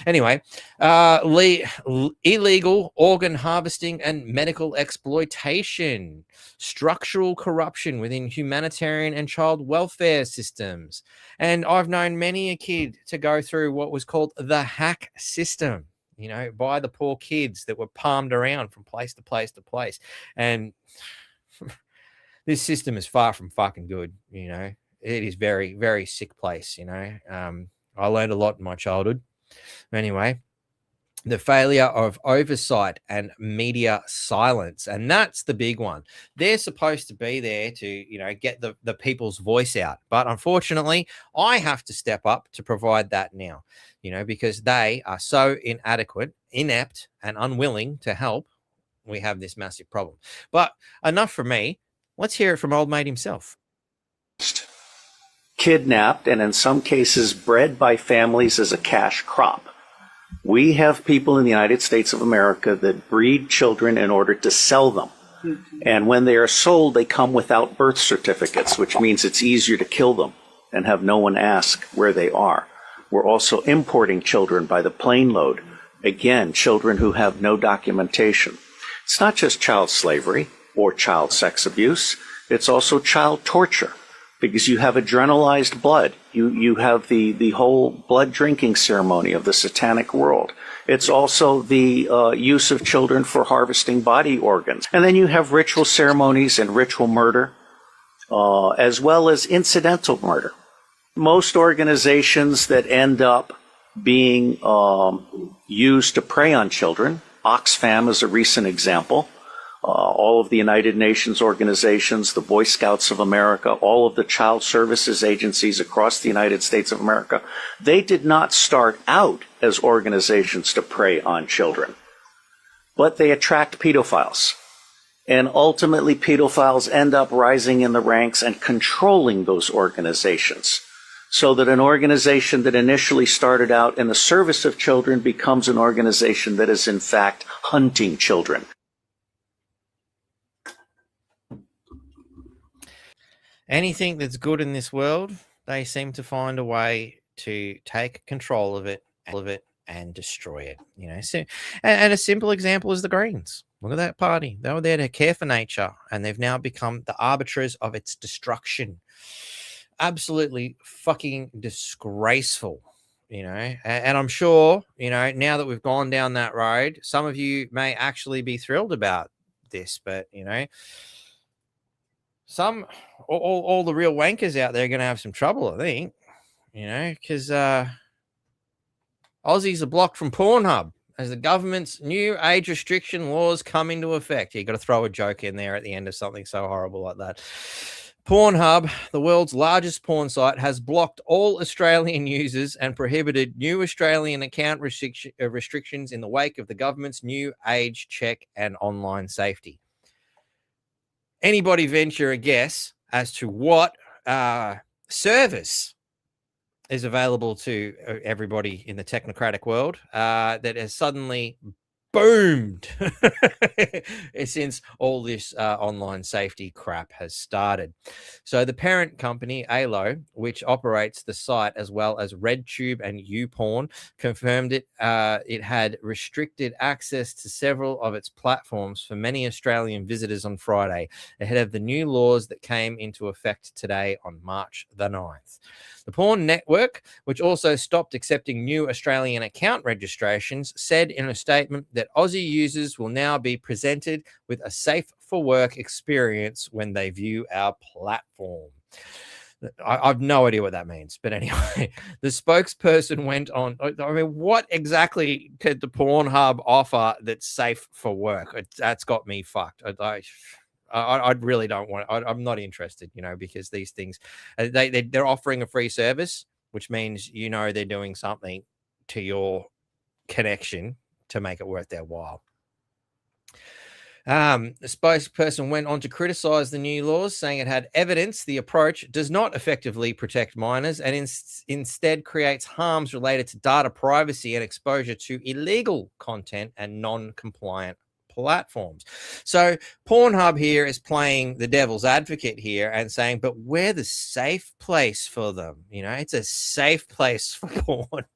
Anyway, illegal organ harvesting and medical exploitation, structural corruption within humanitarian and child welfare systems. And I've known many a kid to go through what was called the hack system, you know, by the poor kids that were palmed around from place to place to place. And this system is far from fucking good, you know. It is very, very sick place, you know. I learned a lot in my childhood. Anyway, the failure of oversight and media silence. And that's the big one. They're supposed to be there to, you know, get the people's voice out. But unfortunately, I have to step up to provide that now, you know, because they are so inadequate, inept, and unwilling to help. We have this massive problem. But enough from me. Let's hear it from old mate himself. Kidnapped and in some cases bred by families as a cash crop. We have people in the United States of America that breed children in order to sell them. And when they are sold, they come without birth certificates, which means it's easier to kill them and have no one ask where they are. We're also importing children by the plane load. Again, children who have no documentation. It's not just child slavery or child sex abuse. It's also child torture. Because you have adrenalized blood. You have the whole blood drinking ceremony of the satanic world. It's also the use of children for harvesting body organs. And then you have ritual ceremonies and ritual murder, as well as incidental murder. Most organizations that end up being used to prey on children, Oxfam is a recent example, all of the United Nations organizations, the Boy Scouts of America, all of the child services agencies across the United States of America, they did not start out as organizations to prey on children, but they attract pedophiles. And ultimately, pedophiles end up rising in the ranks and controlling those organizations, so that an organization that initially started out in the service of children becomes an organization that is in fact hunting children. Anything that's good in this world, they seem to find a way to take control of it and destroy it. You know, so, and a simple example is the Greens. Look at that party. They were there to care for nature, and they've now become the arbiters of its destruction. Absolutely fucking disgraceful. You know, and I'm sure, you know, now that we've gone down that road, some of you may actually be thrilled about this, but, you know, all the real wankers out there are going to have some trouble, I think, you know, because Aussies are blocked from Pornhub as the government's new age restriction laws come into effect. You got to throw a joke in there at the end of something so horrible like that. Pornhub, the world's largest porn site, has blocked all Australian users and prohibited new Australian account restrictions in the wake of the government's new age check and online safety. Anybody venture a guess as to what service is available to everybody in the technocratic world that has suddenly boomed since all this online safety crap has started. So the parent company, ALO, which operates the site as well as RedTube and YouPorn, confirmed it had restricted access to several of its platforms for many Australian visitors on Friday, ahead of the new laws that came into effect today on March the 9th. The porn network, which also stopped accepting new Australian account registrations, said in a statement that Aussie users will now be presented with a safe for work experience when they view our platform. I've no idea what that means. But anyway, the spokesperson went on. I mean, what exactly could the Pornhub offer that's safe for work? That's got me fucked. I really don't want. I'm not interested, because these things, they're offering a free service, which means they're doing something to your connection to make it worth their while. The spokesperson went on to criticize the new laws, saying it had evidence the approach does not effectively protect minors and instead creates harms related to data privacy and exposure to illegal content and non-compliant platforms. So Pornhub here is playing the devil's advocate here and saying, but we're the safe place for them. It's a safe place for porn.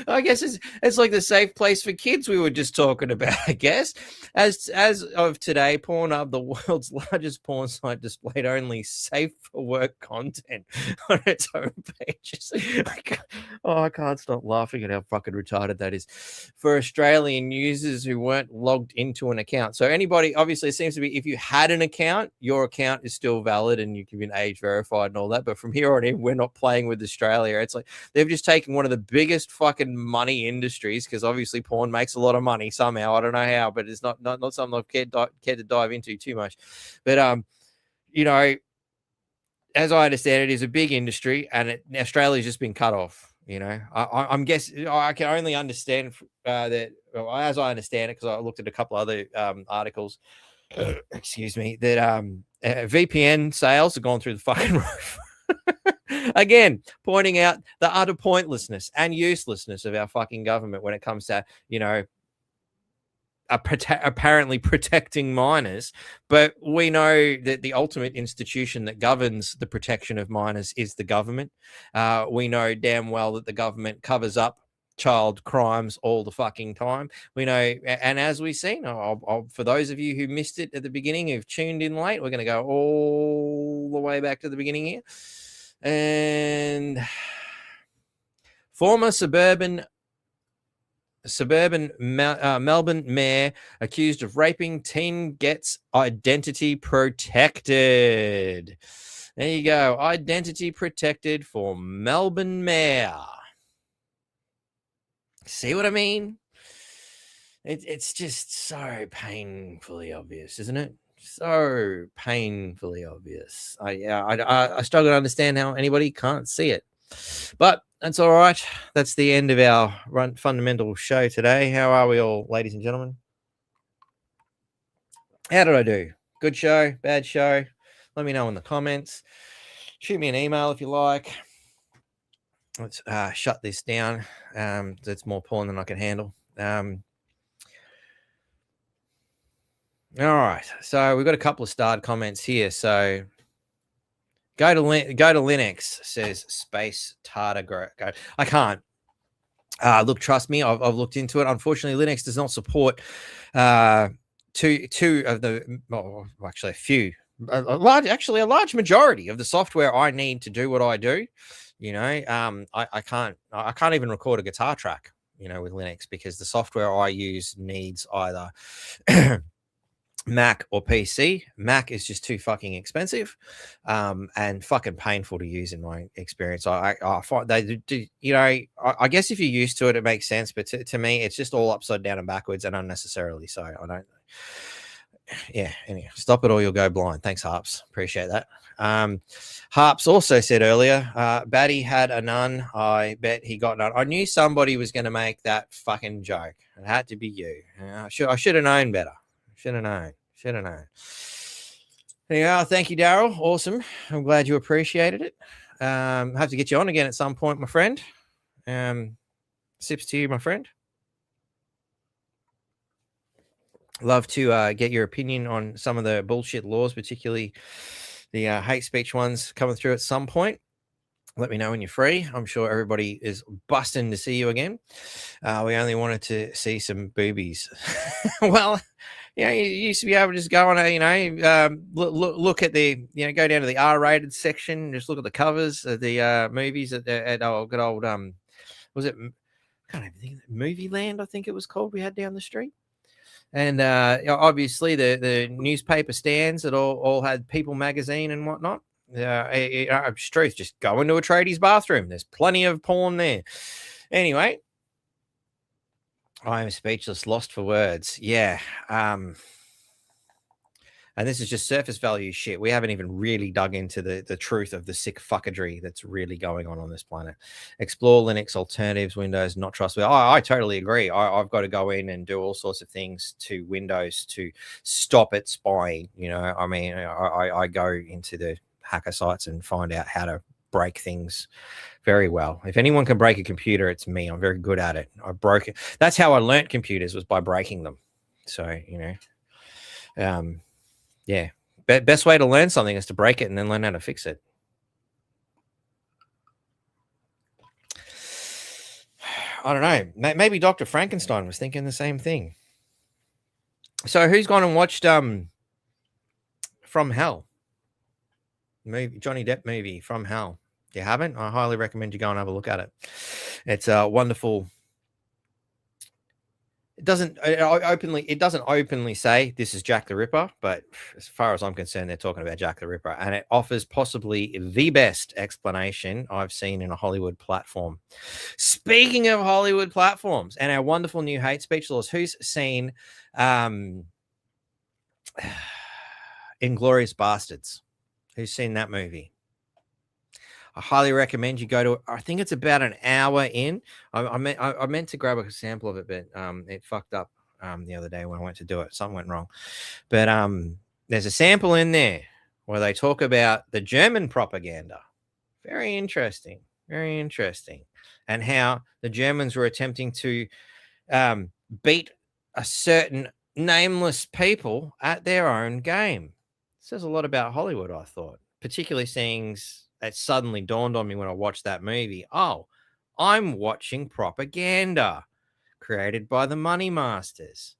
I guess it's like the safe place for kids we were just talking about, I guess. As of today, Pornhub, the world's largest porn site, displayed only safe for work content on its homepage. I can't stop laughing at how fucking retarded that is for Australian users who weren't logged into an account. So anybody, obviously, it seems to be if you had an account, your account is still valid and you can be age verified and all that. But from here on in, we're not playing with Australia. It's like they've just taken one of the biggest fucking money industries, because obviously porn makes a lot of money somehow. I don't know how, but it's not something I've cared to dive into too much. But as I understand it, is a big industry, and Australia's just been cut off. I'm guessing I can only understand that, as I understand it, because I looked at a couple other articles. Excuse me, that VPN sales have gone through the fucking roof. Again, pointing out the utter pointlessness and uselessness of our fucking government when it comes to, apparently protecting minors. But we know that the ultimate institution that governs the protection of minors is the government. We know damn well that the government covers up child crimes all the fucking time. We know, and as we've seen, for those of you who missed it at the beginning, who've tuned in late, we're going to go all the way back to the beginning here. And former suburban Melbourne mayor accused of raping teen gets identity protected. There you go. Identity protected for Melbourne mayor. See what I mean? It's just so painfully obvious, isn't it? So painfully obvious. I struggle to understand how anybody can't see it. But that's all right. That's the end of our fundamental show today. How are we all, ladies and gentlemen? How did I do? Good show? Bad show? Let me know in the comments. Shoot me an email if you like. Let's shut this down. That's more porn than I can handle. All right. So we've got a couple of starred comments here. So go to Linux, says Space Tardigrade. I can't. Look, trust me, I've looked into it. Unfortunately, Linux does not support two of the, well, actually a few, a large majority of the software I need to do what I do. I can't even record a guitar track, with Linux, because the software I use needs either Mac or PC. Mac is just too fucking expensive, and fucking painful to use in my experience. I find they do, I guess if you're used to it, it makes sense. But to me, it's just all upside down and backwards and unnecessarily so. I don't. Yeah. Anyway, stop it or you'll go blind. Thanks, Harps. Appreciate that. Harps also said earlier, Batty had a nun. I bet he got none. I knew somebody was going to make that fucking joke. It had to be you. I should have known better. Should have known. Anyhow, thank you, Daryl. Awesome. I'm glad you appreciated it. Have to get you on again at some point, my friend. Sips to you, my friend. Love to get your opinion on some of the bullshit laws, particularly the hate speech ones coming through at some point. Let me know when you're free. I'm sure everybody is busting to see you again. We only wanted to see some boobies. Well, you used to be able to just go on look at the, go down to the R-rated section, just look at the covers of the movies at good old, was it, I can't even think, Movie Land, I think it was called, we had down the street. And obviously the newspaper stands that all had People magazine and whatnot. Truth, just go into a tradie's bathroom. There's plenty of porn there. Anyway, I am speechless, lost for words. Yeah. And this is just surface value shit. We haven't even really dug into the truth of the sick fuckery that's really going on this planet. Explore Linux alternatives, Windows, not trustworthy. I totally agree. I've got to go in and do all sorts of things to Windows to stop it spying. I mean, I go into the hacker sites and find out how to break things very well. If anyone can break a computer, it's me. I'm very good at it. I broke it. That's how I learnt computers, was by breaking them. So, yeah, best way to learn something is to break it and then learn how to fix it. I don't know. Maybe Dr. Frankenstein was thinking the same thing. So who's gone and watched From Hell? Johnny Depp movie, From Hell. If you haven't, I highly recommend you go and have a look at it. It's a wonderful. It doesn't openly say this is Jack the Ripper, but as far as I'm concerned, they're talking about Jack the Ripper, and it offers possibly the best explanation I've seen in a Hollywood platform. Speaking of Hollywood platforms and our wonderful new hate speech laws, who's seen Inglourious Bastards? Who's seen that movie? I highly recommend you go to. I think it's about an hour in. I meant to grab a sample of it, but it fucked up the other day when I went to do it. Something went wrong. But there's a sample in there where they talk about the German propaganda. Very interesting. Very interesting. And how the Germans were attempting to beat a certain nameless people at their own game. It says a lot about Hollywood, I thought. Particularly seeing... It suddenly dawned on me when I watched that movie. Oh, I'm watching propaganda created by the money masters.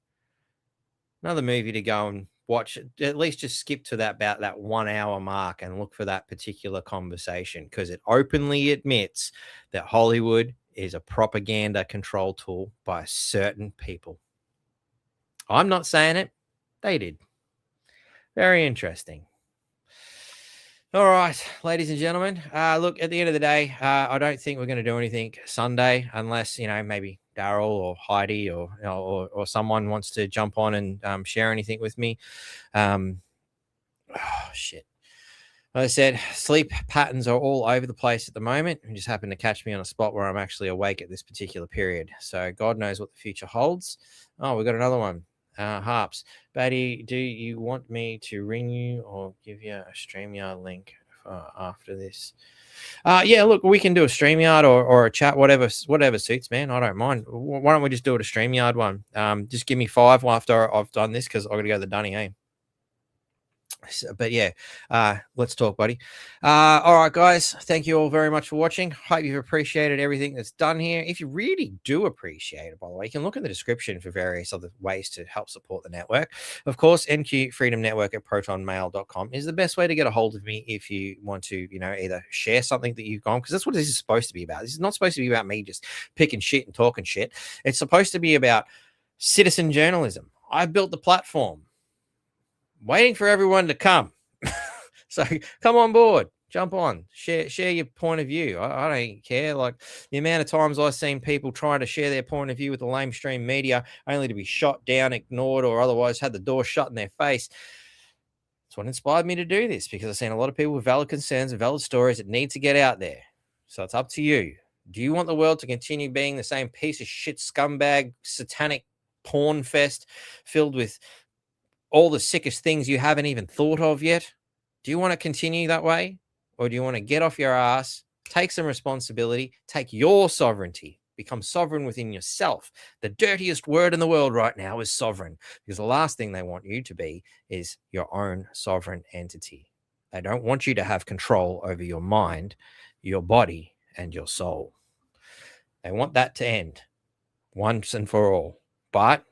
Another movie to go and watch. At least just skip to about that 1 hour mark and look for that particular conversation, because it openly admits that Hollywood is a propaganda control tool by certain people. I'm not saying it. They did. Very interesting. All right, ladies and gentlemen. Look, at the end of the day, I don't think we're going to do anything Sunday unless, maybe Daryl or Heidi or someone wants to jump on and share anything with me. Shit. Like I said, sleep patterns are all over the place at the moment. You just happen to catch me on a spot where I'm actually awake at this particular period. So God knows what the future holds. Oh, we got another one. Harps. Batty, do you want me to ring you or give you a StreamYard link after this? Yeah, look, we can do a StreamYard or a chat, whatever suits, man. I don't mind. Why don't we just do it a StreamYard one? Just give me 5 after I've done this, because I've got to go to the dunny, eh? So, but yeah, let's talk, buddy. All right, guys, thank you all very much for watching. Hope you've appreciated everything that's done here. If you really do appreciate it, by the way, you can look in the description for various other ways to help support the network. Of course, NQ Freedom Network at protonmail.com is the best way to get a hold of me if you want to, either share something that you've gone, because that's what this is supposed to be about. This is not supposed to be about me just picking shit and talking shit. It's supposed to be about citizen journalism. I've built the platform, waiting for everyone to come. So come on board, jump on, share your point of view. I don't care. Like, the amount of times I've seen people trying to share their point of view with the lamestream media only to be shot down, ignored, or otherwise had the door shut in their face. That's what inspired me to do this, because I've seen a lot of people with valid concerns and valid stories that need to get out there. So it's up to you. Do you want the world to continue being the same piece of shit, scumbag, satanic porn fest filled with all the sickest things you haven't even thought of yet? Do you want to continue that way? Or do you want to get off your ass, take some responsibility, take your sovereignty Become sovereign within yourself. The dirtiest word in the world right now is sovereign, because the last thing they want you to be is your own sovereign entity. They don't want you to have control over your mind, your body, and your soul. They want that to end once and for all. But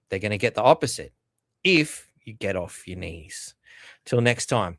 they're going to get the opposite if you get off your knees. Till next time,